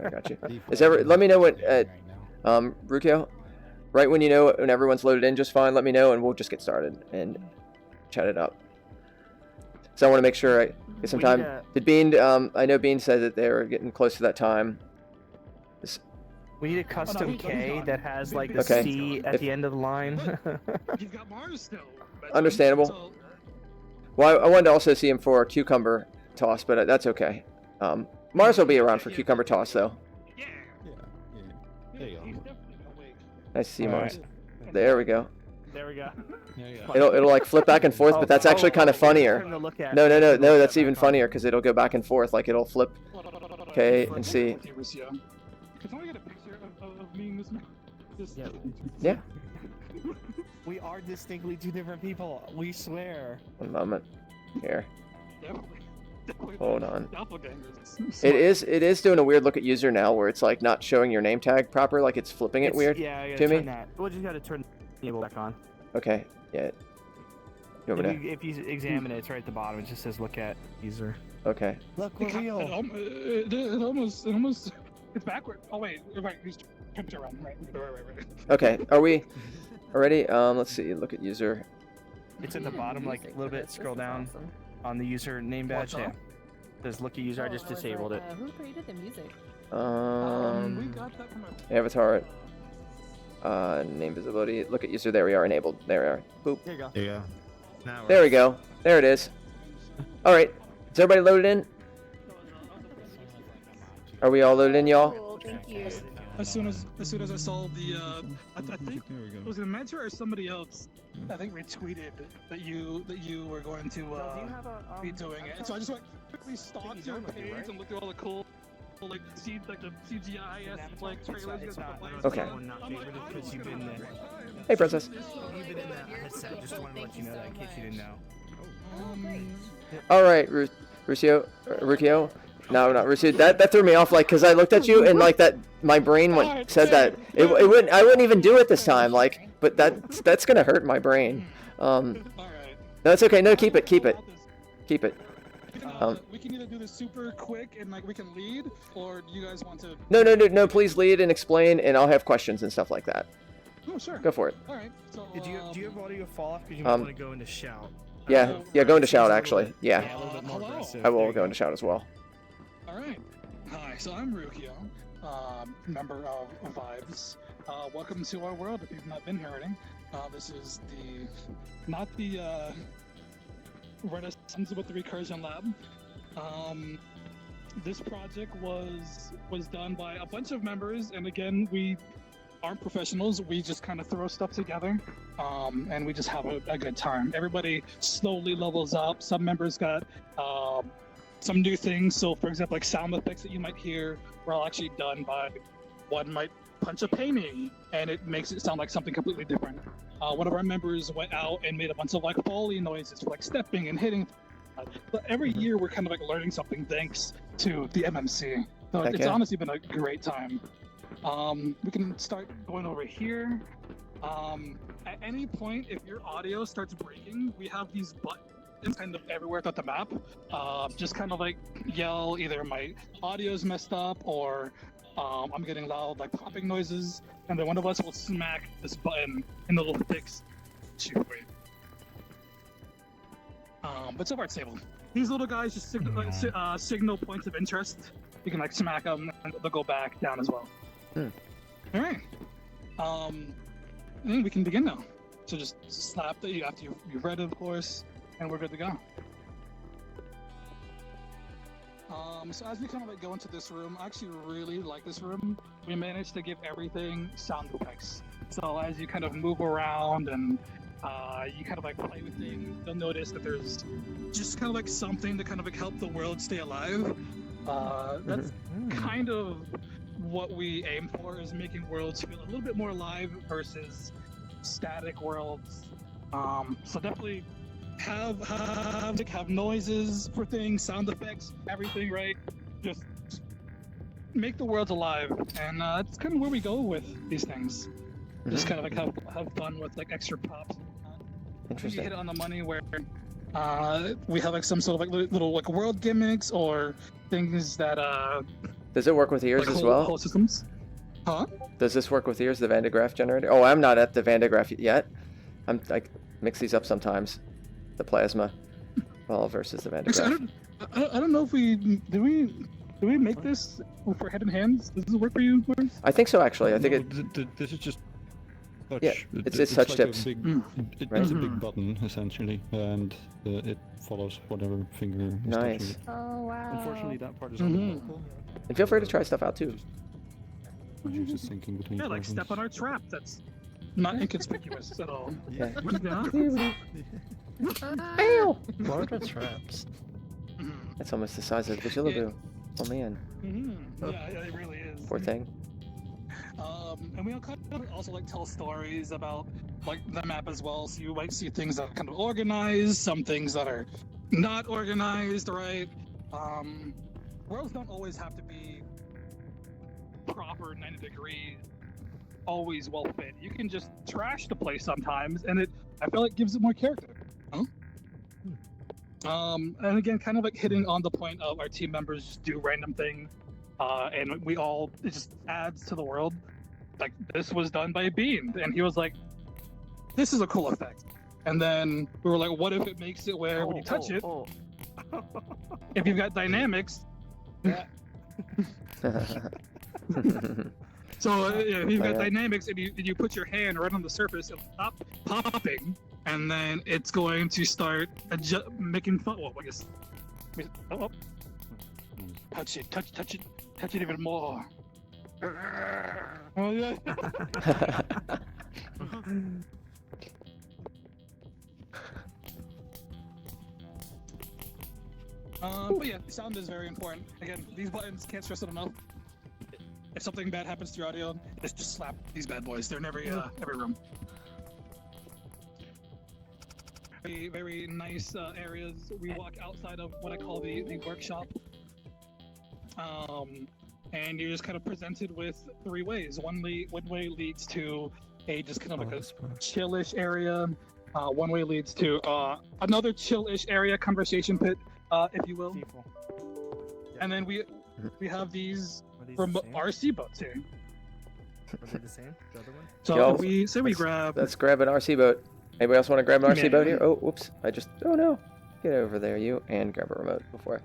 I got you. Let me know what Rucio. Right when you know when everyone's loaded in just fine, let me know and we'll just get started and chat it up. So I want to make sure get some time. Did Bean? I know Bean said that they were getting close to that time. We need a custom K that has like the C at the end of the line. He's got Mars still. Understandable. Well, I wanted to also see him for a cucumber toss, but that's okay. Mars will be around for cucumber toss though. There you go. Nice to see Mars. There we go. There we go. It'll like flip back and forth, but that's actually kind of funnier. No, that's even funnier because it'll go back and forth. Like it'll flip K and C. Can someone get a picture of me and this? Yeah. We are distinctly two different people. We swear. One moment. Here. Hold on. Doppelgangers. It is doing a weird look at user now, where it's like not showing your name tag proper, like it's flipping it weird. Yeah, to me. We'll just gotta turn the enable back on. Okay. Yeah. If you examine it, it's right at the bottom. It just says look at user. Okay. Look, we're real. It almost. It's backward. Oh wait, right. He's turned around. Right. Okay. Are we ready? Let's see. Look at user. It's at the bottom, like a little bit. Scroll down on the user name badge. Yeah. It says look at user. I just disabled it. Who created the music? We got that from Avatar. Name visibility. Look at user. There we are. Enabled. There we are. Boop. There you go. There you go. Now there we go. There it is. All right. Is everybody loaded in? Are we all loaded in, y'all? Cool, thank you. As soon as I saw the, I think it was Medra or somebody else. I think retweeted that you were going to be doing it. So I just went quickly stalked your page and looked at all the cool, like the CGI like trailers you guys put. Okay. Hey, Hey, princess. You've been in that headset. Just wanted to let you know that in case you didn't know. All right, Rucio. No, not Rucio. That threw me off, like, cause I looked at you and like that, my brain said that it wouldn't. I wouldn't even do it this time, like, but that's gonna hurt my brain. No, it's okay. No, keep it. We can either do this super quick and like we can lead, or do you guys want to? No. Please lead and explain, and I'll have questions and stuff like that. Oh, sure. Go for it. All right. So, do you have audio fall off? Because you might want to go into shout. Yeah, go into shout actually. Yeah. A little bit more aggressive. I will go into shout as well. All right. Hi. So I'm Rucio, member of Vibes. Welcome to our world. If you've not been here already, this is not the Renaissance with the Recursion Lab. This project was done by a bunch of members, and again, we aren't professionals. We just kind of throw stuff together, and we just have a good time. Everybody slowly levels up. Some members got some new things. So, for example, like sound effects that you might hear were all actually done by one might punch a painting, and it makes it sound like something completely different. One of our members went out and made a bunch of like Foley noises for like stepping and hitting. But every year we're kind of like learning something thanks to the MMC. So it's honestly been a great time. We can start going over here. at any point, if your audio starts breaking, we have these buttons kind of everywhere throughout the map. Just kind of like yell either my audio's messed up or I'm getting loud like popping noises, and then one of us will smack this button in the little sticks. But so far it's stable. These little guys just signal points of interest. You can like smack them and they'll go back down as well. All right. I think we can begin now. So just slap the after you've read it, of course, and we're good to go. So as we kind of like go into this room, I actually really like this room. We managed to give everything sound effects. So as you kind of move around and you kind of like play with things, you'll notice that there's just kind of like something to kind of like help the world stay alive. That's kind of what we aim for, is making worlds feel a little bit more alive versus static worlds. So definitely have noises for things, sound effects, everything, right? Just make the world alive, and that's kind of where we go with these things. Just kind of like have fun with like extra props. Interesting. You hit it on the money where we have like some sort of like little like world gimmicks or things that Does it work with ears like as well? whole systems. Huh? Does this work with ears, the Van de Graaff generator? Oh, I'm not at the Van de Graaff yet. I mix these up sometimes. The plasma ball versus the Van de Graaff. I don't know if do we make this for head and hands? Does this work for you, Joris? I think so, actually. I think This is just touch. Yeah, it's touch like tips. A big, Right? It's a big button essentially, and it follows whatever finger. is touching Nice. it. Oh wow. Unfortunately, that part is unlockable. And feel free to try stuff out too. I was just thinking between. Yeah, like programs. step on our trap. That's not inconspicuous at all. Yeah. Ow! What are traps? That's almost the size of Vigilaboo. Oh man. Yeah, it really is. Poor thing. And we all kind of also like tell stories about like the map as well. So you might see things that are kind of organized, some things that are not organized, right? Worlds don't always have to be proper 90 degrees, always well fit. You can just trash the place sometimes, and I feel like gives it more character. Huh? And again, kind of like hitting on the point of our team members just do random things, and it just adds to the world. Like, this was done by Bean, and he was like, this is a cool effect. And then we were like, what if it makes it where when you touch it, if you've got dynamics, so if you've got dynamics and you put your hand right on the surface, it'll stop popping, and then it's going to start making fun. Well, I guess. Oh. Touch it even more. Oh yeah. But yeah, sound is very important. Again, these buttons, can't stress it enough. If something bad happens to your audio, just slap these bad boys. They're in every room. Very, very nice areas. We walk outside of what I call the workshop. And you're just kind of presented with three ways. One way leads to a just kind of like a chillish area. One way leads to another chillish area, conversation pit, if you will. And then we have these from RC boats here. Are they the same? The other one? So if we grab. Let's grab an RC boat. Anybody else want to grab an RC boat here? Oh, whoops! Oh no! Get over there, you, and grab a remote before.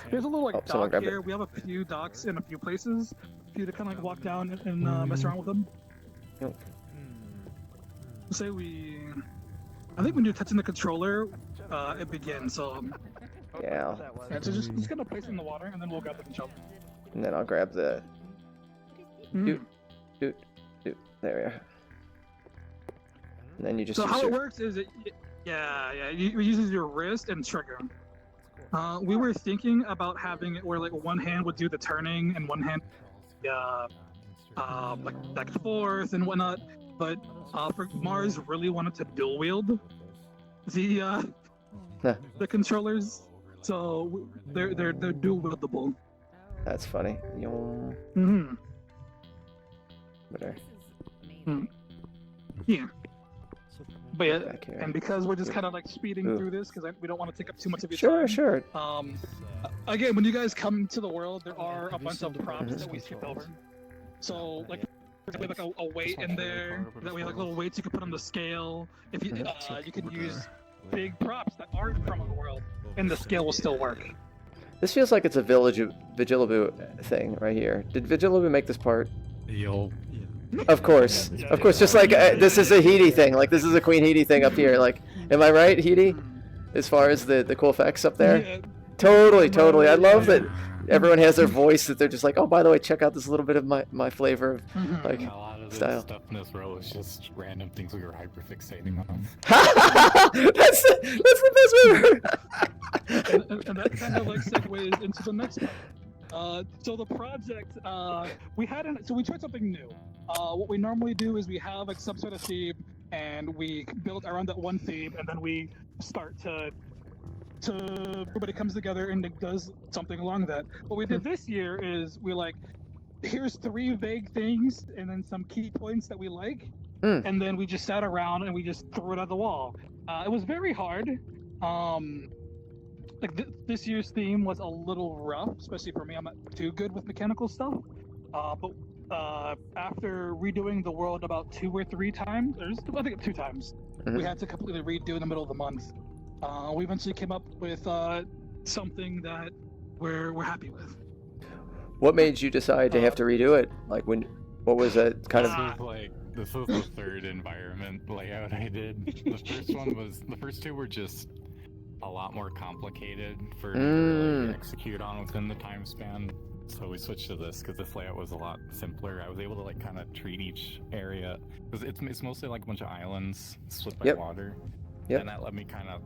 There's a little like someone dock grabbed here. it. We have a few docks in a few places for you to kind of like walk down and mess around with them. Yep. Say I think when you're touching the controller, it begins. So Yeah. so just kind of place it in the water, and then we'll grab the controller. And then I'll grab the. Doot. There we are. And then you just. So use how it your- works is it uses your wrist and trigger. We were thinking about having it where like one hand would do the turning and one hand like back and forth and whatnot, but for Mars really wanted to dual wield the controllers, so they're dual wieldable. That's funny. Whatever. Yeah. But yeah, back here. and because we're just kind of like speeding Ooh. through this, because we don't want to take up too much of your Sure, time. sure. Again, when you guys come to the world, there are a bunch of props that we skip over. So, like, we have like a weight in there. That we have like little weights you can put on the scale. If you you can use big props that aren't from the world, and the scale will still work. This feels like it's a Vigilaboo thing right here. Did Vigilaboo make this part? Of course, just like this is a Heedy thing, like this is a Queen Heedy thing up here, like, am I right, Heedy? As far as the cool effects up there? Yeah. Totally. I love that everyone has their voice, that they're just like, oh, by the way, check out this little bit of my flavor of, like, A lot of the style. stuff in this row is just random things we were hyperfixating on. That's the best way ever. And that kind of like segues into the next part. So the project, we tried something new. What we normally do is we have like some sort of theme, and we build around that one theme, and then we start to everybody comes together and does something along that. What we did this year is we like, here's 3 vague things and then some key points that we like, and then we just sat around and we just threw it at the wall. It was very hard. Like this year's theme was a little rough, especially for me. I'm not too good with mechanical stuff. But after redoing the world about 2 or 3 times, I think 2 times, we had to completely redo in the middle of the month. We eventually came up with something that we're happy with. What made you decide to have to redo it? Like, what was it kind of? This was the 3rd environment layout I did. The first 2 were just a lot more complicated for me to really execute on within the time span. So we switched to this because this layout was a lot simpler. I was able to like kind of treat each area, because it's mostly like a bunch of islands split by water. And that let me kind of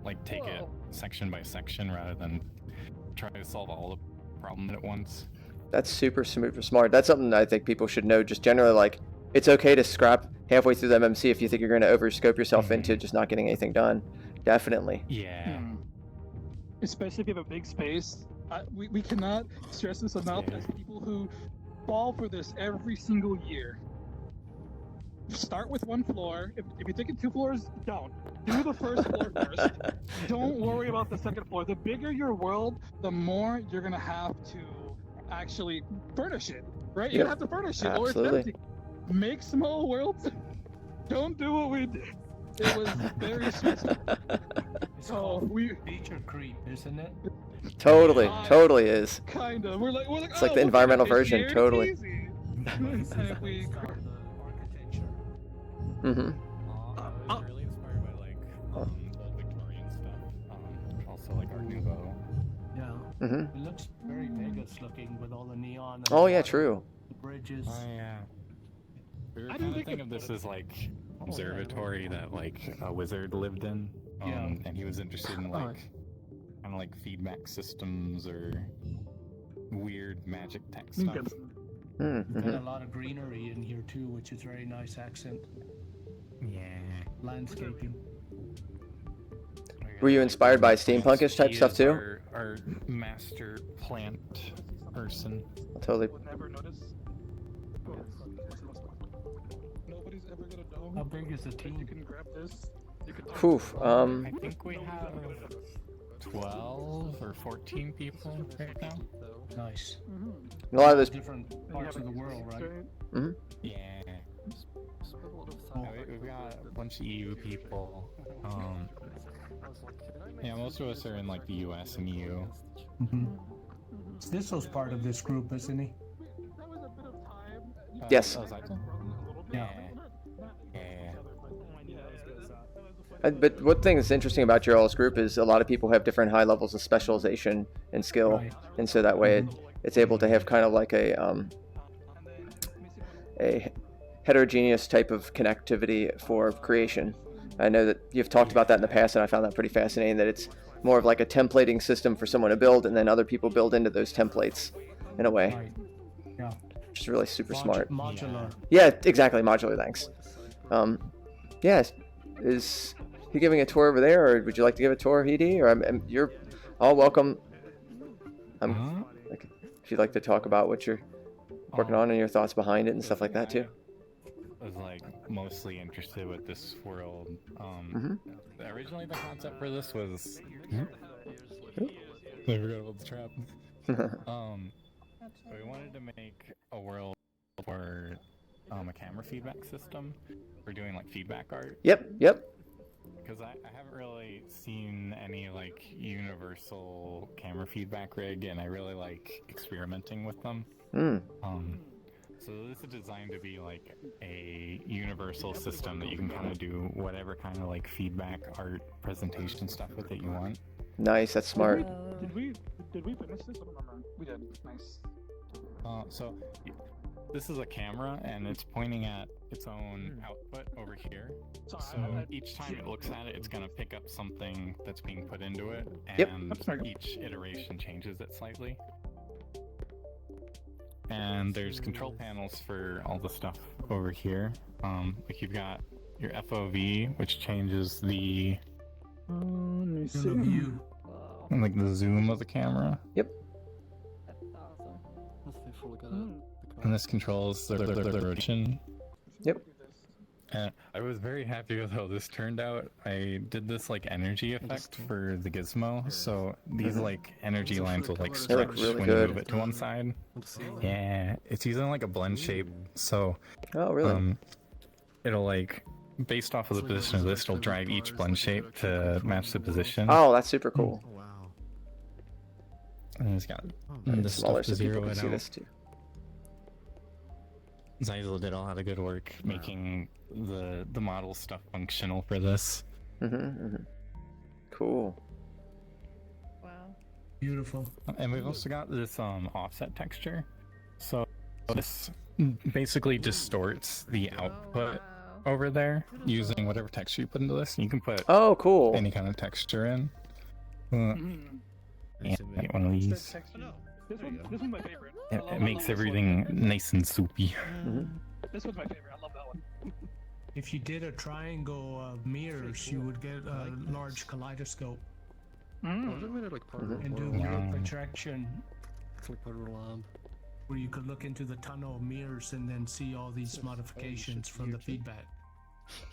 like take it section by section rather than try to solve all the problems at once. That's super smart. That's something I think people should know. Just generally, like, it's okay to scrap halfway through the MMC if you think you're going to overscope yourself into just not getting anything done. Definitely. Yeah. Especially if you have a big space. We cannot stress this enough as people who fall for this every single year. Start with 1 floor. If you're thinking 2 floors, don't. Do the first floor first. Don't worry about the 2nd floor. The bigger your world, the more you're going to have to actually furnish it, right? You're going to have to furnish it, or it's empty. Make small worlds. Don't do what we did. It was very stressful. So feature creep, isn't it? Totally is. Kind of. We're like, it's like the environmental version. Totally. I was really inspired by like old Victorian stuff. Also like Art Nouveau. Yeah. It looks very Vegas looking with all the neon. And Oh yeah, true. The bridges. Oh yeah. We were kind of thinking of this as like observatory that like a wizard lived in, and he was interested in like kind of like feedback systems or weird magic tech stuff. Got a lot of greenery in here too, which is very nice accent. Yeah. Landscaping. Were you inspired by steampunkish type stuff too? Our master plant person. Totally. Nobody's ever gonna know. How big is the team? You can grab this. Poof. I think we have 12 or 14 people right now. Nice. A lot of those different parts of the world, right? Yeah. We've got a bunch of EU people. Yeah, most of us are in like the US and EU. This was part of this group, isn't he? Yes. Yeah. But one thing that's interesting about your all's group is a lot of people have different high levels of specialization and skill, and so that way it's able to have kind of like a heterogeneous type of connectivity for creation. I know that you've talked about that in the past, and I found that pretty fascinating, that it's more of like a templating system for someone to build, and then other people build into those templates in a way. Yeah. Which is really super smart. Modular. Yeah, exactly, modular, thanks. Yeah, is he giving a tour over there, or would you like to give a tour, Hedy? Or you're all welcome. If you'd like to talk about what you're working on and your thoughts behind it and stuff like that too. was like mostly interested with this world. Originally the concept for this was I forgot about the trap. We wanted to make a world for a camera feedback system for doing like feedback art. Yep. Because I haven't really seen any like universal camera feedback rig, and I really like experimenting with them. So this is designed to be like a universal system that you can kind of do whatever kind of like feedback art presentation stuff with it you want. Nice, that's smart. Did we finish this? I don't remember. We did. Nice. So this is a camera, and it's pointing at its own output over here. So each time it looks at it, it's going to pick up something that's being put into it, and each iteration changes it slightly. And there's control panels for all the stuff over here. Like you've got your FOV, which changes the view. Like the zoom of the camera. Yep. And this controls the rotation. Yep. And I was very happy with how this turned out. I did this like energy effect for the gizmo, so these like energy lines will like stretch really when good. you move it to one side. Yeah, it's using like a blend shape, so really? It'll like based off of the position of this, it'll drive each blend shape to match the position. Oh, that's super cool. And it's got And this smaller stuff to so people zero can it see out. this too. Zyzyl did a lot of good work making the model stuff functional for this. Cool. Wow. Beautiful. And we've also got this offset texture. So this basically distorts the output over there using whatever texture you put into this. You can put cool. any kind of texture in. Yeah, get one of these. This one's my favorite. It makes everything nice and soupy. This one's my favorite. I love that one. If you did a triangle of mirrors, you would get a large kaleidoscope. And do mirror projection. It's like part of the lab. Where you could look into the tunnel of mirrors and then see all these modifications from the feedback.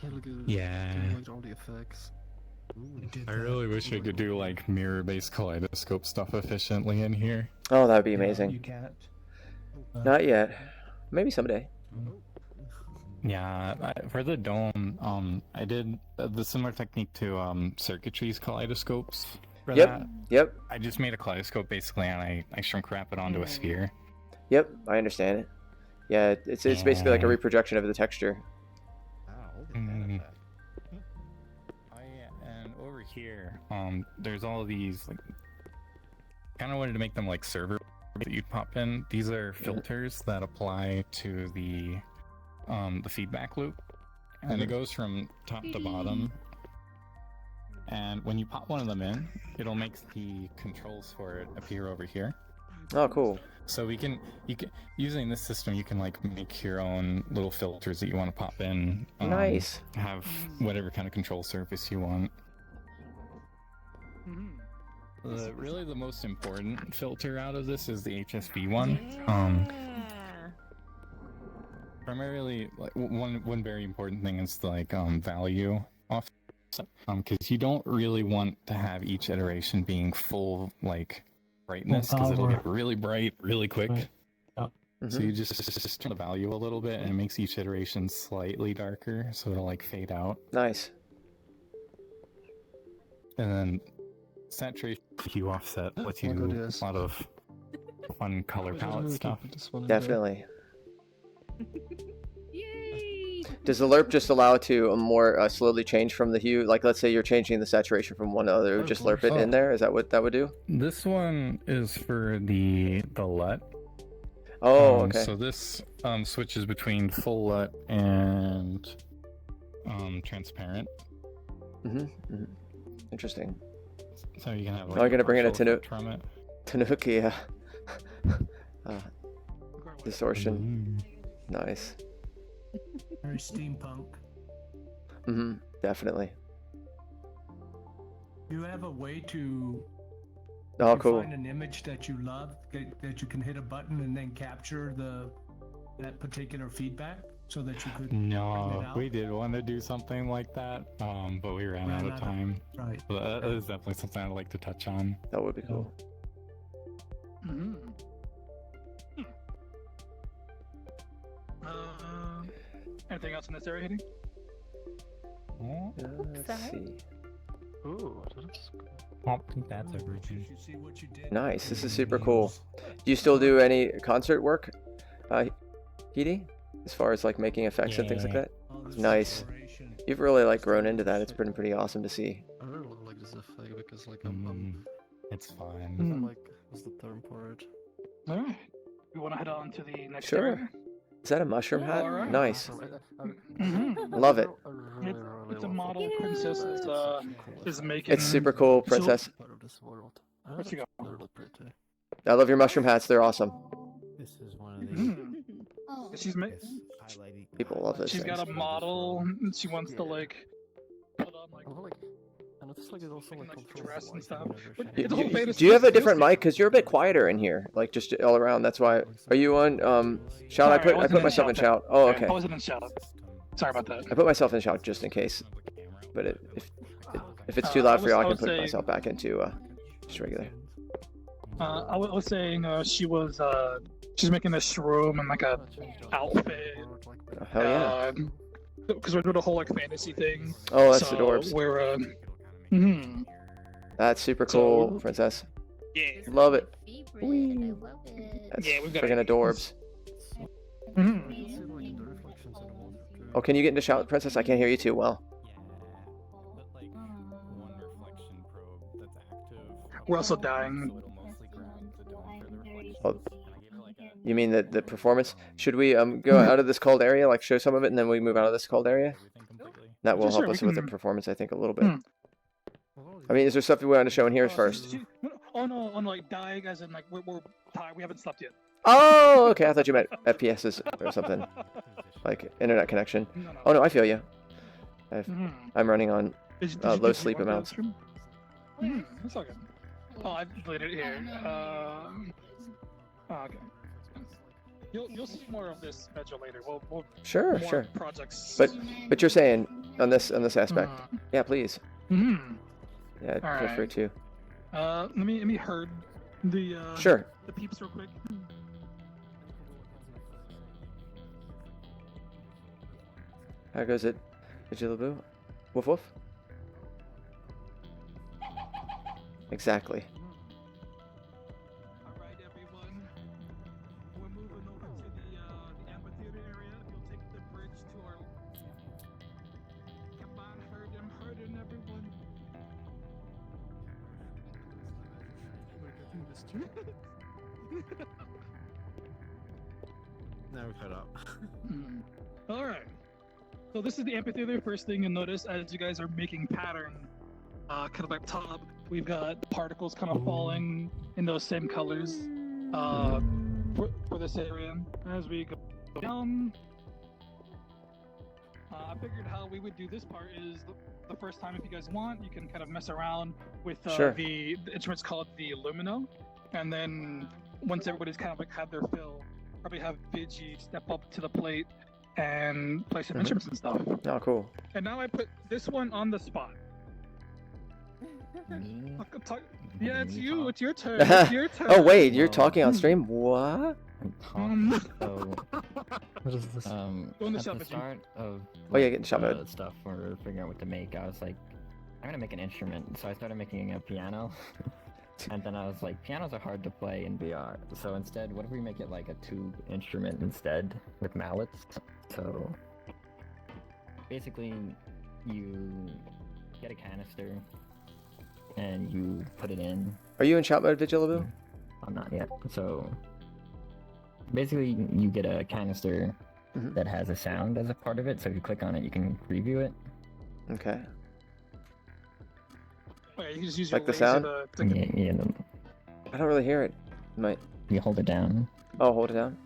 Look at Yeah. all the effects. I really wish I could do like mirror-based kaleidoscope stuff efficiently in here. Oh, that would be amazing. You can't. Not yet. Maybe someday. Yeah, for the dome, I did the similar technique to circuitry's kaleidoscopes. For that. Yep. I just made a kaleidoscope basically, and I shrink wrap it onto a sphere. Yep, I understand it. Yeah, it's basically like a reprojection of the texture. Oh yeah, and over here, there's all these like. Kind of wanted to make them like server that you'd pop in. These are filters that apply to the feedback loop, and it goes from top to bottom. And when you pop one of them in, it'll make the controls for it appear over here. Oh, cool. So you can using this system, you can like make your own little filters that you want to pop in. Nice. Have whatever kind of control surface you want. Really, the most important filter out of this is the HSV one. Primarily, like one very important thing is like value offset, because you don't really want to have each iteration being full like brightness, because it'll get really bright really quick. So you just turn the value a little bit, and it makes each iteration slightly darker, so it'll like fade out. Nice. And then saturation hue offset lets you do a lot of fun color palette stuff. Definitely. Does the lerp just allow it to more slowly change from the hue? Like, let's say you're changing the saturation from one to other, just lerp it in there? Is that what that would do? This one is for the LUT. Oh, okay. So this switches between full LUT and transparent. Interesting. So you can have. Like, I'm gonna bring in a from Tanuki distortion. Nice. Very steampunk. Definitely. You have a way to cool. find an image that you love, that you can hit a button and then capture that particular feedback? so that you could. No, we did want to do something like that, but we ran out of time. Right. But that is definitely something I'd like to touch on. That would be cool. Anything else in this area, Hitty? Let's see. Ooh, that's I think that's a virgin. Nice. This is super cool. Do you still do any concert work, Hidi? As far as like making effects and things like that? Nice. You've really like grown into that. It's been pretty awesome to see. I really like this effect because like it's fun. I'm like, what's the term for it? Alright. We want to head on to the next Sure. area? Is that a mushroom hat? Alright. Nice. Mhm. Love it. It's a model princess is making. It's super cool, princess. Where'd she go? I love your mushroom hats. They're awesome. This is one of the She's highlighting. People love this. She's got a model. And she wants to like put on like. I noticed like it also like dress and stuff. Do you have a different mic? Because you're a bit quieter in here, like just all around. That's why. Are you on shout? I put myself in shout. Oh, okay. I wasn't in shout. Sorry about that. I put myself in shout just in case. But if it's too loud for you, I can put myself back into just regular. I was saying she's making this shroom and like a outfit. Oh, hell yeah. Because we're doing a whole like fantasy thing. Oh, that's so adorbs. We're That's super cool, princess. Yeah. Love it. Whee. That's Yeah, we've got friggin' adorbs. Oh, can you get into shout, princess? I can't hear you too well. We're also dying. Oh, you mean the performance? Should we go out of this cold area, like show some of it, and then we move out of this cold area? That will help us with the performance, I think, a little bit. I mean, is there stuff we want to show in here first? Oh no, like dying as in like we're tired. We haven't slept yet. Oh, okay. I thought you meant FPSs or something, like internet connection. Oh no, I feel you. I'm running on low sleep amounts. That's all good. Oh, I deleted it here. Okay. You'll see more of this Medra later. We'll Sure, more sure. Projects. But you're saying on this aspect, yeah, please. Yeah, feel Alright. free to. Let me herd the Sure. the peeps real quick. How goes it, Vigilaboo? Woof woof. Exactly. Alright, everyone. We're moving over to the amphitheater area. You'll take the bridge to our. Come on, herding everyone. Now we're caught up. All right. So this is the amphitheater. First thing you'll notice as you guys are making pattern, kind of up top, we've got particles kind of falling in those same colors for this area. As we go down, I figured how we would do this part is the first time, if you guys want, you can kind of mess around with Sure. the instruments called the Lumino, and then once everybody's kind of like had their fill, probably have Vigi step up to the plate and play some instruments and stuff. Oh, cool. And now I put this one on the spot. Yeah, it's you. It's your turn. It's your turn. Oh wait, you're talking on stream? What? So, What is this? Go in the at shop, the if you- start of Oh, yeah, get in shop the mode. stuff we're figuring out what to make, I was like, I'm gonna make an instrument. So I started making a piano, and then I was like, pianos are hard to play in VR. So instead, what if we make it like a tube instrument instead with mallets? So basically, you get a canister and you put it in. Are you in shout mode, Vigilaboo? I'm not yet. So basically, you get a canister that has a sound as a part of it. So if you click on it, you can preview it. Okay. Okay, you just use Like your the laser sound? Yeah. I don't really hear it. Might. You hold it down. Oh, hold it down.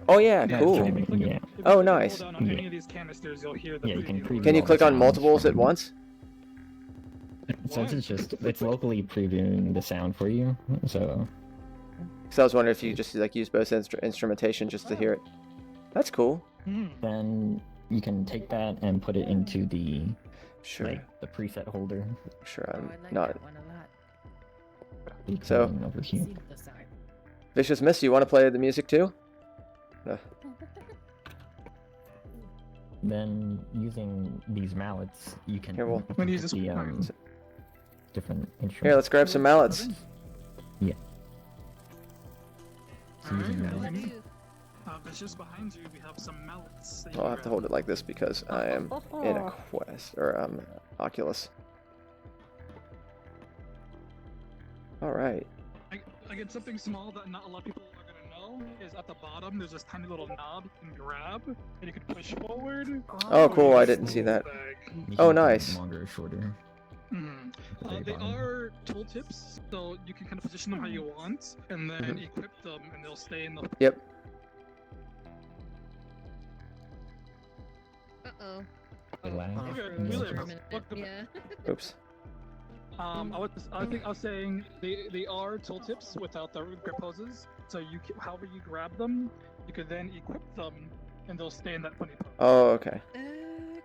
Oh yeah, cool. Yeah. Oh, nice. Hold down on any of these canisters, you'll hear the Yeah, you can preview. Can you all click the on sounds multiples at from- once? So it's locally previewing the sound for you. So Because I was wondering if you just like use both instrumentation just to hear it. That's cool. then you can take that and put it into the Sure. the preset holder. Sure, I'm like not. that one a lot. So, over here. Vicious Miss, you want to play the music too? No. Then using these mallets, you can Here, we'll- When you use this the different instruments. Here, let's grab some mallets. Yeah. So using mallets. Vicious, behind you, we have some mallets. that you I'll can have to grab. hold it like this because I am in a Quest or Oculus. All right. Again, something small that not a lot of people are gonna know is at the bottom. There's this tiny little knob you can grab, and you can push forward. Oh, cool! I didn't see that. Oh, nice. Longer or shorter. They are tooltips, so you can kind of position them how you want, and then equip them, and they'll stay in the. Yep. Uh-oh. Yeah. Oops. I was saying they are tooltips without the grip poses. So however you grab them, you could then equip them, and they'll stay in that funny pose. Oh, okay.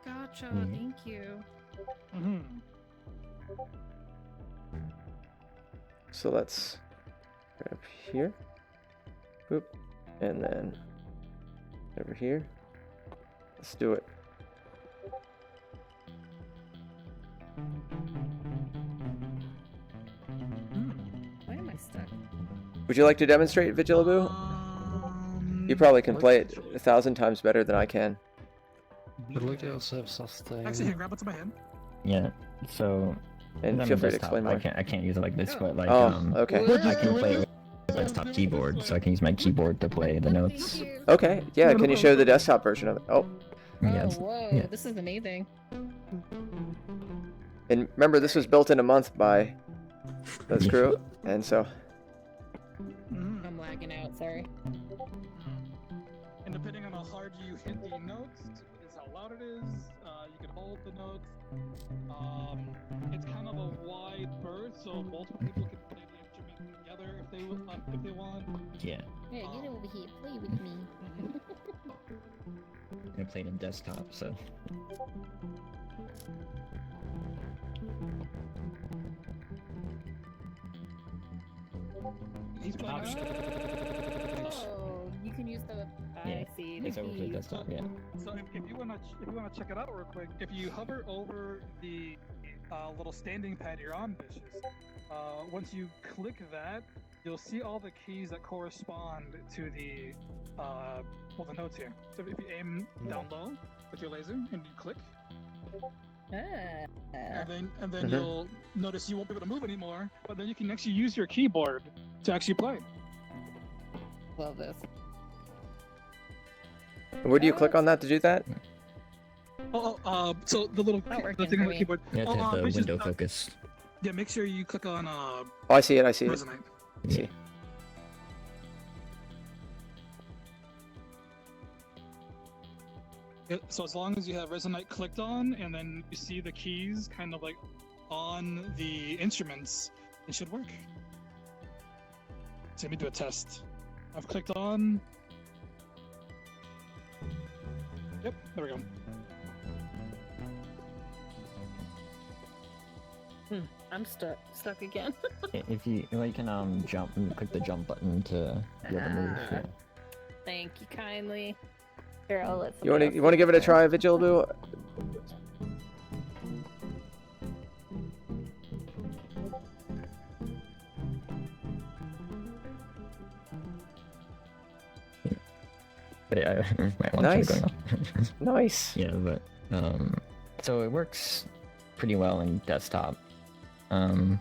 Gotcha. Thank you. So let's grab here. Boop. And then over here. Let's do it. Why am I stuck? Would you like to demonstrate, Vigilaboo? You probably can play it 1,000 times better than I can. But look, they also have sustain. Actually, here, grab it to my hand. Yeah. So. And on feel the free to desktop, explain more. I can't use it like this, but like okay. I can play it with the desktop keyboard, so I can use my keyboard to play the notes. Okay. Yeah. Can you show the desktop version of it? Oh. Yeah. Whoa, yeah. this is amazing. And remember, this was built in a month by the crew, and so. I'm lagging out, sorry. And depending on how hard you hit the notes, is how loud it is. You can hold the notes. It's kind of a wide berth, so multiple people can play the instrument together if they want. Yeah. Hey, get over here, play with me. I played in desktop, so. He's playing. Oh, you can use the. Yeah, I see. it's over the desktop. Yeah. So if you wanna check it out real quick, if you hover over the little standing pad you're on, Vicious, once you click that, you'll see all the keys that correspond to the the notes here. So if you aim down low with your laser and you click, and then you'll notice you won't be able to move anymore, but then you can actually use your keyboard to actually play. Love this. Where do you click on that to do that? So the little the thing on the keyboard. You have to hit the Vicious, window focus. Yeah, make sure you click on Oh, I see it. I see it. Resonite. I see. Yeah, so as long as you have Resonite clicked on, and then you see the keys kind of like on the instruments, it should work. So let me do a test. I've clicked on. Yep, there we go. I'm stuck again. If you can jump and click the jump button to be able to move. Yeah. Thank you kindly. Here, I'll let You want to give it a try, Vigilaboo? My alarm's Nice. going off. Nice. Yeah, but so it works pretty well in desktop. I'd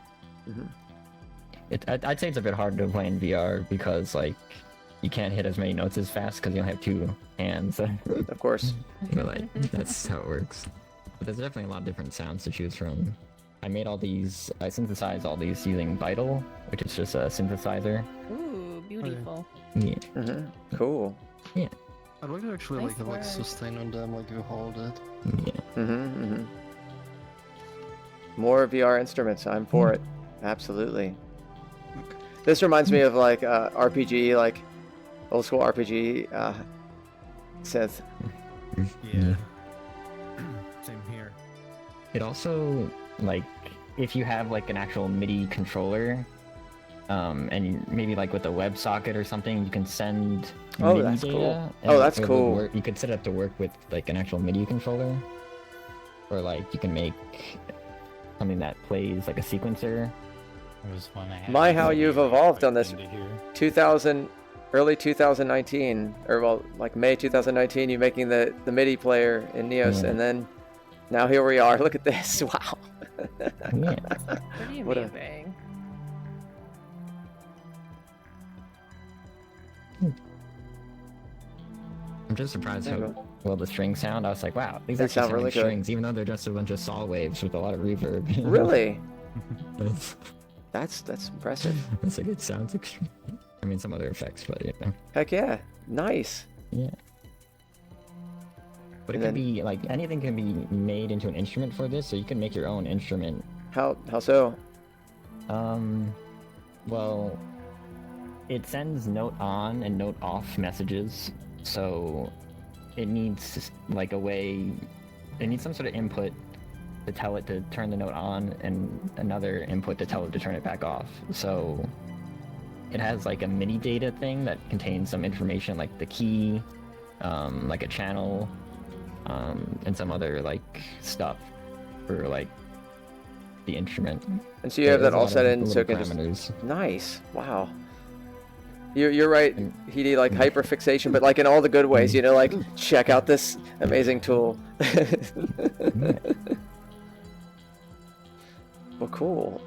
say it's a bit hard to play in VR because like you can't hit as many notes as fast because you only have two hands. Of course. But like that's how it works. But there's definitely a lot of different sounds to choose from. I synthesized all these using Weijdom, which is just a synthesizer. Ooh, beautiful. Yeah. Cool. Yeah. I'd like to actually Nice like work. sustain on them, like you hold it. Yeah. More VR instruments. I'm for it. Absolutely. This reminds me of like RPG, like old school RPG synth. Yeah. Same here. It also, like, if you have like an actual MIDI controller, and maybe like with a WebSocket or something, you can send Oh, MIDI that's data. cool. and Oh, that's it would cool. You could set it up to work with like an actual MIDI controller, or like you can make something that plays like a sequencer. My, how you've evolved on this 2000, early 2019, or well, like May 2019, you making the MIDI player in Neos, and then now here we are. Look at this. Wow. Pretty What a- amazing. I'm just surprised how well the strings sound. I was like, wow, these They actually sound sound really like good. strings, even though they're just a bunch of saw waves with a lot of reverb. Really? That's impressive. It's like, it sounds extreme. I mean, some other effects, but you know. Heck yeah. Nice. Yeah. But it And can be like anything can be made into an instrument for this, so you can make your own instrument. How so? Well, it sends note on and note off messages, so it needs like a way. It needs some sort of input to tell it to turn the note on, and another input to tell it to turn it back off. So it has like a MIDI data thing that contains some information like the key, like a channel, and some other like stuff for like the instrument. And so you have that There's a all lot set of in, so little it can just... parameters. Nice. Wow. You're right, Hidi, like hyperfixation, but like in all the good ways, you know, like check out this amazing tool. Well, cool.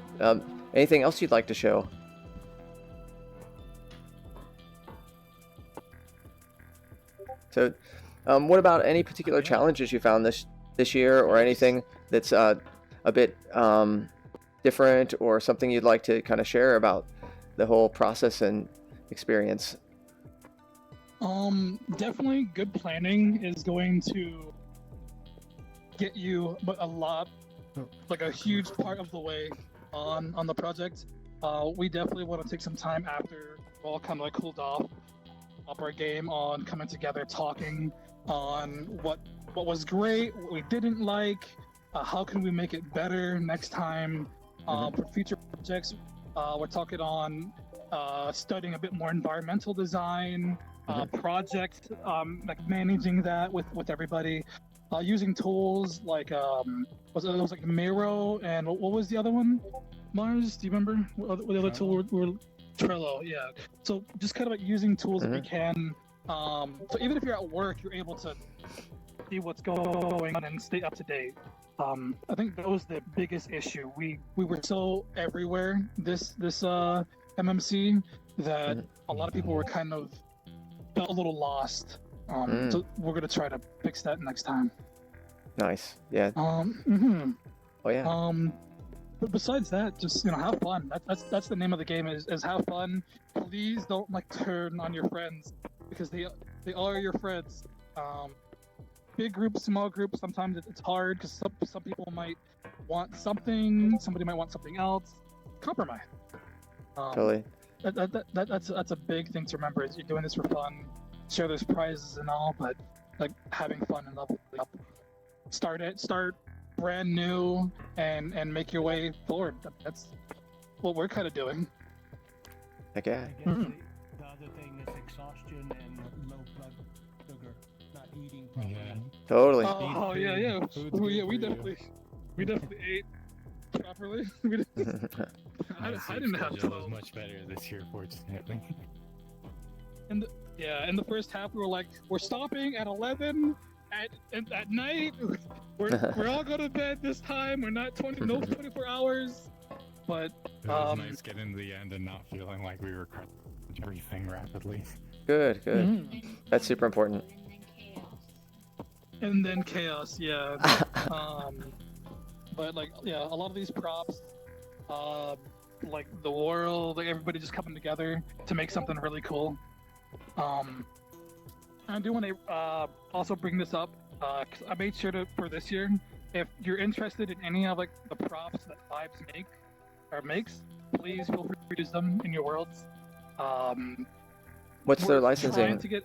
Anything else you'd like to show? So, what about any particular challenges you found this year, or anything that's a bit different, or something you'd like to kind of share about the whole process and experience? Definitely good planning is going to get you a lot, like a huge part of the way on the project. We definitely want to take some time after we're all kind of like cooled off our game on coming together, talking on what was great, what we didn't like, how can we make it better next time for future projects. We're talking on studying a bit more environmental design, project, like managing that with everybody, using tools like was like Miro, and what was the other one? Mars, do you remember what the other tool were? Trello, yeah. So just kind of like using tools that we can. So even if you're at work, you're able to see what's going on and stay up to date. I think that was the biggest issue. We were so everywhere this MMC that a lot of people were kind of felt a little lost. So we're gonna try to fix that next time. Nice. Yeah. Oh yeah. But besides that, just have fun. That's the name of the game is have fun. Please don't like turn on your friends, because they are your friends. Big groups, small groups, sometimes it's hard because some people might want something, somebody might want something else. Compromise. Totally. That's a big thing to remember. Is you're doing this for fun. Sure, there's prizes and all, but like having fun and leveling up. Start brand new and make your way forward. That's what we're kind of doing. Okay. The other thing is exhaustion and low blood sugar, not eating properly. Totally. Oh yeah. We definitely ate properly. I didn't have to. Was much better this year, fortunately. In the first half, we were like, we're stopping at 11 at night. We're all going to bed this time. We're not 24 hours. But It was nice getting to the end and not feeling like we were crushing everything rapidly. Good. That's super important. And then chaos, yeah. But like, yeah, a lot of these props, like the world, like everybody just coming together to make something really cool. I do want to also bring this up, 'cause I made sure to, for this year, if you're interested in any of like the props that Vibes makes, please feel free to use them in your worlds. What's their We're licensing? trying to get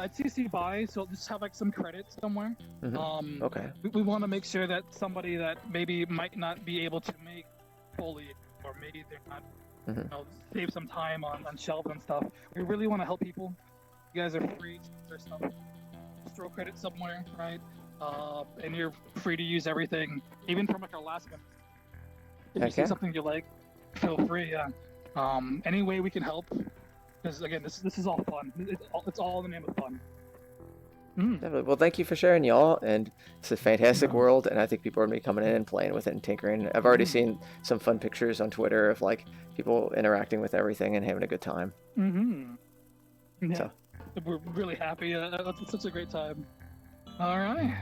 It's CC BY, so just have like some credit somewhere. Okay. We want to make sure that somebody that maybe might not be able to make fully, or maybe they're not, you know, save some time on shelf and stuff. We really want to help people. You guys are free to use their stuff. Just throw credit somewhere, right? And you're free to use everything, even from like our last one. If you see something you like, feel free. Yeah. Any way we can help. Because again, this is all fun. It's all in the name of fun. Definitely. Well, thank you for sharing, y'all. And it's a fantastic world, and I think people are going to be coming in and playing with it and tinkering. I've already seen some fun pictures on Twitter of like people interacting with everything and having a good time. Yeah. So. We're really happy. It's such a great time. All right.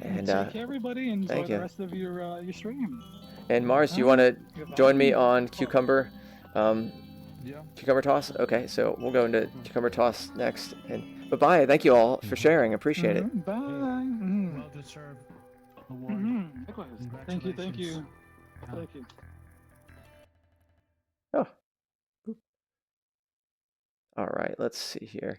And take care, everybody. Enjoy thank the you. rest of your stream. And Mars, you want to join me on Cucumber? Cucumber Toss? Okay, so we'll go into Cucumber Toss next. And bye-bye. Thank you all for sharing. Appreciate it. Bye. Well deserved award. Likewise. Thank you. Thank you. Thank you. Oh. All right, let's see here.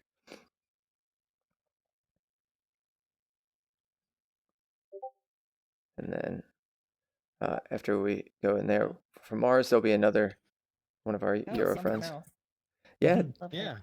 And then after we go in there from Mars, there'll be another one of our Euro friends. Yeah. Yeah.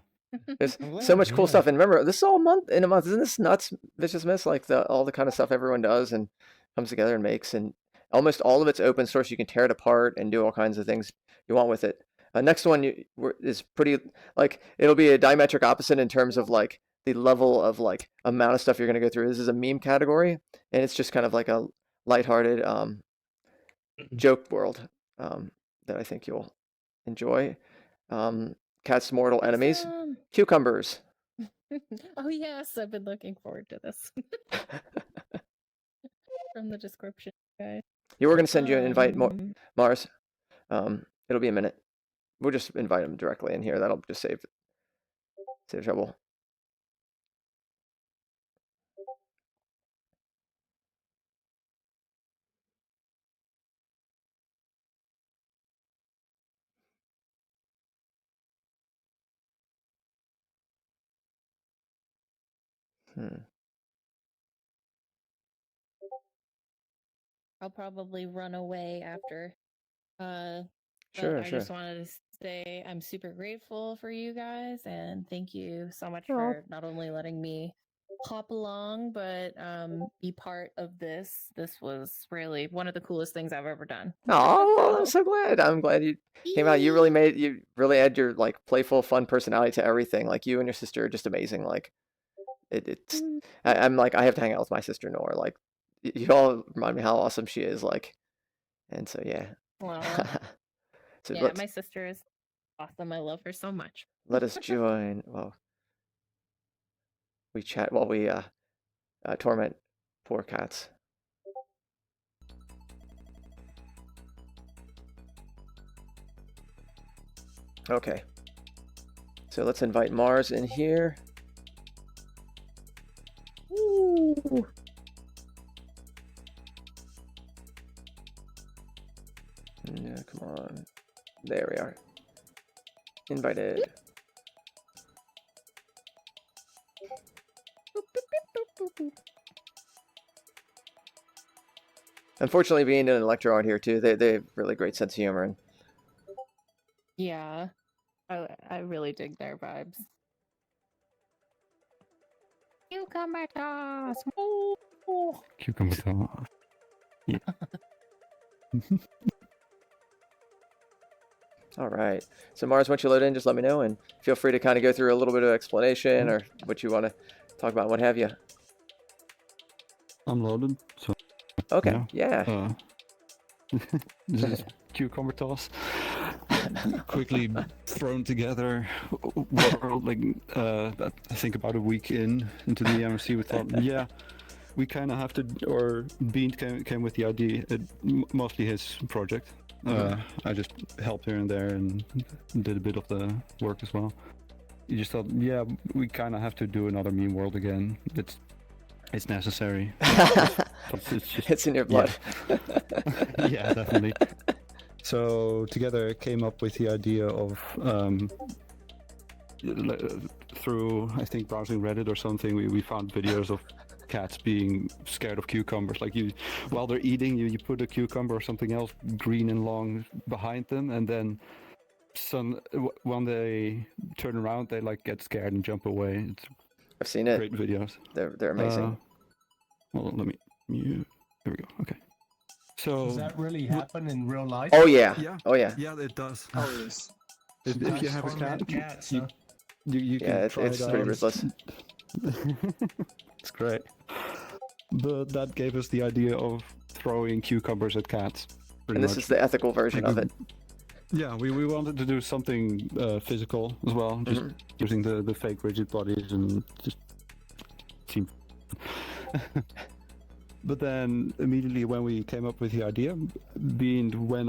There's so much cool stuff. And remember, this is all in a month. Isn't this nuts, Vicious Miss? Like all the kind of stuff everyone does and comes together and makes. And almost all of it's open source. You can tear it apart and do all kinds of things you want with it. Next one is pretty, like, it'll be a diametric opposite in terms of like the level of like amount of stuff you're going to go through. This is a meme category, and it's just kind of like a lighthearted joke world that I think you'll enjoy. Cat's mortal enemies, cucumbers. Oh yes, I've been looking forward to this. From the description, guys. Yeah, we're going to send you an invite, Mars. It'll be a minute. We'll just invite him directly in here. That'll just save trouble. I'll probably run away after. Sure, I just wanted to say I'm super grateful for you guys, and thank you so much for not only letting me hop along, but be part of this. This was really one of the coolest things I've ever done. Oh, I'm so glad. I'm glad you came out. You really add your like playful, fun personality to everything. Like you and your sister are just amazing. Like I'm like, I have to hang out with my sister Nora. Like you all remind me how awesome she is. Like, and so yeah. Well, So yeah, my sister is awesome. I love her so much. Let us join. Well, we chat while we torment poor cats. Okay. So let's invite Mars in here. Woo. Yeah, come on. There we are. Invited. Unfortunately, being an Electro art here too, they have really great sense of humor. And Yeah, I really dig their vibes. Cucumber toss. Cucumber toss. Yeah. All right. So Mars, once you load in, just let me know, and feel free to kind of go through a little bit of explanation or what you want to talk about, what have you. I'm loaded. So. Okay. Yeah. This is Cucumber Toss. Quickly thrown together. World, like I think about a week into the MRC, we thought, yeah, we kind of have to. Or Bean came with the idea. Mostly his project. I just helped here and there and did a bit of the work as well. You just thought, yeah, we kind of have to do another meme world again. It's necessary. It's in your blood. Yeah, yeah, definitely. So together came up with the idea of through, I think, browsing Reddit or something, we found videos of cats being scared of cucumbers. Like while they're eating, you put a cucumber or something else green and long behind them, and then when they turn around, they like get scared and jump away. I've seen it. Great videos. They're amazing. Well, let me mute. There we go. Okay. So Does that really happen in real life? Oh yeah. Yeah. Oh yeah. Yeah, it does. Oh, yes. If you have a cat, cats, you huh? can Yeah, try it's it pretty out. ruthless. It's great. But that gave us the idea of throwing cucumbers at cats. And this is the ethical version of it. Yeah, we wanted to do something physical as well, just using the fake rigid bodies and just seemed. But then immediately when we came up with the idea, Bean went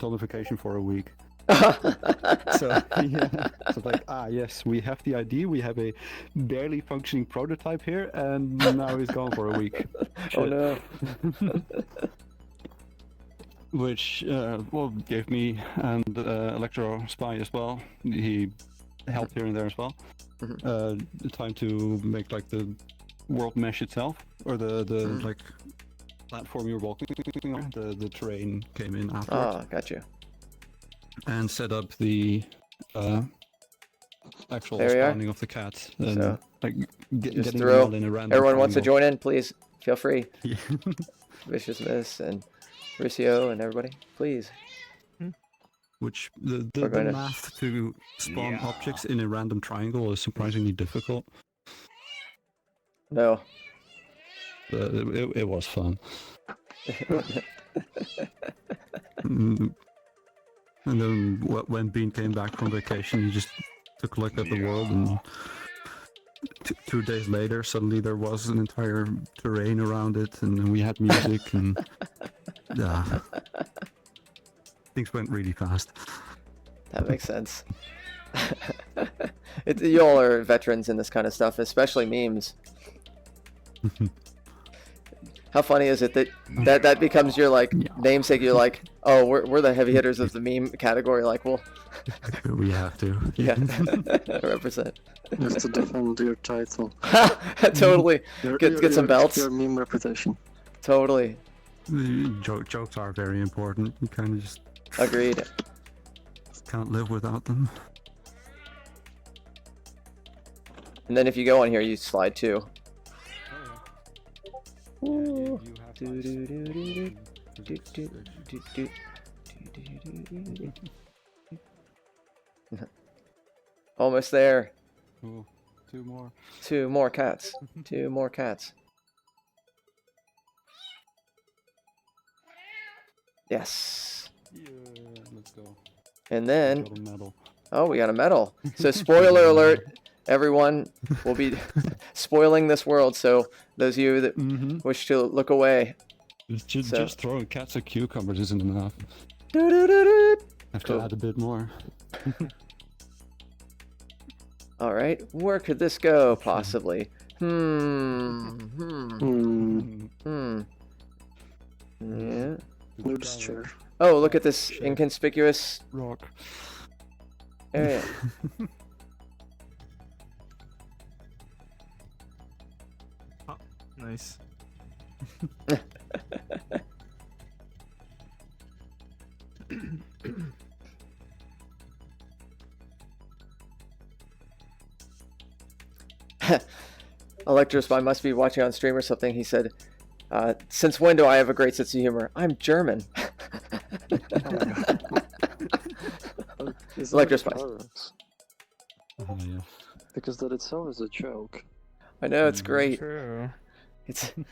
on vacation for a week. So yeah, so like yes, we have the idea, we have a barely functioning prototype here, and now he's gone for a week. Oh no. Which gave me and Electro Spy as well. He helped here and there as well. The time to make like the world mesh itself, or the like platform you're walking on. The terrain came in afterwards. Ah, gotcha. And set up the actual There we are. spawning of the cats. And So, like Just getting throw. them all in a random Everyone wants to triangle. join in, please feel free. Yeah. Vicious Miss and Rucio and everybody, please. Which the We're gonna- math to spawn objects in a random triangle is surprisingly difficult. No. But it was fun. Mm, And then when Bean came back from vacation, he just took a look at the world, and 2 days later, suddenly there was an entire terrain around it, and then we had music, and things went really fast. That makes sense. You all are veterans in this kind of stuff, especially memes. How funny is it that becomes your like namesake? You're like, oh, we're the heavy hitters of the meme category. Like, well, We have to. yeah, represent. You have to defend your title. Totally. Get some belts. Your meme reputation. Totally. Jokes are very important. You kind of just Agreed. can't live without them. And then if you go on here, you slide too. Almost there. Ooh, 2 more. 2 more cats. 2 more cats. Yes. Yeah, let's go. And then, Got a medal. oh, we got a medal. So spoiler alert, everyone will be spoiling this world. So those of you that wish to look away. Just throwing cats at cucumbers isn't enough. Have to add a bit more. All right, where could this go possibly? Yeah. Noob's chair. Oh, look at this inconspicuous rock area. Oh, nice. Electrospy must be watching on stream or something. He said, since when do I have a great sense of humor? I'm German. Electrospy. Yeah. Because that itself is a joke. I know, it's great. True. It's Oh,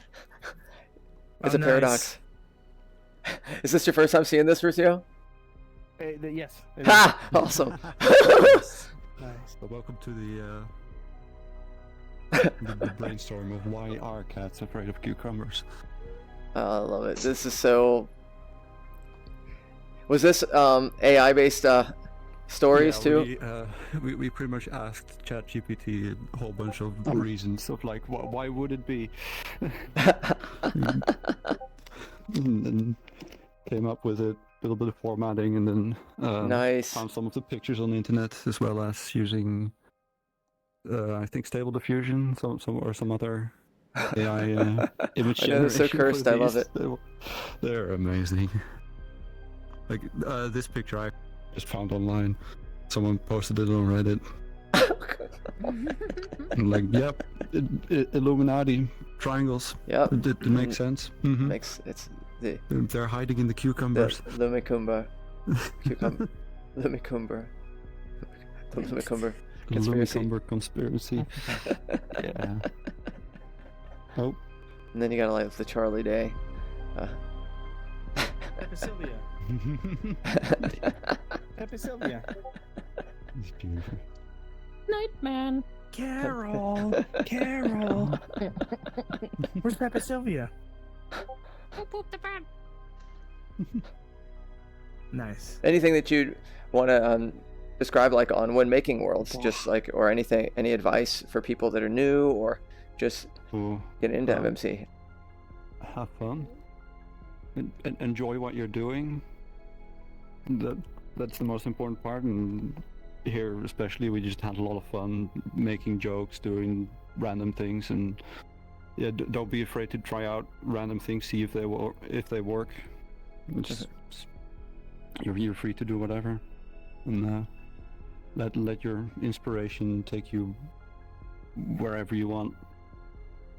a nice. paradox. Is this your first time seeing this, Rucio? Yes. it Ha! is. Awesome. Nice. So welcome to the brainstorm of why are cats afraid of cucumbers. I love it. This is so... Was this AI-based stories too? We pretty much asked ChatGPT a whole bunch of reasons of like why would it be, and then came up with a little bit of formatting, and then Nice. found some of the pictures on the internet as well as using I think Stable Diffusion, some other AI image I know, they're so generation. cursed, I love it. They're amazing. Like this picture I just found online. Someone posted it on Reddit. I'm like, yep, Illuminati triangles. Yep, it makes sense. Mm-hmm. It's the They're hiding in the cucumbers. The Lumicumber, cucumber, Lumicumber, the Lumicumber conspiracy. Lumicumber conspiracy. Yeah. Oh. And then you gotta like the Charlie Day. Pepe Sylvia. Pepe Sylvia. It's beautiful. Nightman. Carol. Carol. Where's Pepe Sylvia? Who pooped the bed? Nice. Anything that you'd want to describe, like on when making worlds, just like, or anything, any advice for people that are new or just get into MMC? Have fun. Enjoy what you're doing. That's the most important part. And here, especially, we just had a lot of fun making jokes, doing random things, and yeah, don't be afraid to try out random things, see if they work. You're free to do whatever, and let your inspiration take you wherever you want.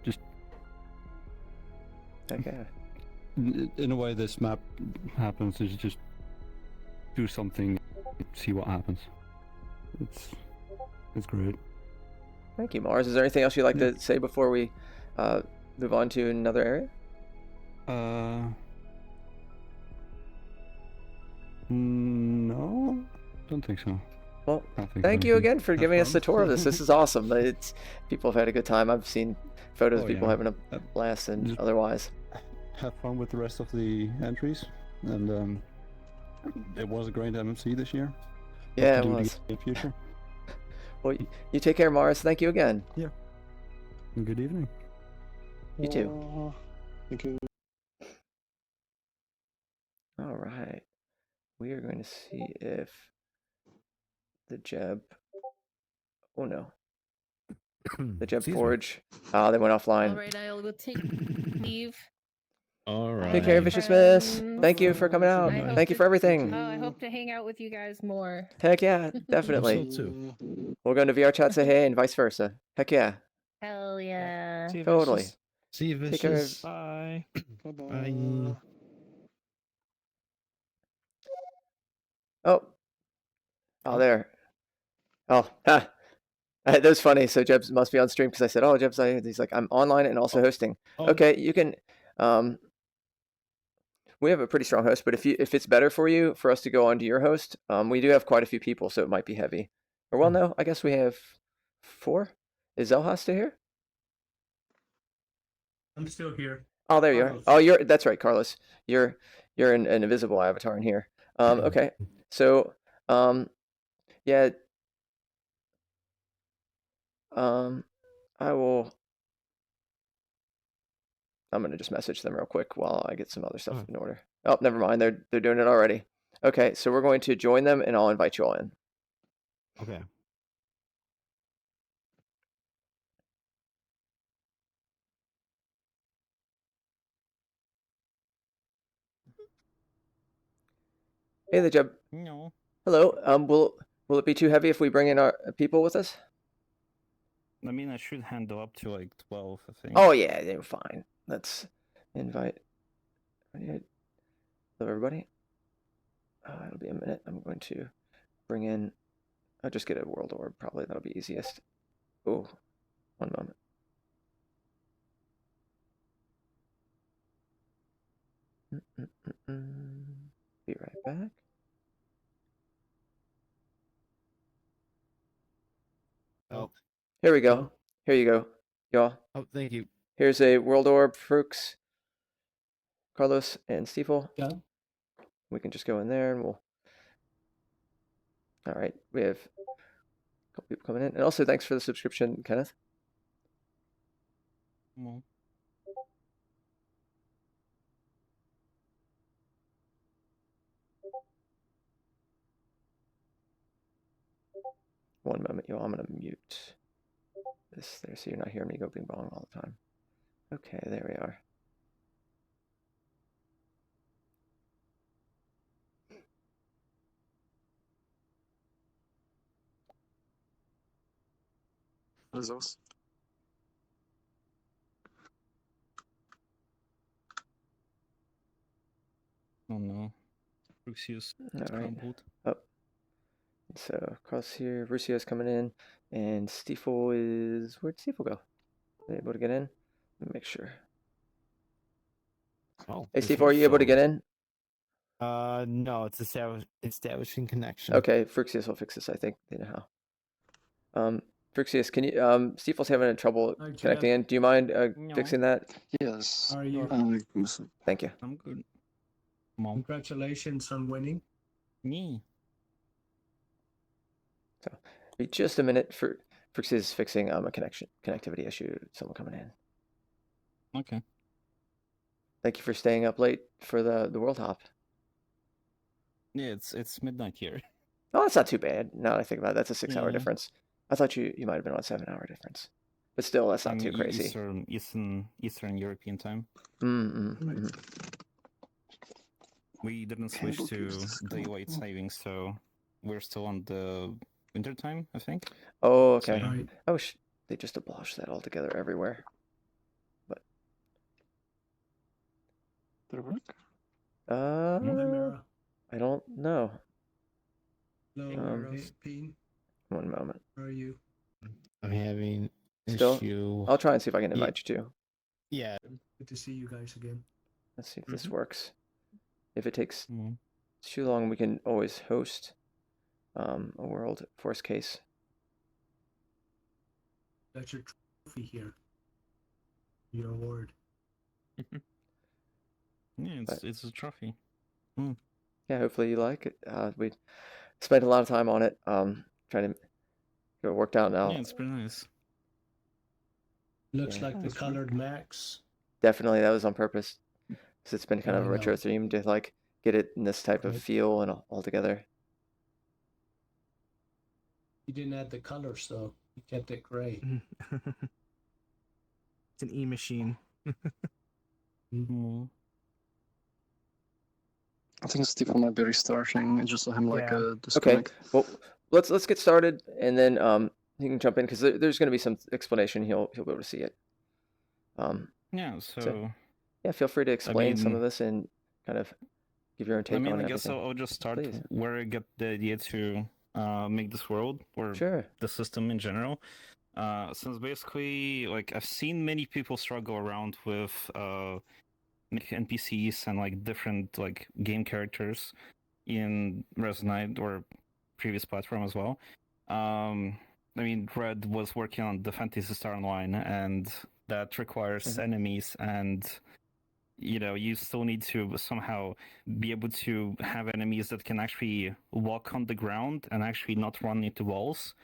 Just okay. In a way, this map happens is just do something, see what happens. It's great. Thank you, Mars. Is there anything else you'd like to say before we move on to another area? No, don't think so. Well, thank you again for giving us the tour of this. This is awesome. People have had a good time. I've seen photos of people having a blast and otherwise. Have fun with the rest of the entries, and it was a great MMC this year. Yeah, it was. In the future. Well, you take care, Mars. Thank you again. Yeah. And good evening. You too. Thank you. All right. We are going to see if the Jeb. Oh no. The Jeb Forge. Ah, they went offline. All right, I'll go take leave. All right. Take care, Vicious Miss. Thank you for coming out. Thank you for everything. Oh, I hope to hang out with you guys more. Heck yeah, definitely. We'll go into VR chat, say hey, and vice versa. Heck yeah. Hell yeah. Totally. See you, Take care. Vicious. Bye. Bye. Oh, there. Oh, ha. That was funny. So Jeb's must be on stream because I said, "Oh, Jeb's." He's like, "I'm online and also hosting." Okay, you can. We have a pretty strong host, but if it's better for you for us to go onto your host, we do have quite a few people, so it might be heavy. Or well, no, I guess we have 4. Is Zelha still here? I'm still here. Oh, there you are. Oh, that's right, Carlos. You're an invisible avatar in here. Okay, so yeah. I'm gonna just message them real quick while I get some other stuff in order. Oh, never mind. They're doing it already. Okay, so we're going to join them, and I'll invite you all in. Okay. Hey there, Jeb. No. Hello. Will it be too heavy if we bring in our people with us? I mean, I should handle up to like 12, I think. Oh yeah, they're fine. Let's invite. Hello, everybody. It'll be a minute. I'm going to bring in. I'll just get a world orb. Probably that'll be easiest. Oh, one moment. Be right back. Oh. Here we go. Here you go, y'all. Oh, thank you. Here's a world orb, Rixx, Carlos, and Stiefel. Yeah. We can just go in there and we'll. All right, we have a couple people coming in, and also thanks for the subscription, Kenneth. No. One moment, y'all. I'm gonna mute this there so you're not hearing me go bing bong all the time. Okay, there we are. Results. Oh no. Rucio's All right. crumbled. Oh. So across here, Rucio's coming in, and Stiefel is... Where'd Stiefel go? Are they able to get in? Let me make sure. Oh, Hey, this Stiefel, are one's you able to get in? No, it's establishing connection. Okay, Frixius will fix this, I think. They know how. Frixius, can you... Stiefel's having trouble Hi, Jeff. connecting in. Do you mind No. fixing that? Yes. How are you? Thank you. I'm good. Congratulations on winning. Me. So, wait just a minute. Frixius is fixing a connectivity issue. Someone coming in. Okay. Thank you for staying up late for the World Hop. Yeah, it's midnight here. Oh, that's not too bad. Now that I think about it, that's a 6-hour Yeah. difference. I thought you might have been on a 7-hour difference. But still, that's not too crazy. Eastern European time. Mm-hmm. We didn't switch to daylight saving, so we're still on the winter time, I think. Oh, okay. So, Oh, they just abolished that altogether everywhere. But Did it work? I don't know. Hello, Pete. One moment. How are you? I'm having Still, issue. I'll try and see if I can invite you too. Yeah. Good to see you guys again. Let's see if this works. If it takes too long, we can always host a world force case. That's your trophy here. Your award. yeah, it's a trophy. Yeah, hopefully you like it. We spent a lot of time on it, trying to get it worked out now. Yeah, it's pretty nice. Looks like the colored max. Definitely, that was on purpose. Because it's been kind of a I know. retro theme to like get it in this type of feel and all together. You didn't add the colors though. You kept it gray. It's an e-machine. I think Stephen might be restarting. I just saw him like Okay, disconnect. well, let's get started, and then he can jump in because there's going to be some explanation. He'll be able to see it. Yeah, so yeah, feel free to explain some of this and kind of give your own take on I everything. guess I'll just start Please. where I get the idea to make this world or the system in general. Since basically, like, I've seen many people struggle around with making NPCs and like different like game characters in Resonite or previous platform as well. I mean, Red was working on the Fantasy Star Online, and that requires enemies, and you still need to somehow be able to have enemies that can actually walk on the ground and actually not run into walls.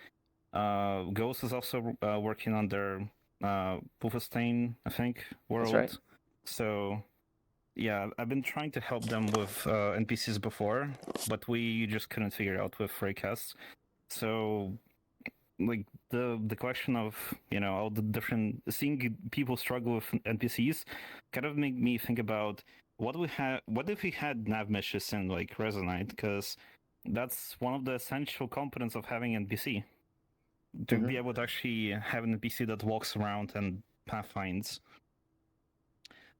Ghost is also working on their Wolfenstein, I think, world. right. So yeah, I've been trying to help them with NPCs before, but we just couldn't figure it out with Raycasts. So like the question of all the different seeing people struggle with NPCs kind of made me think about what if we had Navmesh System like Resonite, because that's one of the essential components of having NPC to be able to actually have an NPC that walks around and pathfinds.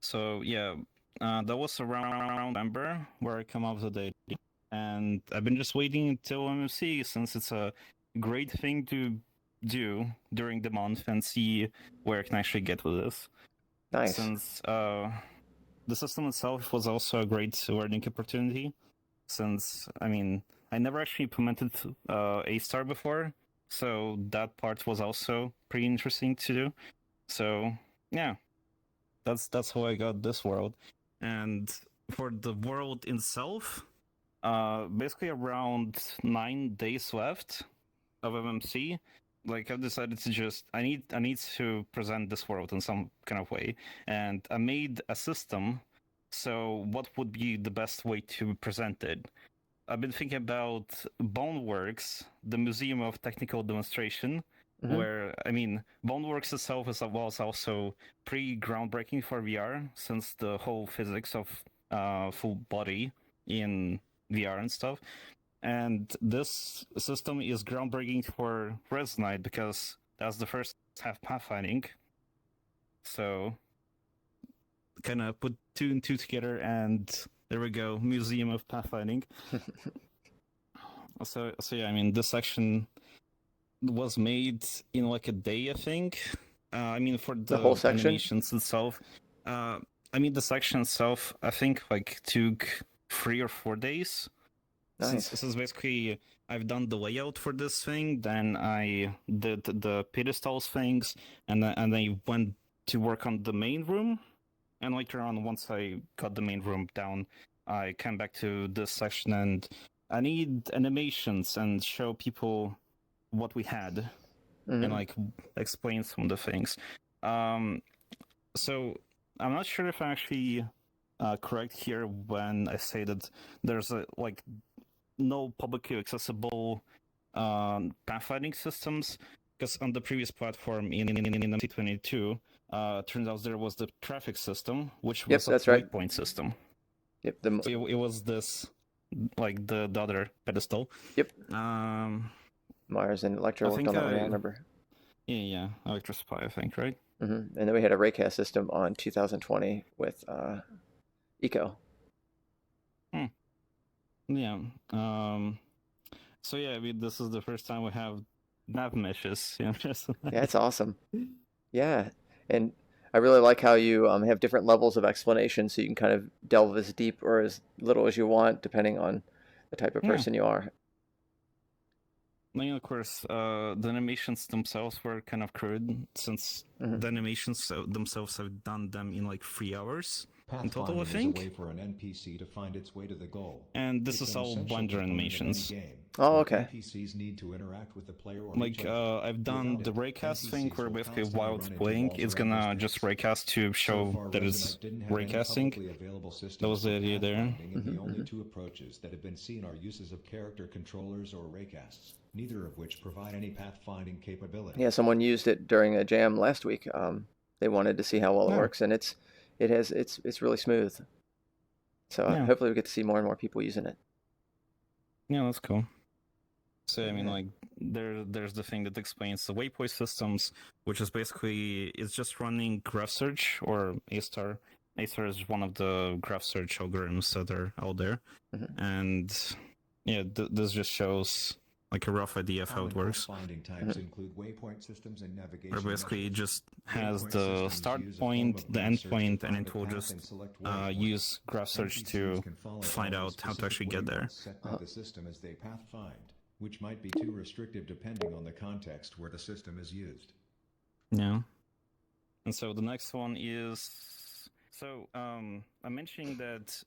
So yeah, that was around November where I come up with the idea, and I've been just waiting until MMC since it's a great thing to do during the month and see where I can actually get with this. Nice. Since the system itself was also a great learning opportunity, since I mean I never actually implemented A-Star before, so that part was also pretty interesting to do. So yeah, that's how I got this world. And for the world itself, basically around 9 days left of MMC, like I've decided to just I need to present this world in some kind of way, and I made a system. So what would be the best way to present it? I've been thinking about Boneworks, the Museum of Technical Demonstration, where, I mean, Boneworks itself was also pretty groundbreaking for VR, since the whole physics of full body in VR and stuff. And this system is groundbreaking for Resonite because that's the first half pathfinding. So, kind of put 2 and 2 together, and there we go, Museum of Pathfinding. So yeah, I mean, this section was made in like a day, I think. I mean, for the whole section? animations itself. I mean, the section itself, I think, like, took 3 or 4 days. Nice. This is basically, I've done the layout for this thing, then I did the pedestals things, and I went to work on the main room. And later on, once I got the main room down, I came back to this section, and I need animations and show people what we had, and like explain some of the things. So I'm not sure if I'm actually correct here when I say that there's like no publicly accessible pathfinding systems, because on the previous platform in 2022, turns out there was the traffic system, which was a waypoint system. Yep. It was this, like the other pedestal. Yep. Mars and Electro worked on that one, I remember. Yeah, Electrospy, I think, right? And then we had a raycast system on 2020 with Eco. Yeah. So yeah, I mean, this is the first time we have nav meshes. Yeah, it's awesome. Yeah, and I really like how you have different levels of explanation, so you can kind of delve as deep or as little as you want, depending on the type of person you are. I mean, of course, the animations themselves were kind of crude, since the animations themselves have done them in like 3 hours in total, I think. Is a way for an NPC to find its way to the goal. And this is all Blender animations. Oh, okay. NPCs need to interact with the player or Like, I've done the raycast thing, where basically while it's playing, it's gonna just raycast to show that it's raycasting. That was the idea there. The only 2 approaches that have been seen are uses of character controllers or raycasts, neither of which provide any pathfinding capability. Yeah, someone used it during a jam last week. They wanted to see how well it works, and it's really smooth. So hopefully we get to see more and more people using it. Yeah, that's cool. So I mean, like, there's the thing that explains the waypoint systems, which is basically, it's just running graph search or A-star. A-star is one of the graph search algorithms that are out there, and yeah, this just shows like a rough idea of how it works. Finding types include waypoint systems and navigation. Where basically it just has the start point, the end point, and it will just use graph search to find out how to actually get there. Set by the system as they pathfind, which might be too restrictive depending on the context where the system is used. Yeah. And so the next one is, so I'm mentioning that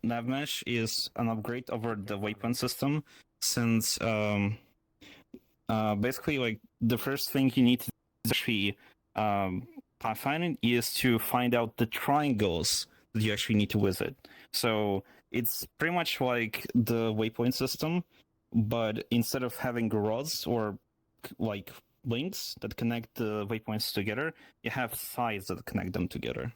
Navmesh is an upgrade over the waypoint system, since basically, like, the first thing you need to actually pathfinding is to find out the triangles that you actually need to visit. So it's pretty much like the waypoint system, but instead of having rods or like links that connect the waypoints together, you have sides that connect them together.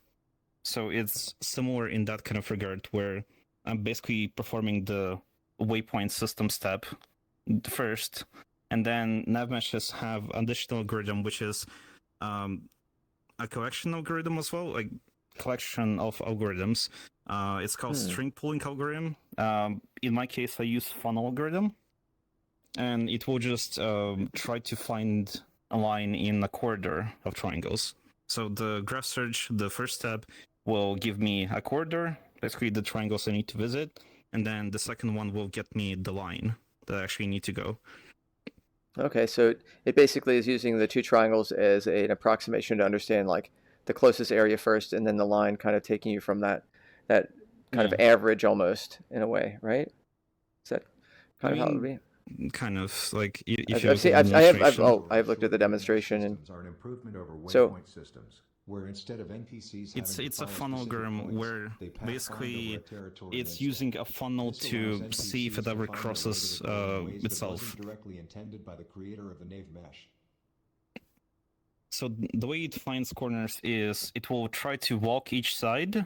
So it's similar in that kind of regard, where I'm basically performing the waypoint system step first, and then navmeshes have additional algorithm, which is a collection algorithm as well, like collection of algorithms. It's called string pooling algorithm. In my case, I use funnel algorithm, and it will just try to find a line in a corridor of triangles. So the graph search, the first step, will give me a corridor, basically the triangles I need to visit, and then the second one will get me the line that I actually need to go. Okay, so it basically is using the 2 triangles as an approximation to understand like the closest area first, and then the line kind of taking you from that kind of average almost, in a way, right? Is that kind of how it would be? Kind of like I've looked at the demonstration, and are an improvement over so waypoint systems, where instead of NPCs it's a funnel algorithm where basically it's using a funnel to see if it ever crosses itself. Directly intended by the creator of the Navmesh. so the way it finds corners is it will try to walk each side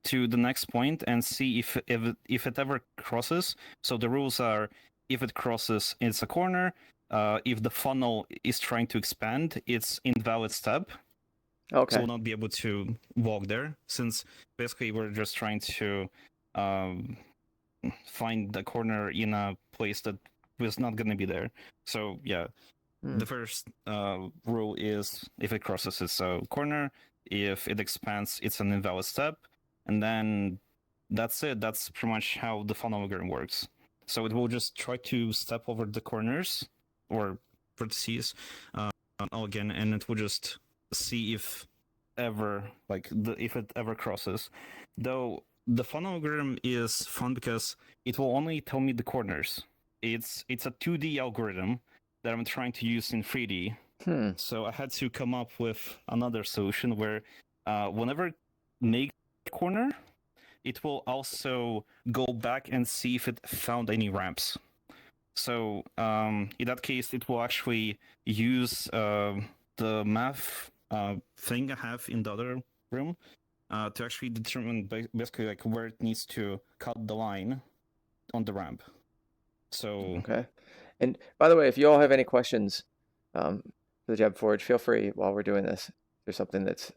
to the next point and see if it ever crosses. So the rules are, if it crosses, it's a corner. If the funnel is trying to expand, it's invalid step. Okay. So we'll not be able to walk there, since basically we're just trying to find the corner in a place that was not going to be there. So yeah, the first rule is if it crosses, it's a corner. If it expands, it's an invalid step. And then that's it. That's pretty much how the funnel algorithm works. So it will just try to step over the corners or vertices again, and it will just see if if it ever crosses. Though the funnel algorithm is fun because it will only tell me the corners. It's a 2D algorithm that I'm trying to use in 3D. So I had to come up with another solution where whenever it makes a corner, it will also go back and see if it found any ramps. So in that case, it will actually use the math thing I have in the other room to actually determine basically like where it needs to cut the line on the ramp. So okay. And by the way, if you all have any questions for the Jab Forge, feel free while we're doing this. If there's something that's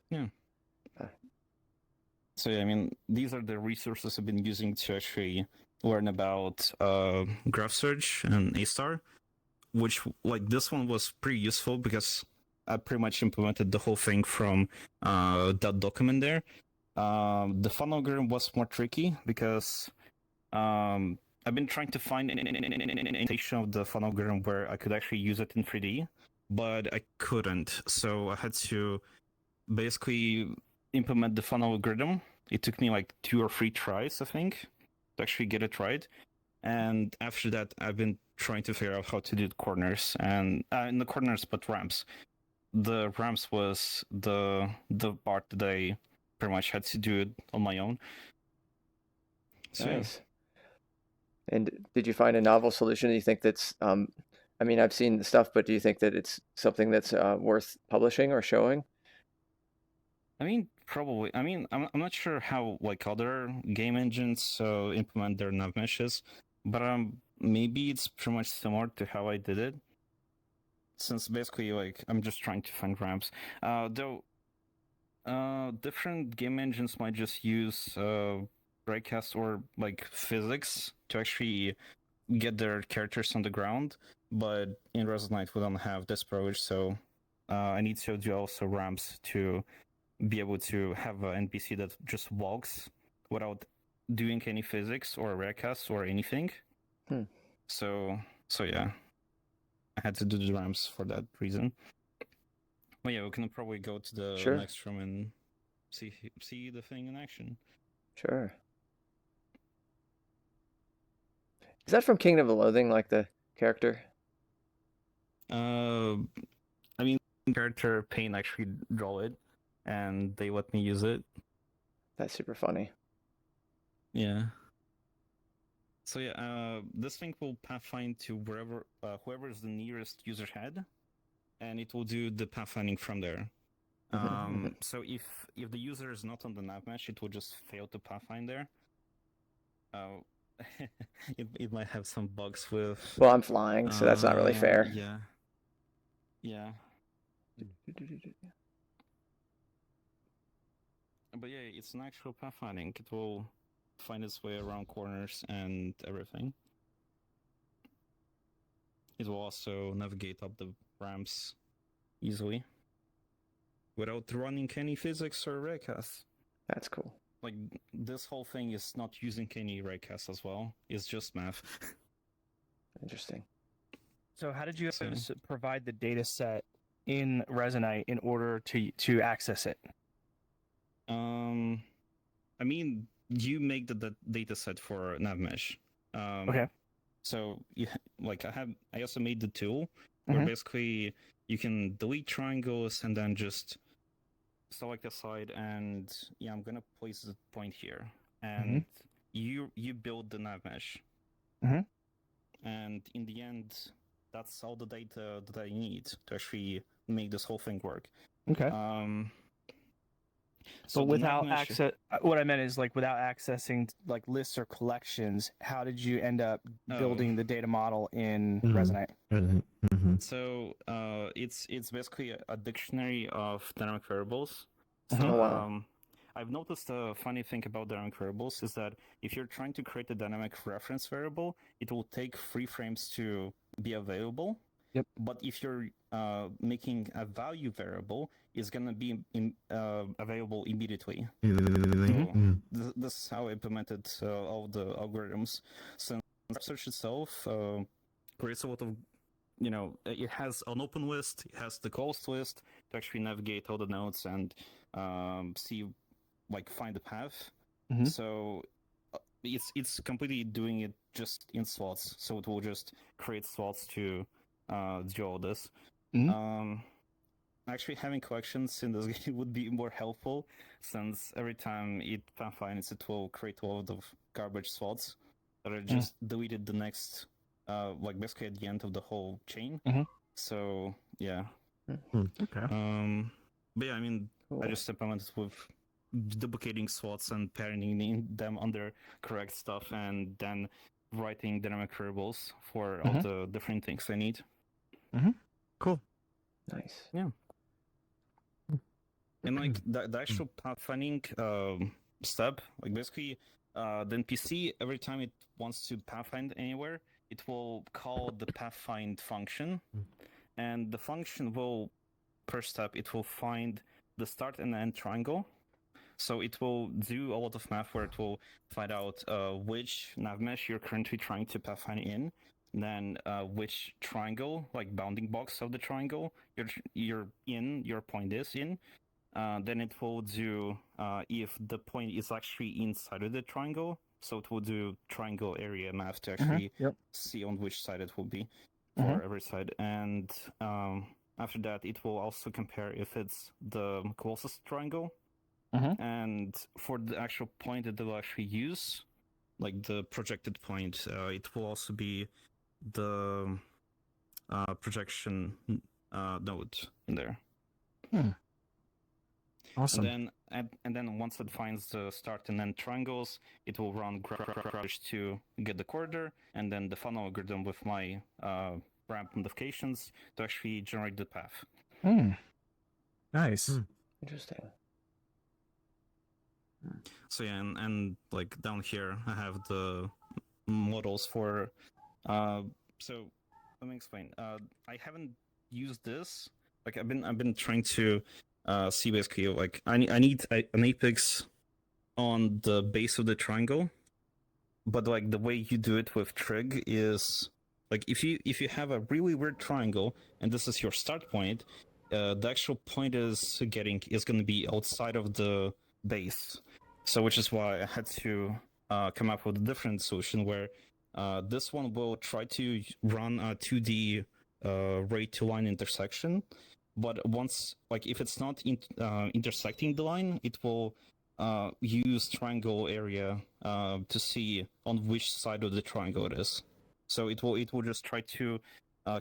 So yeah, I mean, these are the resources I've been using to actually learn about graph search and A-star, which like this one was pretty useful because I pretty much implemented the whole thing from that document there. The funnel algorithm was more tricky because I've been trying to find an implementation of the funnel algorithm where I could actually use it in 3D, but I couldn't. So I had to basically implement the funnel algorithm. It took me like 2 or 3 tries, I think, to actually get it right. And after that, I've been trying to figure out how to do the corners and in the corners, but ramps. The ramps was the part that I pretty much had to do it on my own. So, nice. And did you find a novel solution? Do you think that's I mean, I've seen the stuff, but do you think that it's something that's worth publishing or showing? I mean, probably. I mean, I'm not sure how like other game engines implement their nav meshes, but maybe it's pretty much similar to how I did it. Since basically, like, I'm just trying to find ramps. Though, different game engines might just use raycast or like physics to actually get their characters on the ground. But in Resonite, we don't have this approach, so I need to do also ramps to be able to have an NPC that just walks without doing any physics or raycast or anything. So yeah, I had to do the ramps for that reason. Well, yeah, we can probably go to the next room and see the thing in action. Sure. Is that from Kingdom of Loathing, like the character? I mean, character Pain actually draw it, and they let me use it. That's super funny. Yeah. So yeah, this thing will pathfind to wherever whoever is the nearest user head, and it will do the pathfinding from there. So if the user is not on the nav mesh, it will just fail to pathfind there. It might have some bugs with. Well, I'm flying, so that's not really fair. Yeah. Yeah. But yeah, it's an actual pathfinding. It will find its way around corners and everything. It will also navigate up the ramps easily without running any physics or raycasts. That's cool. Like, this whole thing is not using any raycasts as well. It's just math. Interesting. So how did you provide the data set in Resonite in order to access it? I mean, you make the data set for Navmesh. Okay. So I also made the tool where basically you can delete triangles and then just select a side and yeah, I'm gonna place the point here, and you build the Navmesh. And in the end, that's all the data that I need to actually make this whole thing work. Okay. So But the without Navmesh- access, what I meant is like without accessing like lists or collections, how did you end up building the data model in Resonite? So it's basically a dictionary of dynamic variables. So Oh, wow. I've noticed a funny thing about dynamic variables is that if you're trying to create a dynamic reference variable, it will take 3 frames to be available. Yep. But if you're making a value variable, it's gonna be available immediately. So this is how I implemented all the algorithms. Since search itself creates a lot of, it has an open list, it has the closed list to actually navigate all the nodes and see, find the path. So it's completely doing it just in slots. So it will just create slots to do all this. Actually, having collections in this game would be more helpful, since every time it finds it will create a lot of garbage slots that are just deleted the next, basically at the end of the whole chain. So yeah. Okay. But yeah, I mean, I just implemented with duplicating slots and parenting them under correct stuff, and then writing dynamic variables for all the different things I need. Cool. Nice. Yeah. And the actual pathfinding step, basically the NPC, every time it wants to pathfind anywhere, it will call the pathfind function, and the function will, first step, it will find the start and end triangle. So it will do a lot of math where it will find out which navmesh you're currently trying to pathfind in, then which triangle, bounding box of the triangle you're in, your point is in. Then it will do if the point is actually inside of the triangle. So it will do triangle area math to actually see on which side it will be for every side. And after that, it will also compare if it's the closest triangle. And for the actual point that they'll actually use, the projected point, it will also be the projection node in there. Awesome. And then once it finds the start and end triangles, it will run graph to get the corridor, and then the funnel algorithm with my ramp modifications to actually generate the path. Nice. Interesting. So yeah, and down here I have the models for. So let me explain. I haven't used this. I've been trying to see basically I need an apex on the base of the triangle, but the way you do it with Twig is if you have a really weird triangle and this is your start point, the actual point is going to be outside of the base. So which is why I had to come up with a different solution where this one will try to run a 2D ray to line intersection, but once if it's not intersecting the line, it will use triangle area to see on which side of the triangle it is. So it will just try to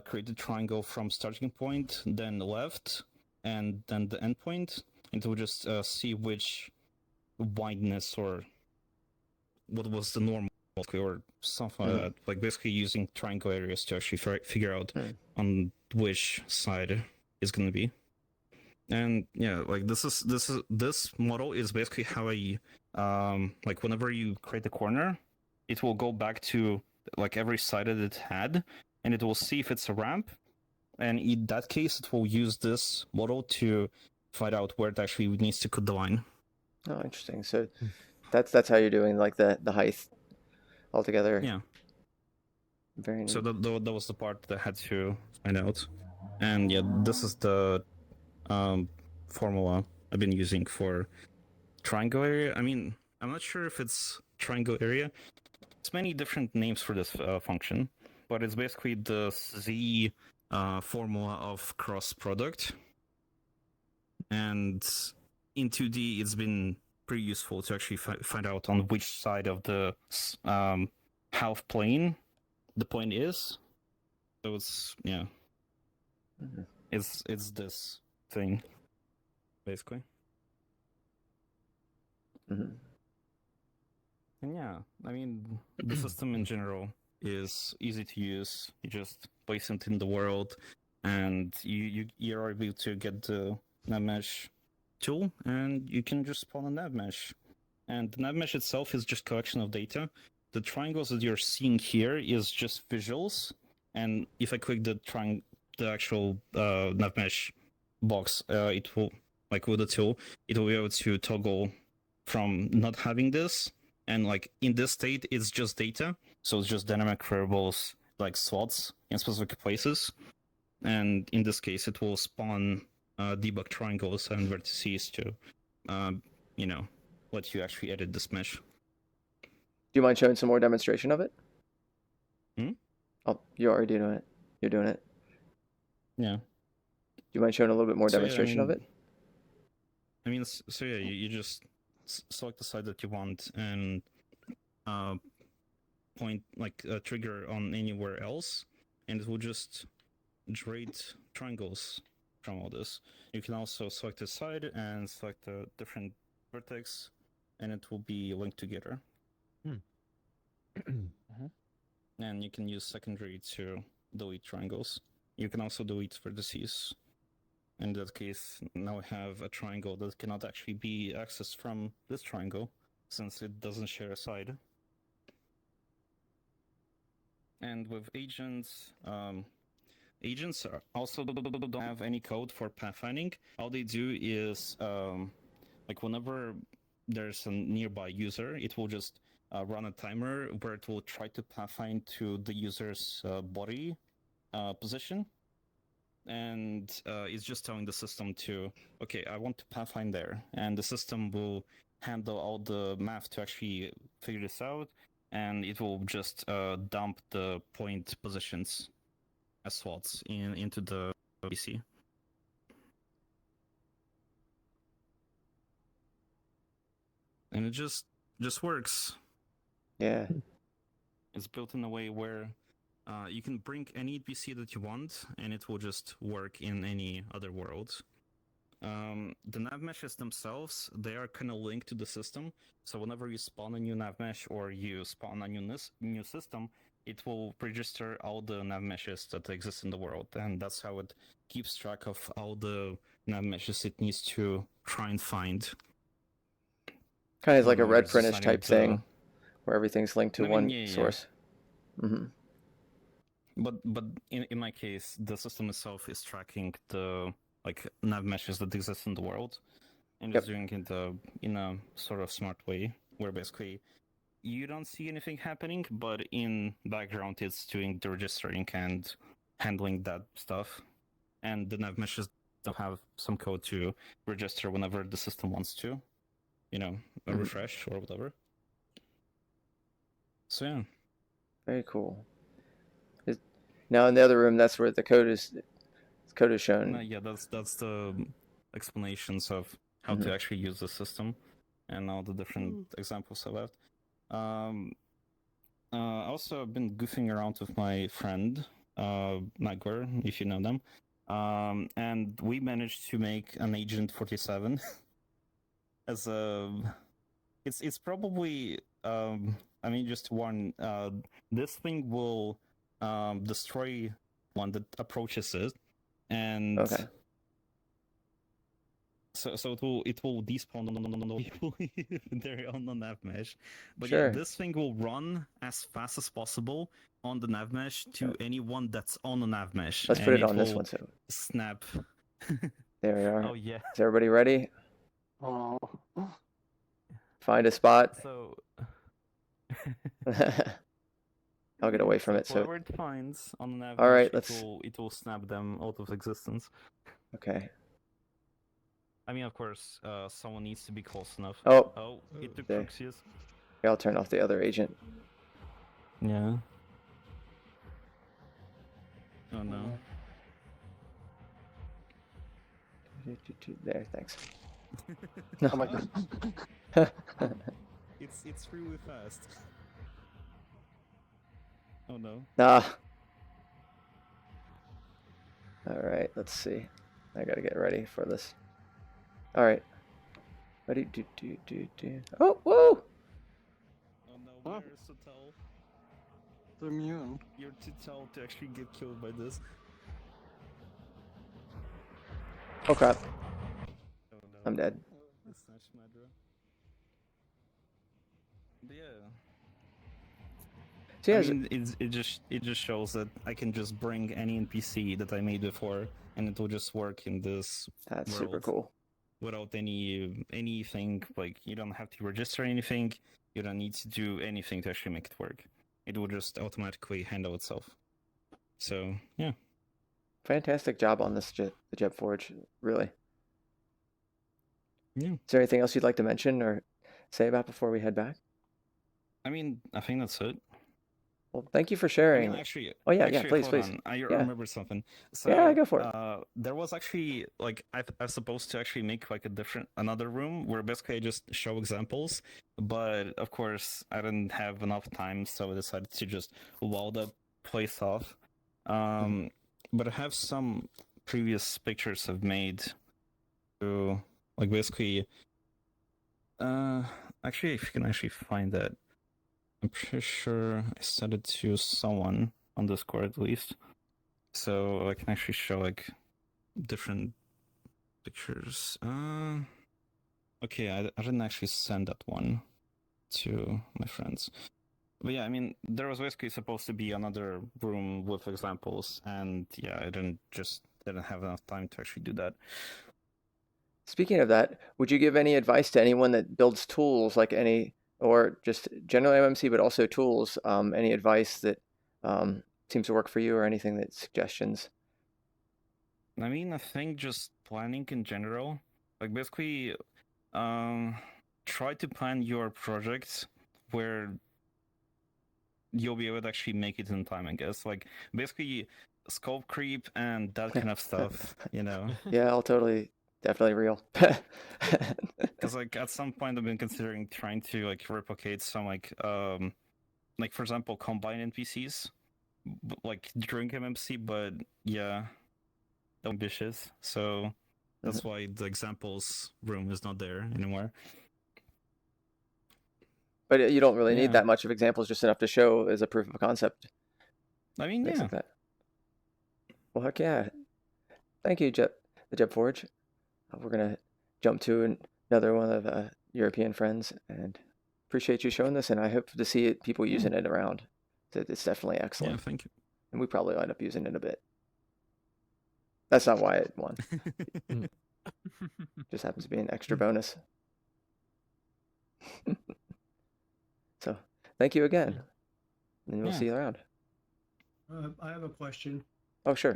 create a triangle from starting point, then left, and then the end point. It will just see which wideness or what was the normal or something like that. Basically using triangle areas to actually figure out on which side it's going to be. And yeah, this model is basically how I whenever you create a corner, it will go back to every side that it had, and it will see if it's a ramp, and in that case it will use this model to find out where it actually needs to cut the line. Oh, interesting. So that's how you're doing the height altogether. Yeah. Very neat. So that was the part that I had to find out, and yeah, this is the formula I've been using for triangle area. I mean, I'm not sure if it's triangle area. There's many different names for this function, but it's basically the Z formula of cross product. And in 2D, it's been pretty useful to actually find out on which side of the half plane the point is. So it's it's this thing. basically. Mm-hmm. And yeah, I mean, the system in general is easy to use. You just place it in the world, and you're able to get the Navmesh tool, and you can just spawn a Navmesh. And the Navmesh itself is just collection of data. The triangles that you're seeing here is just visuals, and if I click the actual Navmesh box, it will, like with the tool, it will be able to toggle from not having this, and like in this state it's just data, so it's just dynamic variables like slots in specific places, and in this case it will spawn debug triangles and vertices to let you actually edit this mesh. Do you mind showing some more demonstration of it? Oh, you're already doing it. You're doing it. Yeah. Do you mind showing a little bit more So, yeah, demonstration of it? I mean, so yeah, you just select the side that you want and point like a trigger on anywhere else, and it will just generate triangles from all this. You can also select a side and select a different vertex, and it will be linked together. And you can use secondary to delete triangles. You can also delete vertices. In that case, now we have a triangle that cannot actually be accessed from this triangle, since it doesn't share a side. And with agents, agents also don't have any code for pathfinding. All they do is, like whenever there's a nearby user, it will just run a timer where it will try to pathfind to the user's body position. And it's just telling the system to, okay, I want to pathfind there. And the system will handle all the math to actually figure this out. And it will just dump the point positions as slots into the PC. And it just works. Yeah. It's built in a way where you can bring any NPC that you want, and it will just work in any other world. The Navmeshes themselves, they are kind of linked to the system. So whenever you spawn a new Navmesh or you spawn a new system, it will register all the Navmeshes that exist in the world, and that's how it keeps track of all the Navmeshes it needs to try and find. Kind of like a red printish type thing, where everything's linked to one source. Yeah. Mm-hmm. But in my case, the system itself is tracking the nav meshes that exist in the world, and it's doing it in a sort of smart way, where basically you don't see anything happening, but in background it's doing the registering and handling that stuff, and the nav meshes don't have some code to register whenever the system wants to, a refresh or whatever. So yeah. Very cool. Now in the other room, that's where the code is shown. Yeah, that's the explanations of how to actually use the system, and all the different examples I left. Also, I've been goofing around with my friend Nagor, if you know them, and we managed to make an Agent 47 as a. It's probably I mean, just one. This thing will destroy one that approaches it, and so it will despawn on people if they're on the nav mesh. But yeah, this thing will run as fast as possible on the nav mesh to anyone that's on the nav mesh. Let's put it on this one too. Snap. There we are. Oh yeah. Is everybody ready? Oh. Find a spot. So I'll get away from it. So whoever it finds on the nav all right, it will snap them out of existence. Okay. I mean, of course, someone needs to be close enough. Oh, it took there. Rucio. Yeah, I'll turn off the other agent. Yeah. Oh no. There, thanks. Oh my god. It's really fast. Oh no. Nah. All right, let's see. I gotta get ready for this. All right. Ready? Do. Oh, whoa! Where's the tell? The immune. You're too tall to actually get killed by this. Oh crap! Oh no. I'm dead. It's not Medra. But yeah. So yeah, I mean, it just shows that I can just bring any NPC that I made before, and it will just work in this that's world super cool. without anything. Like you don't have to register anything. You don't need to do anything to actually make it work. It will just automatically handle itself. So yeah. Fantastic job on this the Jet Forge, really. Yeah. Is there anything else you'd like to mention or say about before we head back? I mean, I think that's it. Well, thank you for I sharing. mean, actually, oh yeah, actually, please, hold please. on. I Yeah. remember something. So, Yeah, go for it. There was actually like I was supposed to actually make like another room where basically I just show examples, but of course I didn't have enough time, so I decided to just wall the place off. But I have some previous pictures I've made to like basically. Actually, if you can actually find that. I'm pretty sure I sent it to someone on Discord at least, so I can actually show like different pictures. Okay, I didn't actually send that one to my friends, but yeah, I mean there was basically supposed to be another room with examples, and yeah, I didn't have enough time to actually do that. Speaking of that, would you give any advice to anyone that builds tools, like or just general MMC, but also tools? Any advice that seems to work for you, or anything suggestions? I mean, I think just planning in general, like basically, try to plan your projects where you'll be able to actually make it in time, I guess. Like basically, scope creep and that kind of stuff, you know. Yeah, definitely real. Because like at some point I've been considering trying to like replicate some like for example combine NPCs like during MMC, but yeah, ambitious. So that's why the examples room is not there anymore. But you don't really need that much of examples, just enough to show as a proof of concept. I mean, Things like that. Well, heck yeah. Thank you, the Jet Forge. We're going to jump to another one of European friends, and appreciate you showing this, and I hope to see people using it around. It's definitely excellent. Yeah, thank you. And we probably end up using it a bit. That's not why it won. Just happens to be an extra bonus. So, thank you again. And we'll see you around. I have a question. Oh, sure.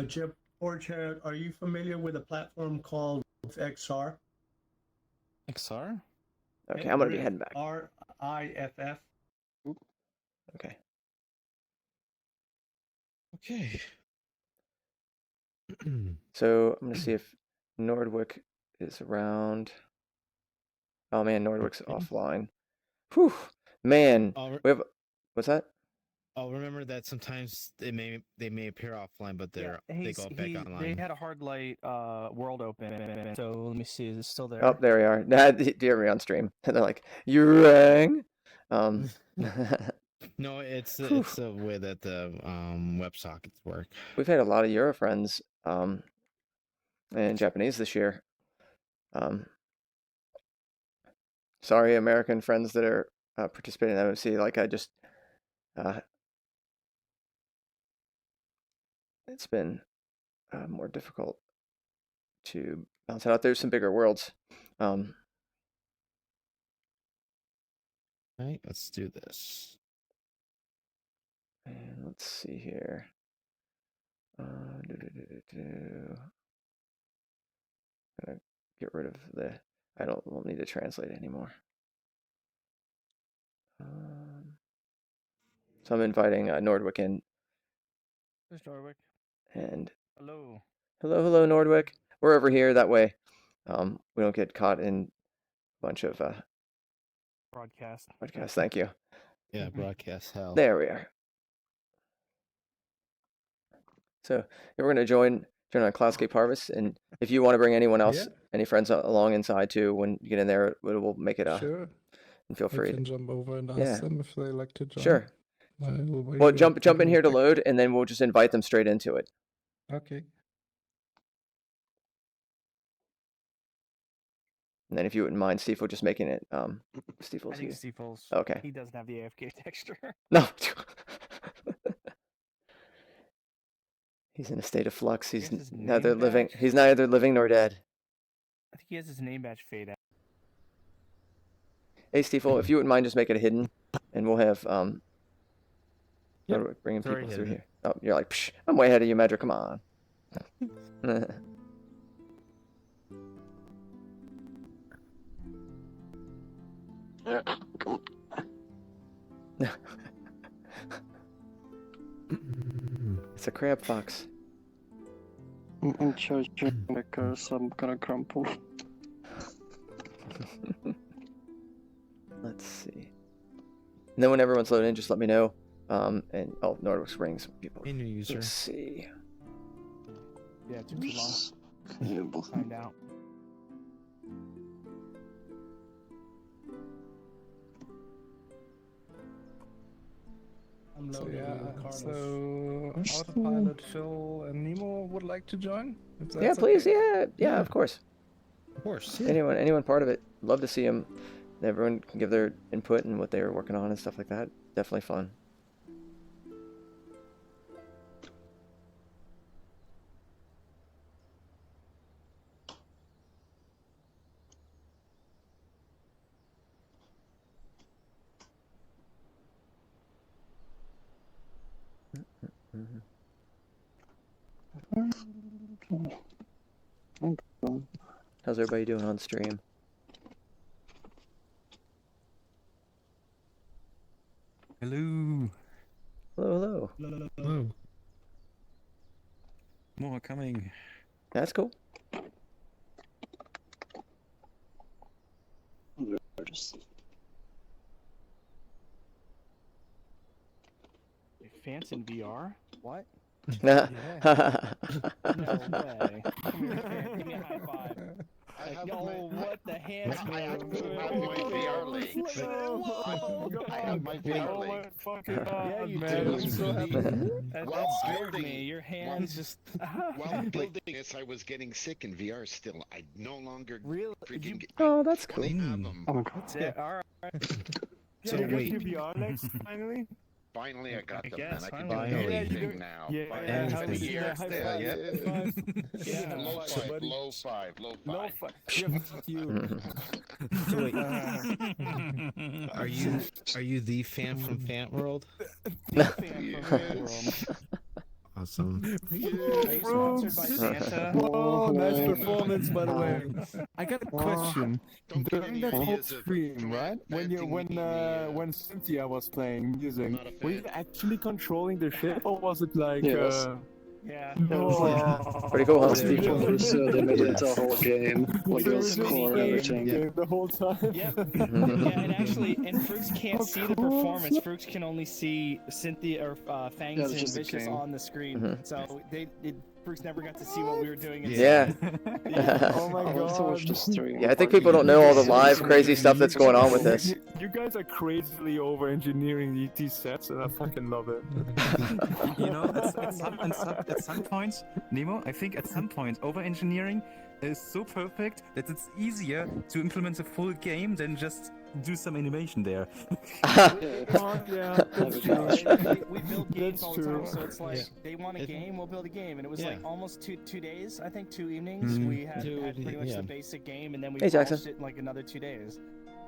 Jet Forge, are you familiar with a platform called XR? XR? Okay, I'm going to be heading back. RIFF. Okay. Okay. So I'm going to see if Nordwick is around. Oh man, Nordwick's offline. Whew, man. What's that? I'll remember that sometimes they may appear offline, but they go back online. They had a hard light world open, so let me see, is it still there? Oh, there we are. Nah, do you hear me on stream? And they're like, "You rang." No, it's the way that the WebSockets work. We've had a lot of Euro friends and Japanese this year. Sorry, American friends that are participating in MMC. Like I just, it's been more difficult to bounce out. There's some bigger worlds. All right, let's do this. And let's see here. I'm gonna get rid of I won't need to translate anymore. So I'm inviting Nordwick in. Where's Nordwick? And hello, Nordwick. We're over here. That way, we don't get caught in a bunch of broadcast. Thank you. Yeah, broadcast hell. There we are. So we're going to join Join on Cloudscape Harvest, and if you want to bring anyone else, Yeah. any friends along inside too, when you get in there, we'll make it Sure. and feel free. I can jump over and ask Yeah. them if they like to join. Sure. I will wait Well, here jump in here to quick. load, and then we'll just invite them straight into it. Okay. And then if you wouldn't mind, Stiefel just making it Stiefel's I think here. Stiefel's. Okay. He doesn't have the AFK texture. No. He's in a state of flux. He's his neither name living. badge? He's neither living nor dead. I think he has his name badge fade out. Hey, Stiefel, if you wouldn't mind, just make it hidden, and we'll have Yep, bringing it's already people through hidden. here. Oh, you're like, psh, I'm way ahead of you, Medra. Come on. It's a crab fox. I'm charging because I'm gonna crumple. Let's see. And then when everyone's loaded in, just let me know. And oh, Nordic Springs people. Hey, new user. Let's see. Yeah, it took too long. Find out. I'm loading so Autopilot, Phil, and Nemo would like to join? If Yeah, that's please. okay? Yeah, of course. Of course. Yeah. Anyone part of it. Love to see them. Everyone can give their input and what they were working on and stuff like that. Definitely fun. How's everybody doing on stream? Hello. Hello. Hello. More coming. That's cool. Fans in VR? What? Yeah. No way. Come here, give me a high five. Yo, what the hands I have my VR legs. I have my VR legs. Yeah, you man, do. I'm so happy. That scared me. Your hands just. While building this, I was getting sick in VR still. I no longer freaking get. Oh, that's cool. Have them. Oh my god. Yeah, all right. So you got wait. your VR legs finally? Finally, I got them, guess, man. I can finally. do Yeah, anything now. yeah, Finally, yeah, it's how been a was it? year High still, five, yeah. Yeah, Low high five, buddy. low five, low five. Low five. Yeah, fuck you. So wait, are you the fan from Fant World? The fan from Fan World. Awesome. Are you sponsored by Santa? Oh, nice performance, by the way. I got a question. During that whole ideas of stream, right? When Cynthia was playing music, not a were you actually controlling the ship, or was it like? Yes. Yeah. No. Pretty cool, huh, They Steve? they made it a whole game, like So a it was score and everything. game the whole time. Yep. Yeah, and actually, and Fruix can't see the performance. Fruix can only see Cynthia or Fangs it's and just a Vicious game. on the screen. Mhm. So Fruix never got to see what we were doing. Yeah. Oh my I want to watch the god. stream. Yeah, I think people don't know all the live crazy stuff that's going on with this. You guys are crazily over-engineering these sets, and I fucking love it. You know, at some point, Nemo, I think at some point, over-engineering is so perfect that it's easier to implement a full game than just do some animation there. Oh, yeah, that's true. We build games That's all the true. time, so it's like they want a game, we'll build a game, and it was like almost two days. I think 2 evenings. We had pretty much the basic game, and then we Hey, Jackson. polished it in like another 2 days.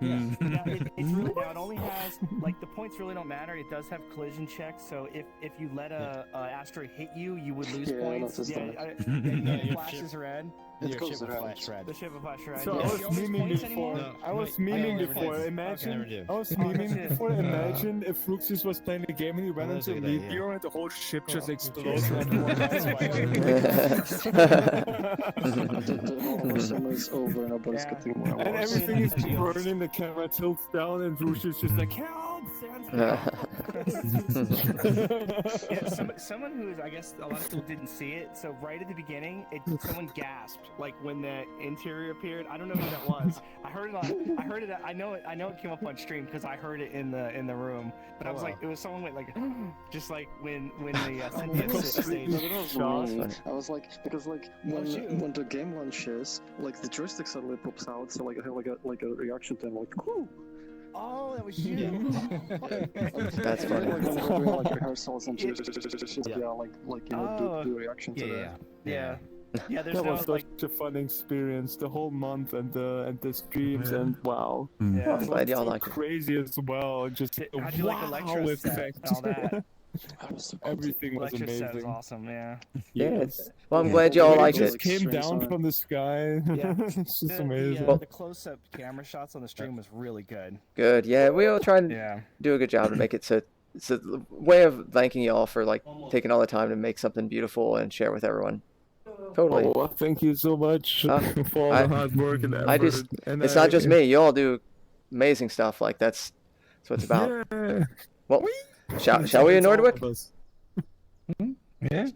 Yeah. Yeah, it's really now. It only has like the points really don't matter. It does have collision checks, so if you let a asteroid hit you, you would lose Yeah, points. that's Yeah, just it flashes red. It goes around. The ship will flash red. So Yeah. I was You always memeing points before. anymore? I was I memeing never before. did. Imagine. Never do. I was Oh, memeing shit. before. Imagine if Fruxis was playing the game and he ran Oh, that's into a a good idea. meteor and the whole ship just Oh, explodes. okay. and everyone dies. The whole summer is over and nobody's Yeah. getting more And awards. everything is burning. The camera tilts down, and Rougeau is just like, "Help! sounds someone who is, I guess a lot of people didn't see it, so right at the beginning, someone gasped, like when the interior appeared. I don't know who that was. I heard it, I know it came up on stream because I heard it in the room, but I was like, it was someone with like, just like when the SYNTHIA stage. I was like, because like when the game launches, like the joystick suddenly pops out, so like I have like a reaction time, like, whoo! Oh, that was you. That's funny. Like when we're doing like rehearsals and just like you know do reaction to that. Yeah. Yeah, there's that no was like. such a fun experience. The whole month and the streams and wow. Yeah. I'm glad y'all like it. Crazy as well. Just How'd you like the lecture set effect. and all that? Everything was Lecture set was amazing. awesome. Yeah. Yes. Well, I'm glad y'all liked just it. came down from the sky. Yeah. It's just amazing. The close-up camera shots on the stream was really good. Good. Yeah, we all try and do a good job to make it so it's a way of thanking y'all for like taking all the time to make something beautiful and share with everyone. Totally. Oh, thank you so much for all the hard work and effort. It's not just me. You all do amazing stuff. Like that's what it's about. Yeah. Well, shall we, Nordwick?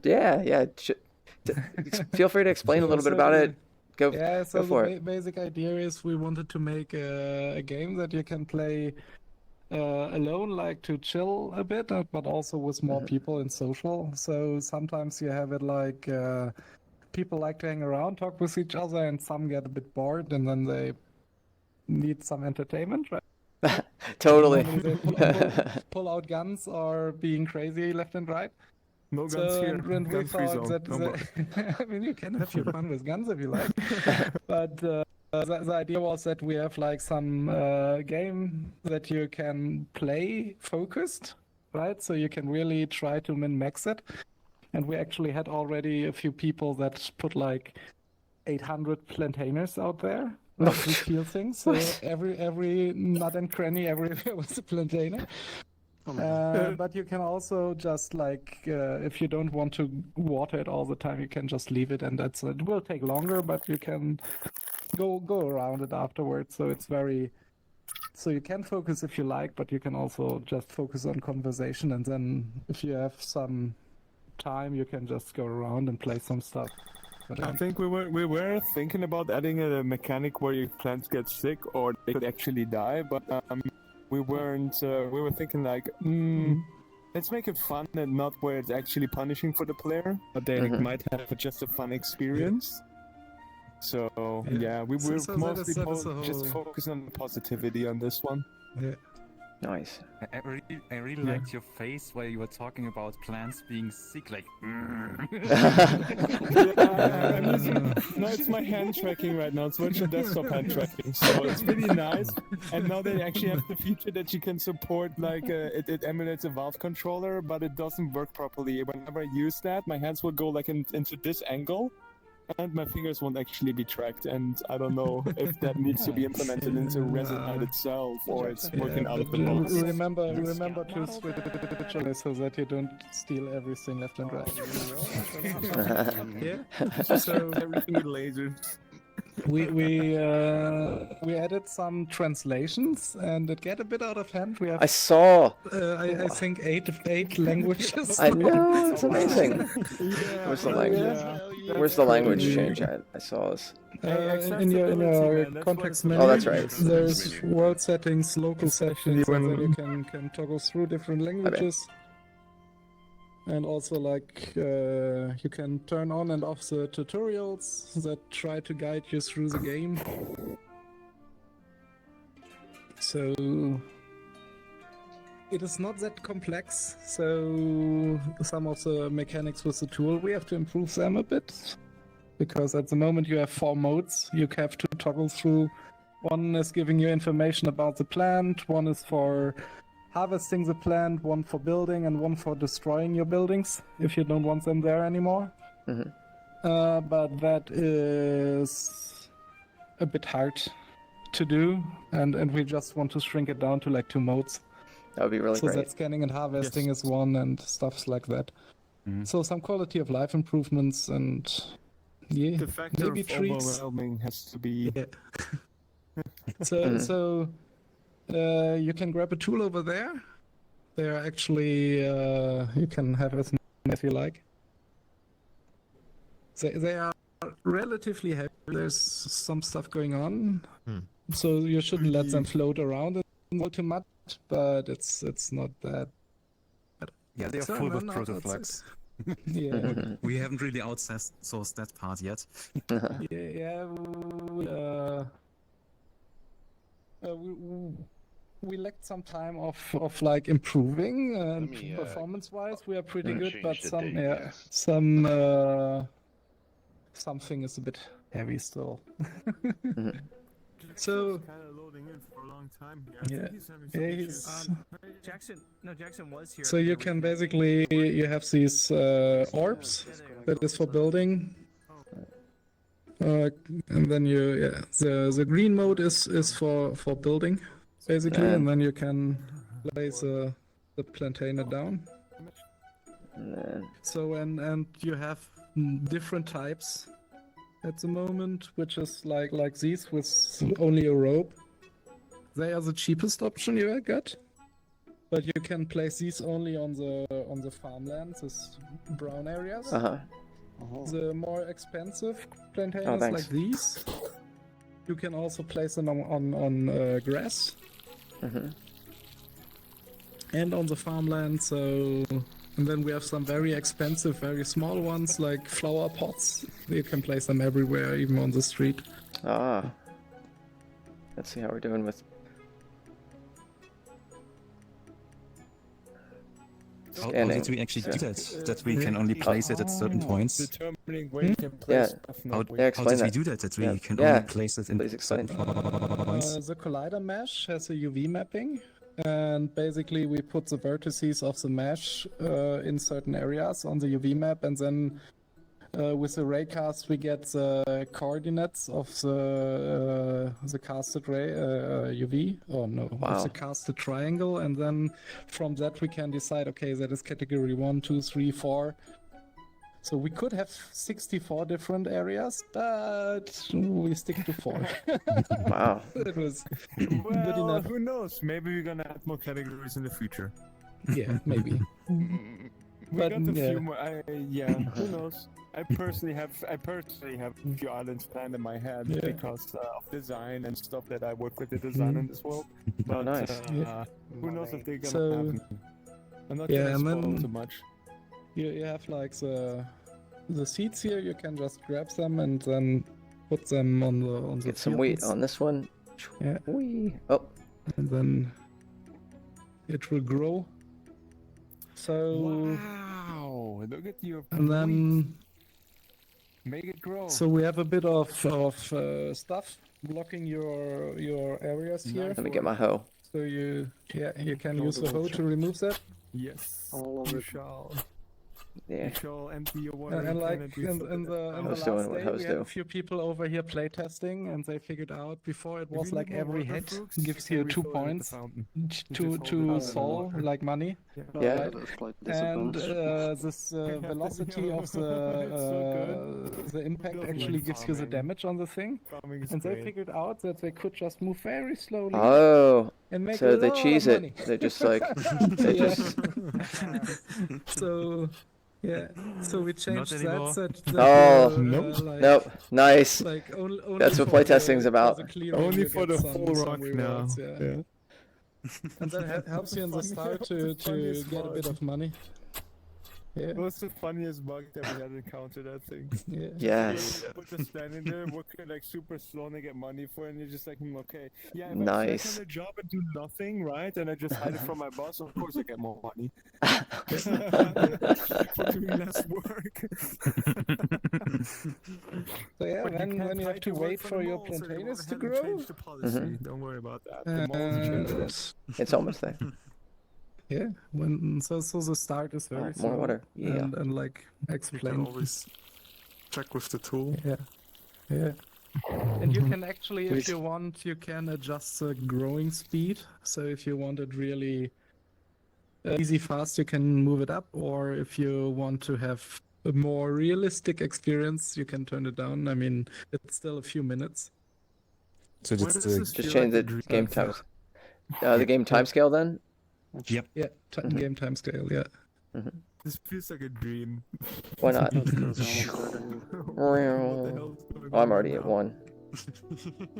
Yeah. Yeah. Feel free to explain a little bit about it. Go for it. The basic idea is we wanted to make a game that you can play alone, like to chill a bit, but also with more people and social. So sometimes you have it like people like to hang around, talk with each other, and some get a bit bored, and then they need some entertainment, right? Totally. They pull out guns or being crazy left and right. No guns here. And we Gun-free thought zone. No more. I mean, you can have your fun with guns if you like. But the idea was that we have like some game that you can play focused, right? So you can really try to min-max it. And we actually had already a few people that put like 800 plantainers out there. Like to kill things. So every nut and cranny everywhere was a plantainer. But you can also just like if you don't want to water it all the time, you can just leave it, and it will take longer, but you can go around it afterwards. So it's so you can focus if you like, but you can also just focus on conversation, and then if you have some time, you can just go around and play some stuff. I think we were thinking about adding a mechanic where your plants get sick or they could actually die, but we weren't. We were thinking like, let's make it fun and not where it's actually punishing for the player, but they might have just a fun experience. So yeah, we were mostly just focus on positivity on this one. Yeah. Nice. I really liked your face while you were talking about plants being sick, like. No, it's my hand tracking right now. It's virtual desktop hand tracking, so it's really nice. And now they actually have the feature that you can support, like it emulates a Valve controller, but it doesn't work properly. Whenever I use that, my hands will go like into this angle. And my fingers won't actually be tracked, and I don't know if that needs to be implemented into Resonite itself, or it's working out of the box. Remember to switch it so that you don't steal everything left and right. Yeah. So everything with lasers. We added some translations, and it get a bit out of hand. We have I saw. I think eight languages. I know, it's amazing. Where's the language? Where's the language change? I saw this. In your context menu. Oh, that's right. There's world settings, local settings, and then you can toggle through different languages. And also, like, you can turn on and off the tutorials that try to guide you through the game. So it is not that complex. So some of the mechanics with the tool, we have to improve them a bit. Because at the moment you have 4 modes you have to toggle through. One is giving you information about the plant, one is for harvesting the plant, one for building, and one for destroying your buildings if you don't want them there anymore. But that is a bit hard to do, and we just want to shrink it down to like 2 modes. That would be really great. So that scanning and harvesting is one, and stuffs like that. So some quality of life improvements, and yeah, the factor maybe of treats. overwhelming has to be. Yeah. So you can grab a tool over there. They are actually, you can have as many as you like. They are relatively heavy. There's some stuff going on. So you shouldn't let them float around too much, but it's not that. Yeah, they are full with protoflex. Yeah. We haven't really outsourced that part yet. We lacked some time of like improving. Performance-wise, we are pretty good, but something is a bit heavy still. So kind of loading in for a long time here. Jackson was here. So you can basically you have these orbs that is for building, and then the green mode is for building basically, and then you can place the plantainer down. So and you have different types at the moment, which is like these with only a rope. They are the cheapest option you got, but you can place these only on the farmlands, these brown areas. The more expensive plantainers like these, you can also place them on grass and on the farmland. So. And then we have some very expensive, very small ones, like flower pots. You can place them everywhere, even on the street. Let's see how we're doing with... How did we actually do that? That we can only place it at certain points? Determining where you can place How did we do that? That we can only place it in certain points? The collider mesh has a UV mapping. And basically we put the vertices of the mesh in certain areas on the UV map, and then with the raycast we get the coordinates of the casted ray UV, of the casted triangle, and then from that we can decide, okay, that is category 1, 2, 3, 4. So we could have 64 different areas, but we stick to 4. Wow. It was well, good enough. Who knows? Maybe we're gonna add more categories in the future. Yeah, maybe. We got a few more. Who knows? I personally have a few islands planned in my head because of design and stuff that I work with the design in this world. But who knows if they're gonna happen? I'm not gonna spoil too much. You have like the seeds here. You can just grab them and then put them on the Get some weight on this one. Yeah. Oh. And then it will grow. So. Wow! Look at your. And then. Make it grow. So we have a bit of stuff blocking your areas here. Let me get my hoe. So you can use the hoe to remove that. Yes. All of it. Yeah. You shall empty your water And like in the last day, we had a few people over here playtesting, and they figured out before it was like every hit gives you 2 points to soul, like money. Yeah. Right? And this velocity of the impact actually gives you the damage on the thing. And they figured out that they could just move very slowly. Oh. And make So a they lot cheese of it. money. They just like they just. So. Yeah, so we changed that. Nope. Nice. Like only That's what playtesting's about. Only for the full rock now. Yeah. And that helps you in the start to get a bit of money. Yeah. What's the funniest bug that we had encountered, I think? Yeah. Yes. We're just standing there working like super slow and they get money for it, and you're just like, okay. Yeah, if nice. I sit on the job and do nothing, right? And I just hide it from my boss, of course I get more money. For doing less work. So yeah, then you have to wait for your plantainers to grow. Don't worry about that. It's almost there. Yeah, so the start is very more water. Yeah. And like explain. You can always check with the tool. Yeah. And you can actually, if you want, you can adjust the growing speed. So if you want it really easy, fast, you can move it up. Or if you want to have a more realistic experience, you can turn it down. I mean, it's still a few minutes. So just change the game times. the game timescale then? Yep. Yeah, game timescale. Yeah. Mm-hmm. This feels like a dream. Why not? Oh, I'm already at 1.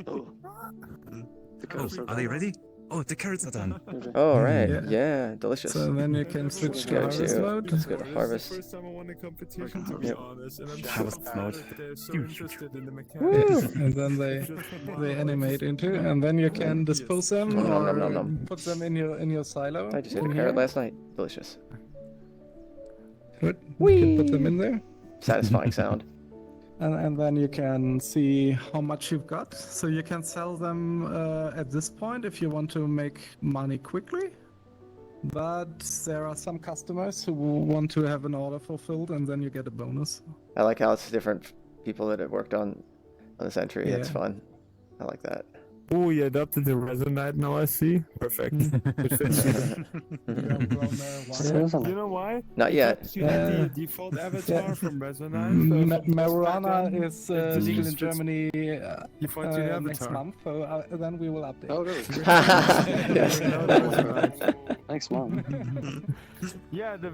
Oh, are they ready? Oh, the carrots are done. Oh, right. Yeah, delicious. So then you can switch to harvest mode. Let's go to harvest. This is the first time I won a competition, to be honest, and I'm Harvest so mode. that they're so interested in the mechanics. And then they animate into, and then you can dispose them or put them in your silo. I just ate a carrot last night. Delicious. Good. You can put them in there. Satisfying sound. And then you can see how much you've got. So you can sell them at this point if you want to make money quickly. But there are some customers who want to have an order fulfilled, and then you get a bonus. I like how it's different people that have worked on this entry. Yeah. It's fun. I like that. Oh, you adopted the Resonite now, I see. Perfect. It fits you. You know why? Not yet. Because you had the default avatar from Resonite. Marijuana is legal in Germany next month, so then we will update. Oh, really? Thanks, Mom. Yeah, the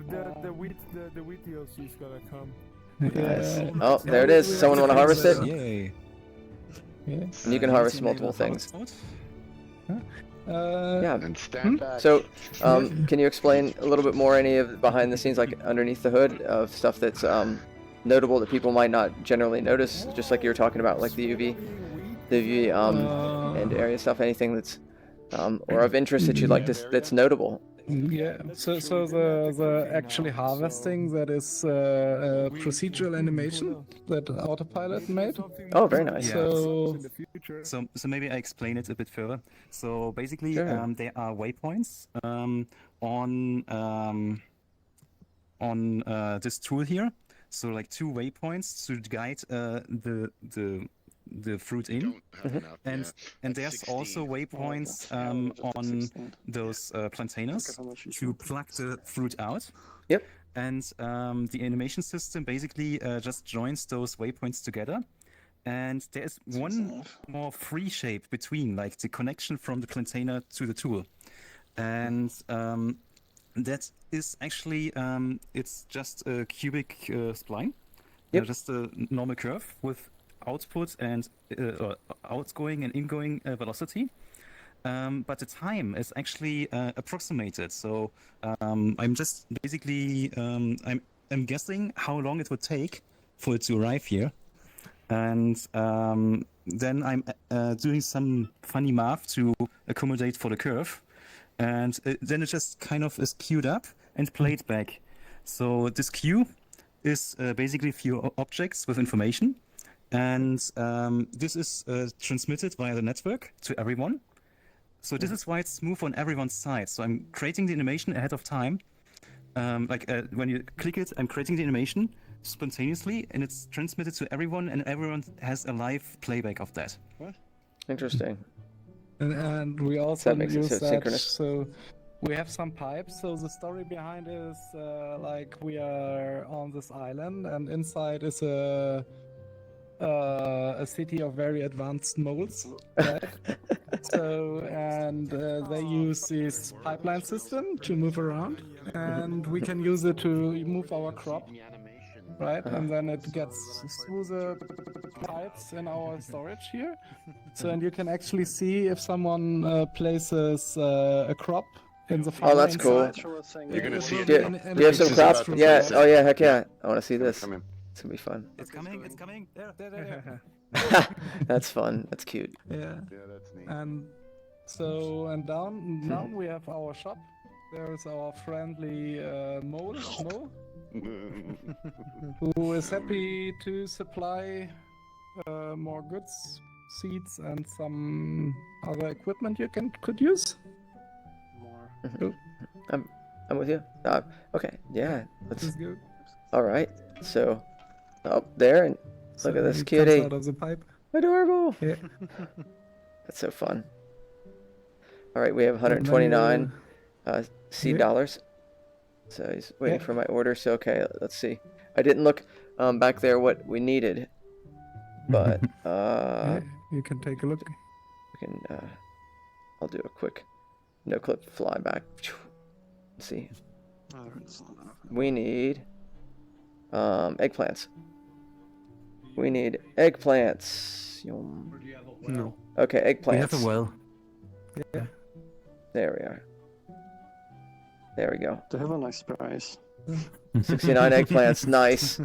wheat DLC is gonna come. Nice. Oh, there it is. Someone want to harvest it? Yay. And you can harvest multiple things. Yeah. And stand back. So, can you explain a little bit more any of the behind the scenes, like underneath the hood, of stuff that's notable that people might not generally notice, just like you were talking about, like the UV and area stuff, anything that's or of interest that you'd like to that's notable? Yeah, so the actually harvesting, that is procedural animation that Autopilot made. Oh, very nice. Yeah. So maybe I explain it a bit further. So basically, there are waypoints on this tool here. So like 2 waypoints to guide the fruit in, and there's also waypoints on those plantainers to pluck the fruit out. Yep. And the animation system basically just joins those waypoints together, and there's one more free shape between, like the connection from the plantainer to the tool, and that is actually it's just a cubic spline. Yep. Just a normal curve with output and outgoing and ingoing velocity, but the time is actually approximated. So I'm just basically I'm guessing how long it would take for it to arrive here, and then I'm doing some funny math to accommodate for the curve, and then it just kind of is queued up and played back. So this queue is basically a few objects with information. And this is transmitted via the network to everyone. So this is why it's smooth on everyone's side. So I'm creating the animation ahead of time. When you click it, I'm creating the animation spontaneously, and it's transmitted to everyone, and everyone has a live playback of that. What? Interesting. And we also makes use it so that. synchronous. So we have some pipes. So the story behind is like we are on this island, and inside is a city of very advanced moles, right? They use this pipeline system to move around, and we can use it to move our crop, right? And then it gets through the pipes in our storage here. And you can actually see if someone places a crop in the farm. Oh, that's cool. You're gonna see it. Do you have some crop? Yeah. Oh, yeah. Heck yeah. I want to see this. It's gonna be fun. It's coming. It's coming. There. That's fun. That's cute. Yeah. Yeah, that's neat. And down we have our shop. There's our friendly mole, who is happy to supply more goods, seeds, and some other equipment you could use. I'm with you. Okay. Yeah. Let's go. All right. So, up there, and look at this cutie. Out of the pipe. Adorable. Yeah. That's so fun. All right, we have 129 seed dollars. So he's waiting for my order. So okay, let's see. I didn't look back there what we needed, but you can take a look. we can. I'll do a quick No clip fly back. Let's see. We need eggplants. We need eggplants. No. Okay, eggplants. We have a well. Yeah. There we are. There we go. They have a nice price. 69 eggplants, nice.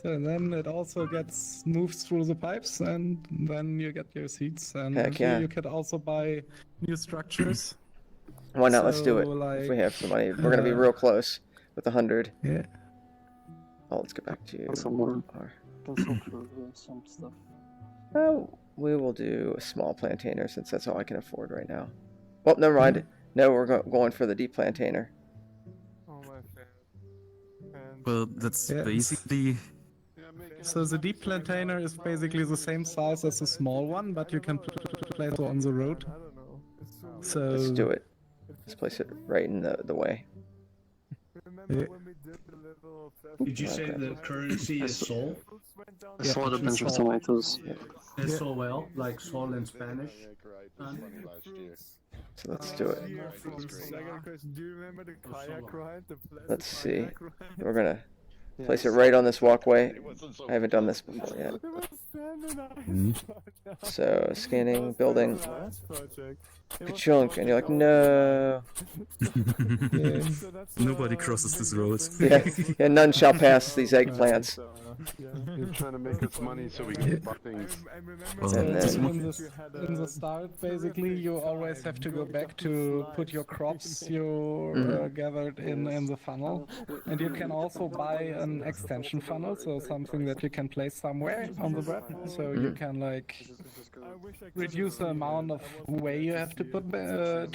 So then it also gets moved through the pipes, and then you get your seeds. And Heck yeah. you could also buy new structures. Why not? Let's do it. Like, If we have some money, we're gonna be real close with 100. Yeah. Oh, let's go back to Some more. our. Some stuff. Oh, we will do a small plantainer since that's all I can afford right now. Well, never mind. No, we're going for the deep plantainer. Well, that's basically. So the deep plantainer is basically the same size as the small one, but you can place it on the road. So Let's do it. Let's place it right in the way. Yeah. Did you say the currency is sol? Sol depends on tomatoes. SOL, like sol in Spanish. So let's do it. Let's see. We're gonna place it right on this walkway. I haven't done this before yet. So scanning, building. Ka-chunk, and you're like, no. Nobody crosses this road. Yeah, none shall pass these eggplants. You're trying to make us money so we can buy things. And then, in the start, basically, you always have to go back to put your crops you gathered in the funnel. And you can also buy an extension funnel, so something that you can place somewhere on the web. So you can, like, reduce the amount of way you have to put.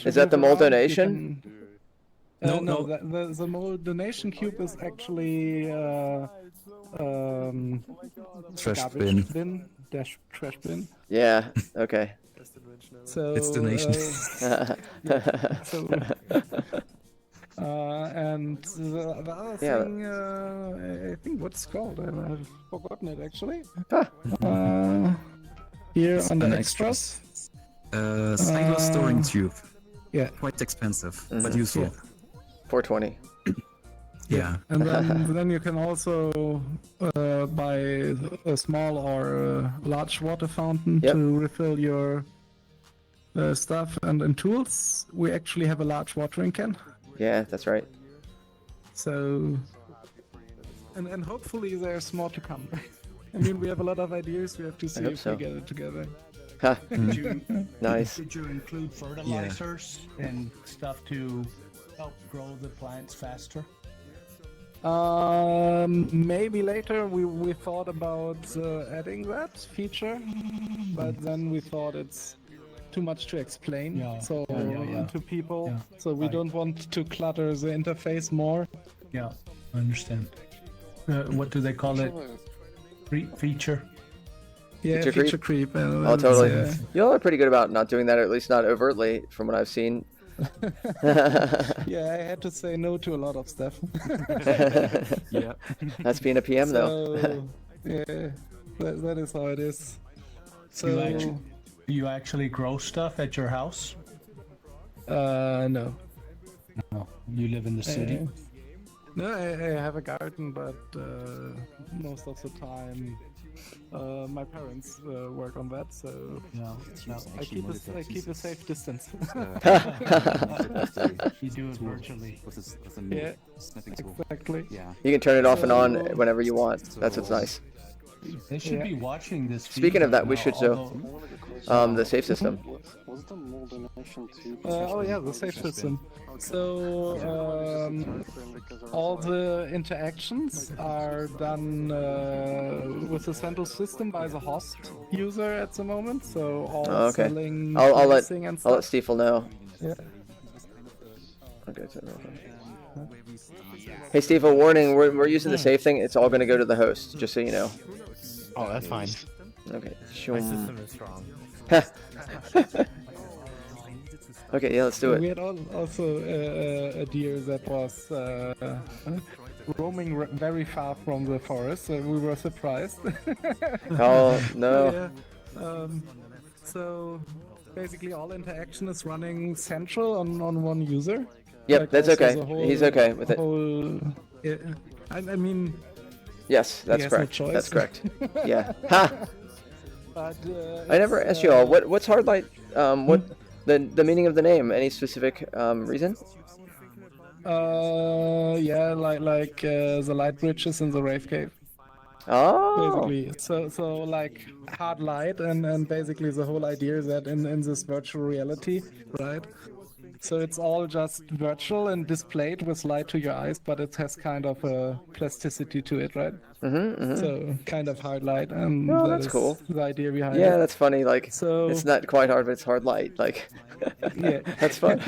Is that the mold donation? No, the mold donation cube is actually trash bin. Trash bin. Yeah. Okay. So it's donation. And the other thing, I think what's called, I've forgotten it actually. Here It's on the an extras. Cyro storing tube. Yeah. Quite expensive, but useful. 420. Yeah. And then you can also buy a small or a large water fountain to refill your stuff. And in tools, we actually have a large watering can. Yeah, that's right. So, and hopefully there's more to come. I mean, we have a lot of ideas. We have to see if we get it together. Nice. Did you include fertilizers and stuff to help grow the plants faster? Maybe later we thought about adding that feature, but then we thought it's too much to explain to people. Yeah. So we don't want to clutter the interface more. Yeah, I understand. What do they call it? Feature? Yeah, feature creep. Oh, totally. Y'all are pretty good about not doing that, or at least not overtly, from what I've seen. Yeah, I had to say no to a lot of stuff. Yeah, that's being a PM, though. Yeah, that is how it is. So do you actually grow stuff at your house? No. No, you live in the city. No, I have a garden, but most of the time my parents work on that, so I keep a safe distance. You do it virtually. Yeah, exactly. You can turn it off and on whenever you want. That's what's nice. They should be watching this. Speaking of that, we should show the safe system. Oh yeah, the safe system. So all the interactions are done with the central system by the host user at the moment. So all selling, I'll let and stuff. I'll let Stiefel know. Yeah. Okay. Hey, Stiefel, warning: we're using the safe thing. It's all going to go to the host, just so you know. Oh, that's fine. Okay. My system is strong. Okay, yeah, let's do We it. had also a deer that was roaming very far from the forest, so we were surprised. Oh, no. Yeah. So basically all interaction is running central on one user. Yep, Like that's also okay. the whole- He's okay with it. whole- yeah, I mean. Yes, he that's has no correct. choice. That's correct. Yeah. Ha! But, I never asked you all. What's hard light? What the meaning of the name? Any specific reason? Yeah, like the light bridges in the rave cave. Oh. Basically, so like hard light, and basically the whole idea is that in this virtual reality, right? So it's all just virtual and displayed with light to your eyes, but it has kind of a plasticity to it, right? So kind of hard light, and Oh, that that's is cool. the idea behind it. Yeah, that's funny. Like, So- it's not quite hard, but it's hard light. Like, Yeah. that's fun.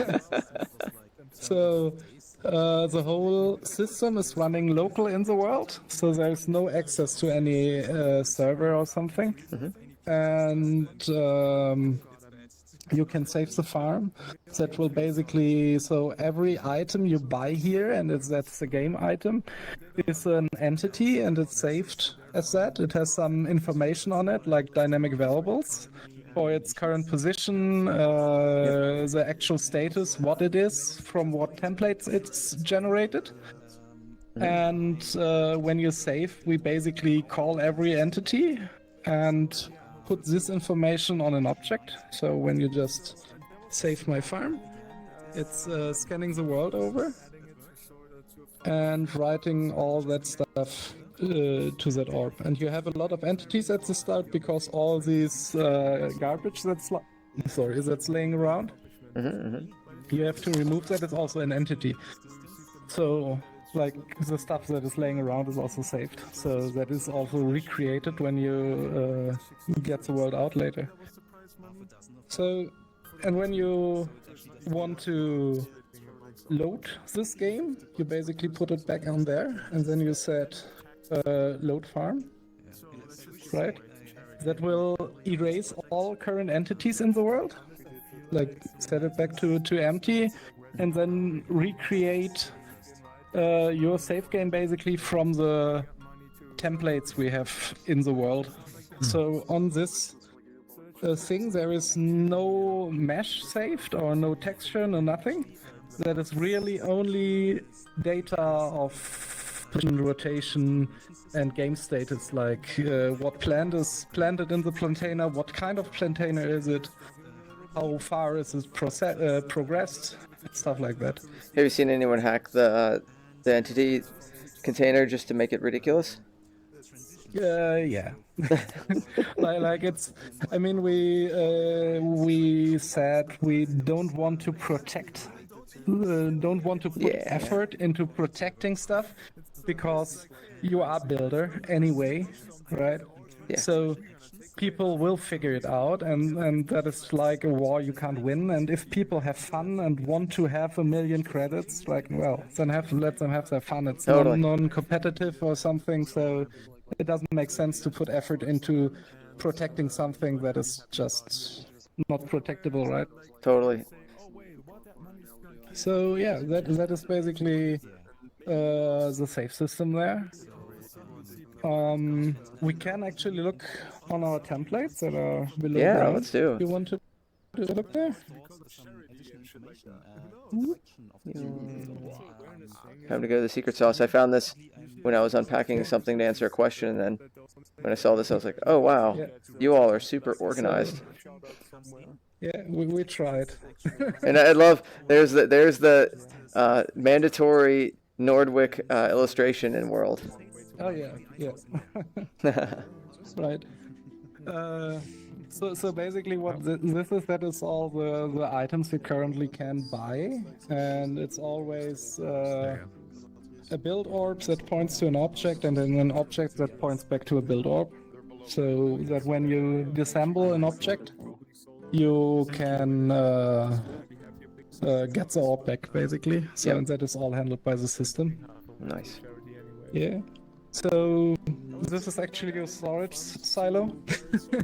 So the whole system is running local in the world, so there's no access to any server or something. And you can save the farm. That will basically, so every item you buy here, and that's the game item, is an entity, and it's saved as that. It has some information on it, like dynamic variables, or its current position, the actual status, what it is, from what templates it's generated. And when you save, we basically call every entity and put this information on an object. So when you just save my farm, it's scanning the world over and writing all that stuff to that orb. And you have a lot of entities at the start because all these garbage that's laying around, you have to remove that. It's also an entity. So like the stuff that is laying around is also saved. So that is also recreated when you get the world out later. So, and when you want to load this game, you basically put it back on there, and then you set load farm, right? That will erase all current entities in the world, like set it back to empty, and then recreate your save game basically from the templates we have in the world. So on this thing, there is no mesh saved or no texture, no nothing. That is really only data of position, rotation, and game status, like what plant is planted in the plantainer, what kind of plantainer is it, how far is it progressed, stuff like that. Have you seen anyone hack the entity container just to make it ridiculous? Yeah. like it's. I mean, we said we don't want to protect. Don't want to put effort into protecting stuff because you are a builder anyway, right? Yeah. So people will figure it out, and that is like a war you can't win. And if people have fun and want to have 1 million credits, like, well, then let them have their fun. It's Totally. non-competitive or something, so it doesn't make sense to put effort into protecting something that is just not protectable, right? Totally. So yeah, that is basically the save system there. We can actually look on our templates that are below Yeah, ground. let's do. You want to look there? Time to go to the secret sauce. I found this when I was unpacking something to answer a question, and then when I saw this, I was like, "Oh wow, Yeah. you all are super organized." Yeah, we tried. And I love there's the mandatory Nordwick illustration in World. Oh yeah. Right. So basically what that is all the items you currently can buy, and it's always a build orb that points to an object, and then an object that points back to a build orb, so that when you disassemble an object, you can get the orb back basically. So and that is all handled by the system. Nice. Yeah. So this is actually your storage silo.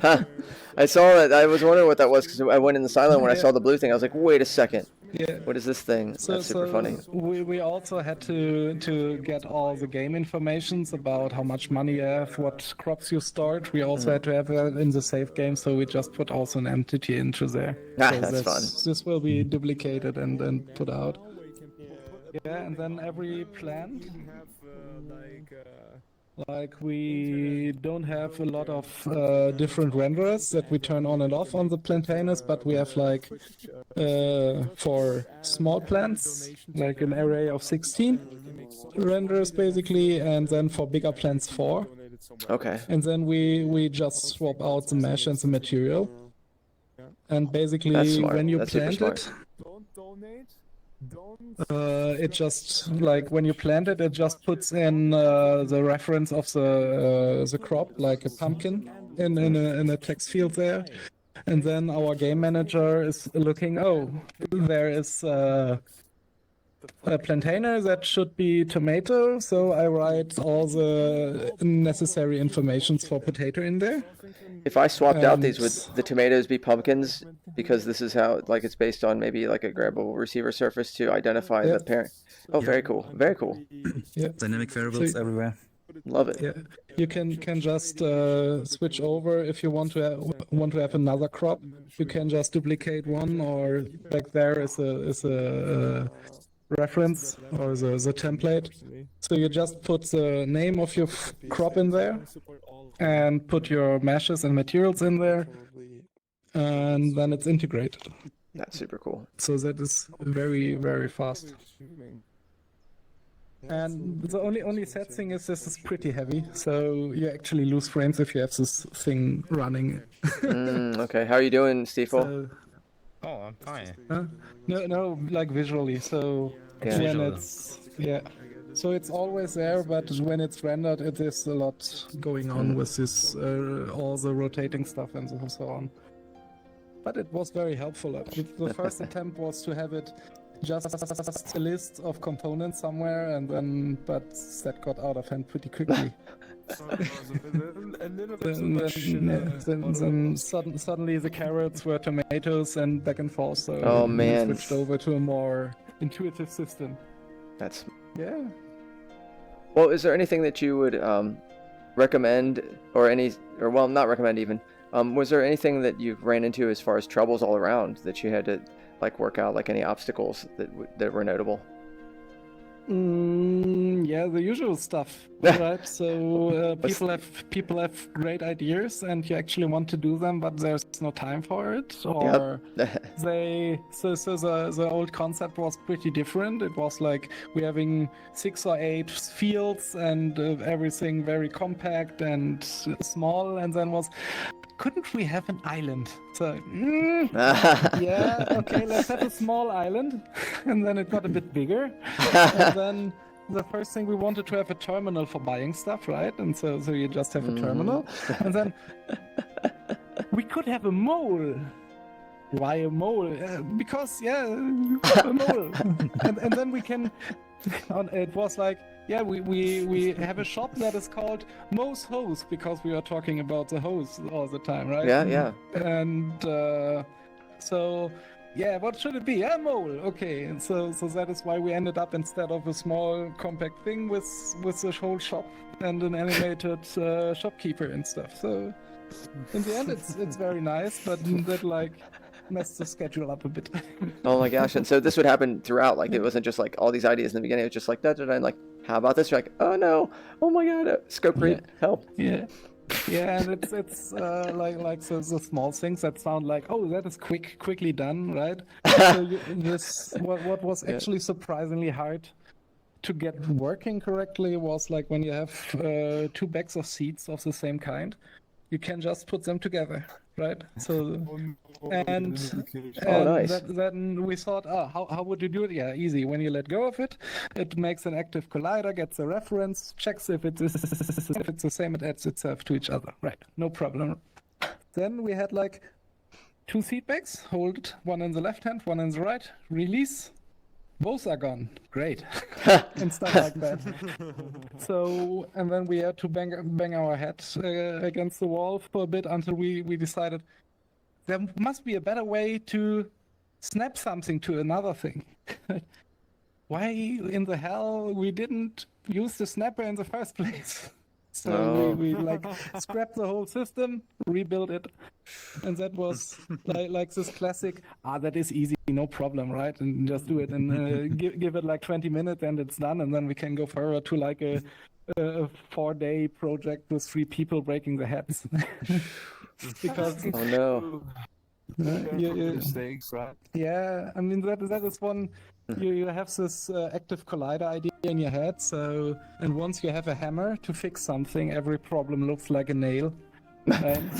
Huh. I saw that. I was wondering what that was because I went in the silo when I saw the blue thing. I was like, wait a second. Yeah. What is this thing? That's super funny. We also had to get all the game informations about how much money you have, what crops you stored. We also had to have that in the save game, so we just put also an entity into there. So That's fun. This will be duplicated and then put out. Yeah, and then every plant. Like we don't have a lot of different renderers that we turn on and off on the plantainers, but we have like for small plants, like an array of 16 renderers basically, and then for bigger plants 4. Okay. And then we just swap out the mesh and the material. And basically That's smart. when you That's super plant smart. it just like when you plant it, it just puts in the reference of the crop, like a pumpkin, in a text field there, and then our game manager is looking. Oh, there is a plantainer that should be tomato, so I write all the necessary informations for potato in there. If I swapped out these, would the tomatoes be pumpkins? Because this is how, like, it's based on maybe like a grabbable receiver surface to identify the parent. Oh, very cool. Very cool. Yeah. Dynamic variables everywhere. Love it. Yeah, you can just switch over if you want to have another crop. You can just duplicate one, or like there is a reference or the template. So you just put the name of your crop in there and put your meshes and materials in there, and then it's integrated. That's super cool. So that is very, very fast. And the only sad thing is this is pretty heavy, so you actually lose frames if you have this thing running. Okay, how are you doing, Stiefel? Oh, I'm fine. No, like visually. So when it's so it's always there, but when it's rendered, it is a lot going on with this all the rotating stuff and so on. But it was very helpful. The first attempt was to have it just a list of components somewhere, and then but that got out of hand pretty quickly. Then suddenly the carrots were tomatoes and back and forth. So we switched over to a more intuitive system. That's Well, is there anything that you would recommend, or well, not recommend even? Was there anything that you've ran into as far as troubles all around that you had to like work out, like any obstacles that were notable? Yeah, the usual stuff, right? So people have great ideas, and you actually want to do them, but there's no time for it. Or the old concept was pretty different. It was like we're having 6 or 8 fields and everything very compact and small, and then couldn't we have an island? So, yeah, okay, let's have a small island. And then it got a bit bigger. And then the first thing we wanted to have a terminal for buying stuff, right? And so you just have a terminal. And then we could have a mole. Why a mole? Because, a mole. and then we can... It was like, we have a shop that is called Mo's Hose, because we are talking about the hose all the time, right? Yeah. And what should it be? A mole. Okay, and so that is why we ended up, instead of a small compact thing, with the whole shop and an animated shopkeeper and stuff. So in the end, it's very nice, but that messed the schedule up a bit. Oh my gosh! And so this would happen throughout. Like, it wasn't just like all these ideas in the beginning. It was just like that, and like, how about this? You're like, oh no, oh my god, scope creep, help. Yeah, and it's like the small things that sound like, oh, that is quickly done, right? So what was actually surprisingly hard to get working correctly was like when you have 2 bags of seeds of the same kind, you can just put them together, right? So nice. Then we thought, how would you do it? Yeah, easy. When you let go of it, it makes an active collider, gets a reference, checks if it's the same, it adds itself to each other. Right, no problem. Then we had like 2 seed bags, hold one in the left hand, one in the right, release. Both are gone. Great. And stuff like that. So, and then we had to bang our head against the wall for a bit until we decided there must be a better way to snap something to another thing. Why in the hell we didn't use the snapper in the first place? So we like scrapped the whole system, rebuilt it, and that was like this classic. That is easy, no problem, right? And just do it and give it like 20 minutes and it's done, and then we can go further to like a 4-day project with 3 people breaking their heads. Because oh no. Mistakes, right? Yeah, I mean that is one. You have this active collider idea in your head. So, and once you have a hammer to fix something, every problem looks like a nail. And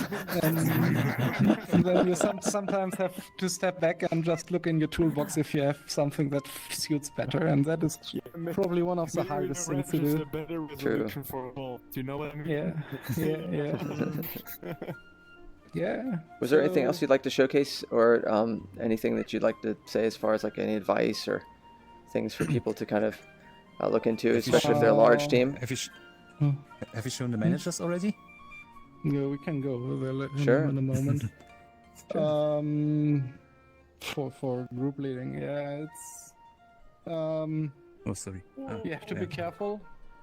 then you sometimes have to step back and just look in your toolbox if you have something that suits better, and that is probably one of the hardest things to do. True. Do you know what I mean? Yeah. Yeah. Was there anything else you'd like to showcase, or anything that you'd like to say as far as like any advice or things for people to kind of look into, especially if they're a large team? Have you shown the managers already? Yeah, we can go over there Sure. in a moment. For group leading, yeah, it's Oh, sorry. you have to be careful.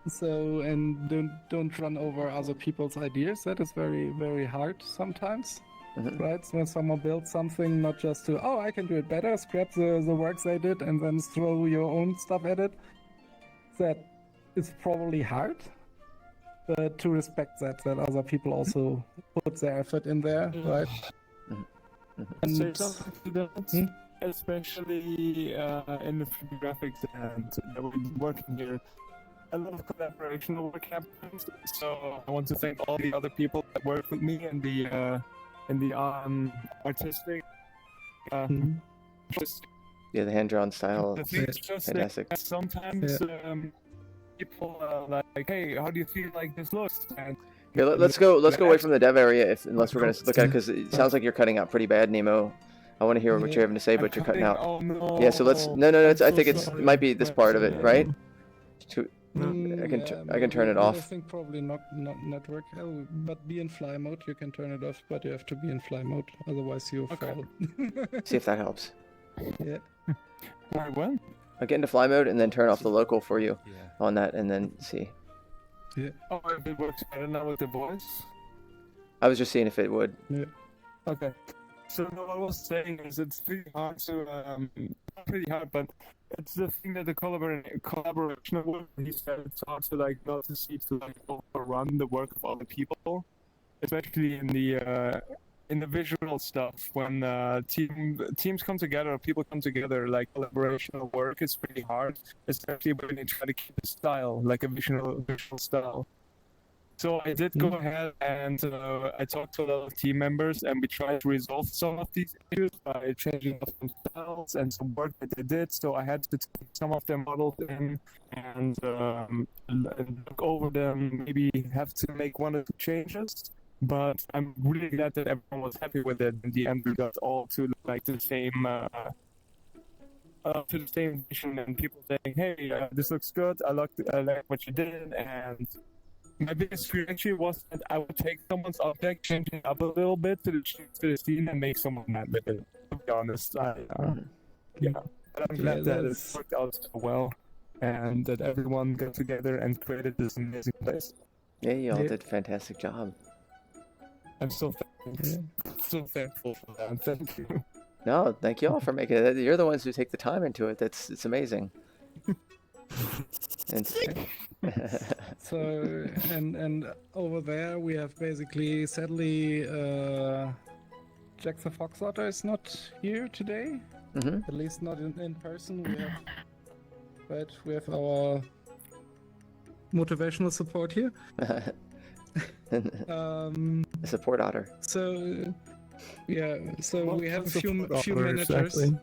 So, and don't run over other people's ideas. That is very, very hard sometimes, right? So when someone builds something, not just to, I can do it better, scrap the works they did and then throw your own stuff at it. That is probably hard, but to respect that other people also put their effort in there, right? And say something to that, especially in the graphics and we're working here. A lot of collaboration work happens, so I want to thank all the other people that work with me in the artistic. Just Yeah, the hand-drawn style. the thing is just Fantastic. that sometimes people are like, "Hey, how do you feel like this looks?" And Okay, let's go away from the dev area, unless we're going to look at it, because it sounds like you're cutting out pretty bad, Nemo. I want to hear what you're having to say, but you're cutting out. Oh no! Yeah, so let's. No. I think it might be this part of it, right? I can turn it I off. think probably not network, but be in fly mode. You can turn it off, but you have to be in fly mode, otherwise you fall. See if that helps. Yeah. Wait, what? I'll get into fly mode and then turn off the local for you on that, and then see. Yeah. Oh, if it works better now with the voice. I was just seeing if it would. Yeah. Okay. So what I was saying is it's pretty hard to not pretty hard, but it's the thing that the collaboration work. He said it's hard to like not to see to like overrun the work of other people, especially in the visual stuff. When teams come together, or people come together, like collaborational work is pretty hard, especially when they try to keep a style, like a visual style. So I did go ahead and I talked to a lot of team members, and we tried to resolve some of these issues by changing up some styles and some work that they did. So I had to take some of their models in and look over them, maybe have to make one or two changes. But I'm really glad that everyone was happy with it. In the end, we got all to like the same vision, and people saying, "Hey, this looks good. I like what you did." And my biggest fear actually was that I would take someone's object, change it up a little bit to the scene, and make someone mad with it. To be honest, but I'm glad that it worked out so well, and that everyone got together and created this amazing place. Yeah, you all did a fantastic job. I'm so thankful for that. Thank you. No, thank you all for making it. You're the ones who take the time into it. It's amazing. So and over there we have basically, sadly, Jack the Fox Otter is not here today. At least not in person. We have our motivational support here. Support otter. So we have a few managers. Exactly.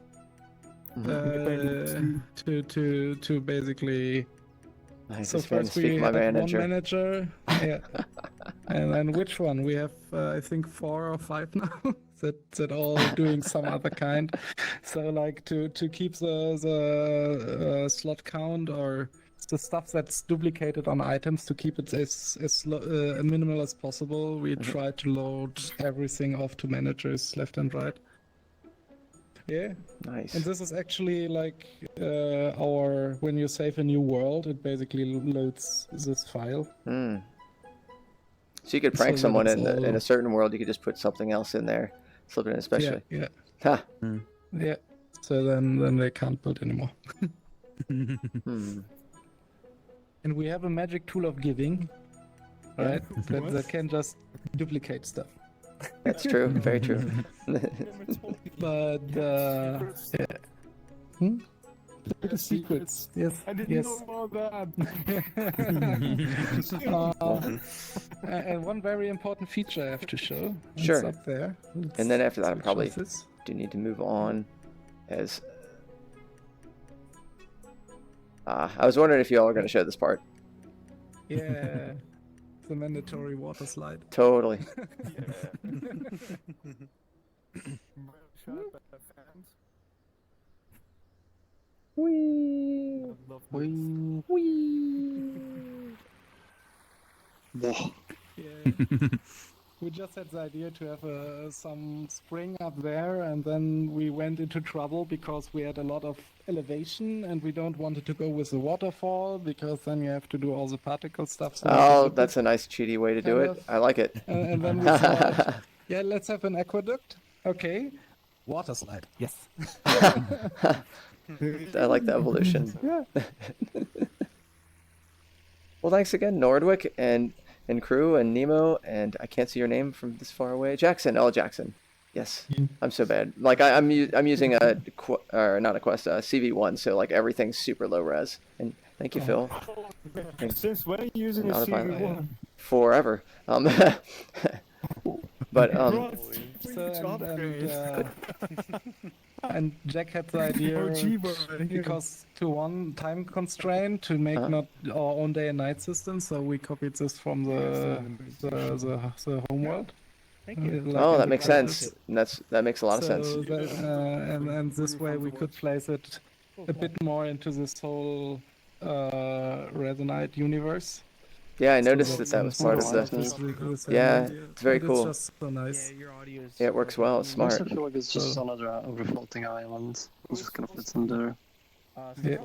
To basically. So first first we my had manager. one manager, and then which one? We have I think 4 or 5 now that all doing some other kind. So like to keep the slot count or the stuff that's duplicated on items, to keep it as minimal as possible. We try to load everything off to managers left and right. Yeah. Nice. And this is actually like our when you save a new world, it basically loads this file. Hmm. So you could prank So that someone it's in all- a certain world. You could just put something else in there, slip it in especially. Yeah. Ha. Yeah. So then they can't build anymore. Hmm. And we have a magic tool of giving, right? That can just duplicate stuff. That's true. Very true. But yeah. Hmm? The secrets. Yes. I didn't yes. know about And one very important feature I have to show. Sure. It's up there. And then after that, I Let's probably switch this. do need to move on. As I was wondering if you all are going to show this part. Yeah. The mandatory water slide. Totally. Whee! Whee! Whoa. Yeah. We just had the idea to have some spring up there, and then we went into trouble because we had a lot of elevation, and we don't want it to go with the waterfall because then you have to do all the particle stuff. So Oh, that's a nice cheaty way to do it. I like it. And then we thought, yeah, let's have an aqueduct. Okay. Water slide. Yes. I like the evolution. Yeah. Well, thanks again, Nordwick and crew and Nemo, and I can't see your name from this far away. Jackson. Oh, Jackson. Yes. I'm so bad. Like I'm using not a Quest, CV1, so like everything's super low res. And thank you, Phil. Since when are you using a Not about that. CV1? Forever. But and Jack had the idea because to one time constraint to make not our own day and night system, so we copied this from the homeworld. Thank you. Oh, that makes sense. And that makes a lot of sense. And this way we could place it a bit more into this whole Resonite universe. Yeah, I noticed that was part of the. Yeah, it's very cool. It's just so nice. Yeah, it works well. It's I smart. also feel like it's just another overfloating island. It just kind of fits in there. Yeah.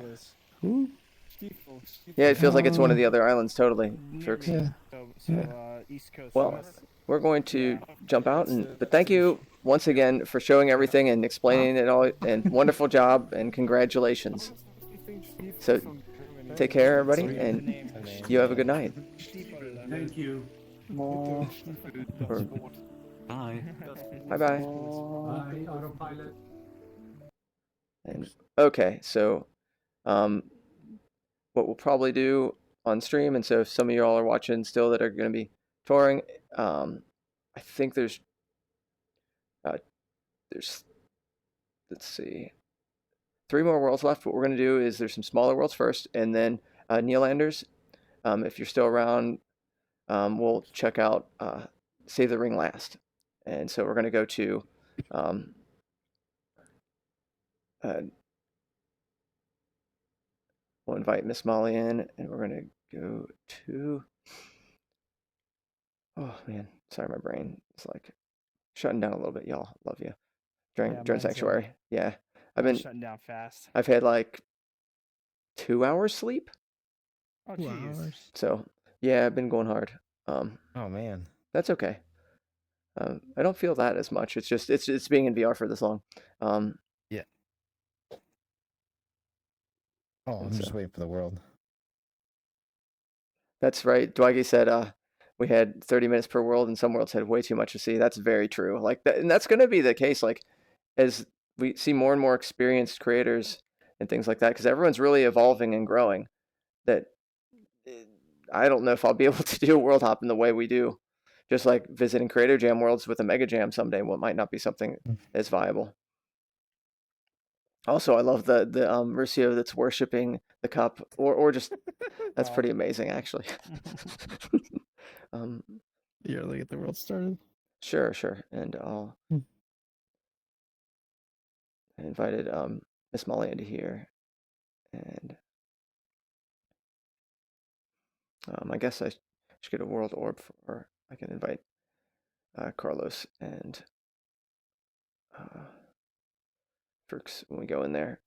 Yeah, it feels like it's one of the other islands, totally. Jerks. East Coast. Well, we're going to jump out, but thank you once again for showing everything and explaining it all, and wonderful job, and congratulations. So, take care, everybody, and you have a good night. Thank you. Or- Bye. Bye-bye. Bye, autopilot. And okay, so what we'll probably do on stream, and so if some of you all are watching still that are going to be touring, I think there's let's see, 3 more worlds left. What we're going to do is there's some smaller worlds first, and then Neolanders. If you're still around, we'll check out Save the Ring Last. And so we're going to go to we'll invite Miss Molly in, and we're going to go to, oh man, sorry, my brain is like shutting down a little bit, y'all. Love you. During mine's, Sanctuary. Yeah. I've been shutting down fast. I've had like 2 hours sleep. Oh, jeez. So yeah, I've been going hard. Oh man. That's okay. I don't feel that as much. It's just it's being in VR for this long. Yeah. Oh, I'm just waiting for the world. That's right. Dwight said we had 30 minutes per world, and some worlds had way too much to see. That's very true. Like that, and that's going to be the case. Like as we see more and more experienced creators and things like that, because everyone's really evolving and growing. That I don't know if I'll be able to do a world hop in the way we do. Just like visiting Creator Jam worlds with a Mega Jam someday, what might not be something as viable. Also, I love the Rucio that's worshiping the cup, or just that's pretty amazing, actually. Yeah, they get the world started. Sure, and I'll I invited Miss Molly into here, and I guess I should get a world orb for. I can invite Carlos and Rixx when we go in there.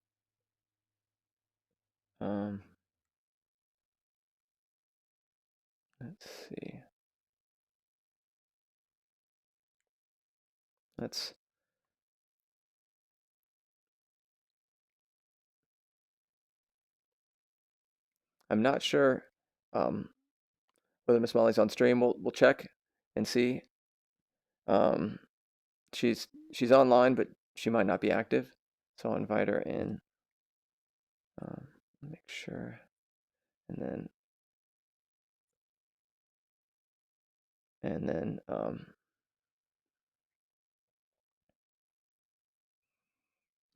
Let's see. I'm not sure whether Miss Molly's on stream. We'll check and see. She's online, but she might not be active, so I'll invite her in. Make sure, and then and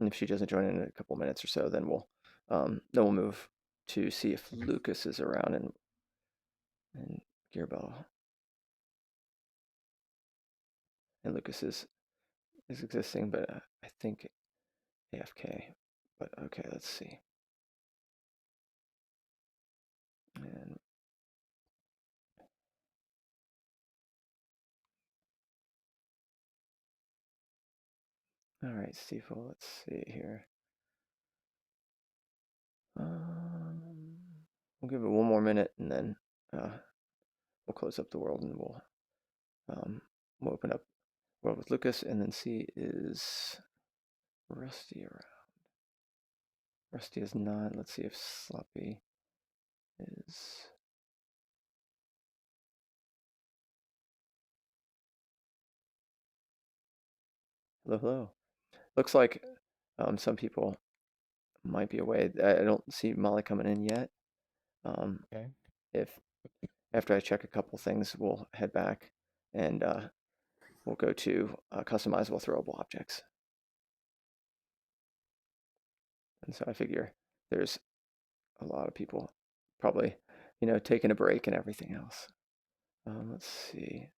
if she doesn't join in a couple minutes or so, then we'll move to see if Lucas is around and Gearbell. And Lucas is existing, but I think AFK. But okay, let's see. And all right, Stiefel, let's see here. We'll give it one more minute, and then we'll close up the world, and we'll open up world with Lucas, and then see is Rusty around. Rusty is not. Let's see if Sloppy is. Hello, hello. Looks like some people might be away. I don't see Molly coming in yet. Okay. If after I check a couple things, we'll head back and we'll go to customizable throwable objects. And so I figure there's a lot of people probably, taking a break and everything else. Let's see.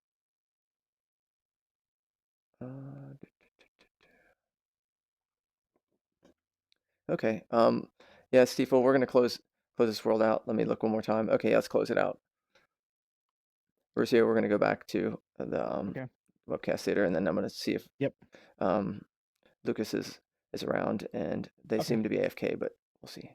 Okay. Yeah, Stiefel, we're gonna close this world out. Let me look one more time. Okay, let's close it out. Rucio, we're gonna go back to the webcast theater, and then I'm gonna see if Lucas is around, and they seem to be AFK, but we'll see.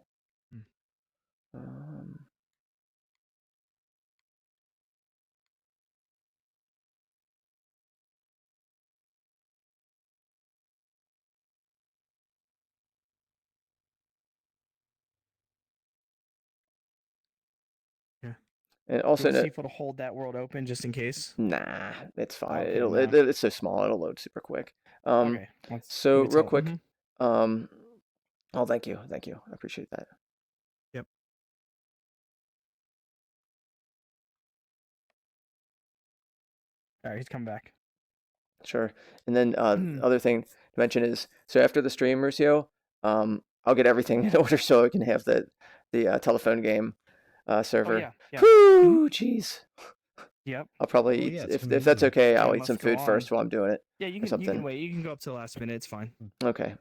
And also, Stiefel to hold that world open just in case. Nah, it's fine. Okay, It's so small, it'll load super quick. Okay. So real quick, Mhm. oh, thank you, I appreciate that. Yep. All right, he's coming back. Sure. And then the other thing to mention is, so after the stream, Rucio, I'll get everything in order so I can have the telephone game server. Whoo, jeez. Yep. I'll probably eat, if that's okay, I'll eat some food first while I'm doing it. Yeah, you or can something. wait. You can go up to the last minute. It's fine. Okay.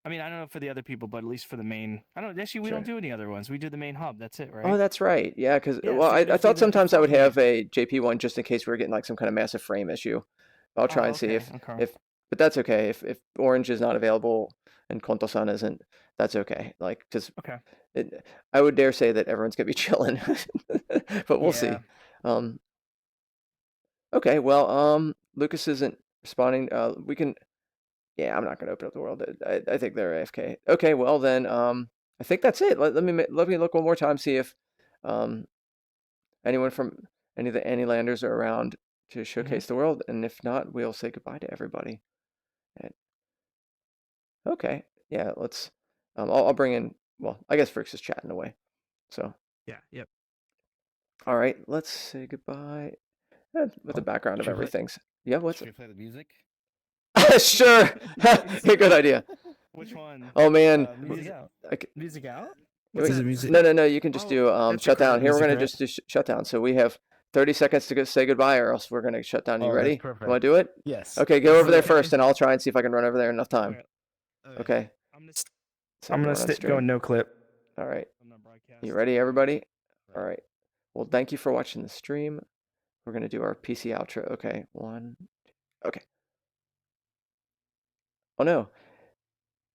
I mean, I don't know for the other people, but at least for the main. I don't. Actually, we don't do any other ones. We do the main hub. That's it, right? Oh, that's right. Yeah, because Yeah, well, so I just thought do the sometimes I would default have a JP one just in case we are getting like some kind of massive frame issue. I'll try and see if but that's okay. If Orange is not available and Konto-san isn't, that's okay. Like, because I would dare say that everyone's gonna be chilling, but we'll see. Okay, well, Lucas isn't responding. We can. Yeah, I'm not gonna open up the world. I think they're AFK. Okay, well then, I think that's it. Let me look one more time, see if anyone from any of the Anylanders are around to showcase the world, and if not, we'll say goodbye to everybody. Okay, yeah, let's. I'll bring in. Well, I guess Rixx is chatting away. So. Yeah. Yep. All right, let's say goodbye. With the background of everything's. Yeah, what's. Should we play the music? Sure. Hey, good idea. Which one? Oh man. Music out. Music out? Wait, no. You can just do shutdown. Here we're gonna just do shutdown. So we have 30 seconds to say goodbye, or else we're gonna shut down. You ready? You want to do it? Yes. Okay, go over there first, and I'll try and see if I can run over there in enough time. Okay. I'm gonna go no clip. All right. You ready, everybody? All right. Well, thank you for watching the stream. We're gonna do our PC outro. Okay, 1. Okay. Oh no.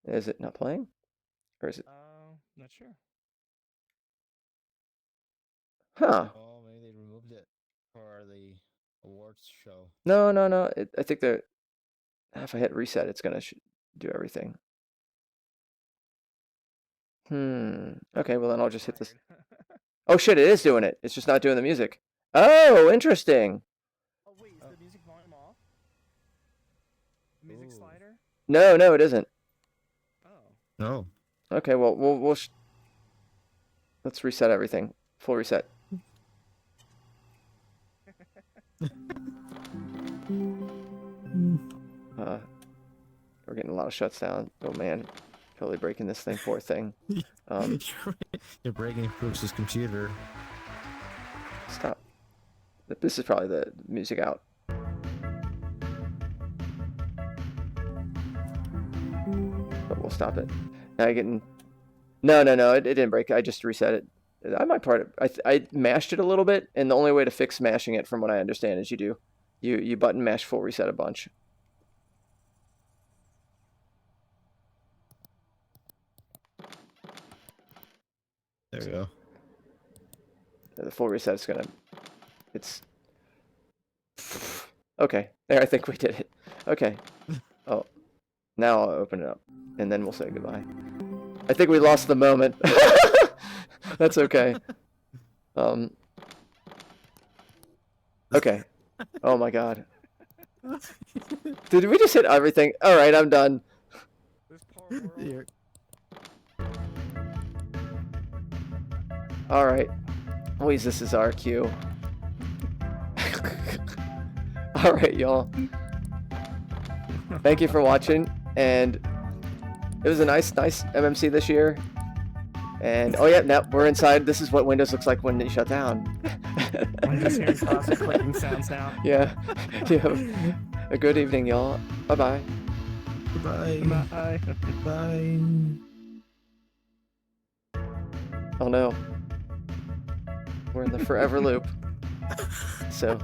Is it not playing? Or is it? Not sure. Huh. Oh, maybe they removed it for the awards show. No, no, no. I think that if I hit reset, it's gonna do everything. Okay, well then I'll just hit this. Oh shit, it is doing it. It's just not doing the music. Oh, interesting. Oh wait, is the music volume off? The music slider? No, no, it isn't. No. Okay, well, let's reset everything. Full reset. We're getting a lot of shuts down. Oh man, totally breaking this thing. Poor thing. You're breaking Brooks's computer. Stop. This is probably the music out. But we'll stop it. Now you're getting. No, no, no. It didn't break. I just reset it. I might I mashed it a little bit, and the only way to fix mashing it, from what I understand, is you button mash full reset a bunch. There we go. The full reset is gonna. It's. Okay. There, I think we did it. Okay. Oh. Now I'll open it up, and then we'll say goodbye. I think we lost the moment. That's okay. Okay. Oh my god. Did we just hit everything? Alright, I'm done. Alright. Always this is our cue. Alright, y'all. Thank you for watching, and it was a nice MMC this year. And oh yeah, now we're inside. This is what Windows looks like when you shut down. I'm just hearing classic clicking sounds now. Yeah. A good evening, y'all. Bye-bye. Bye. Bye. Bye. Oh no. We're in the forever loop. So.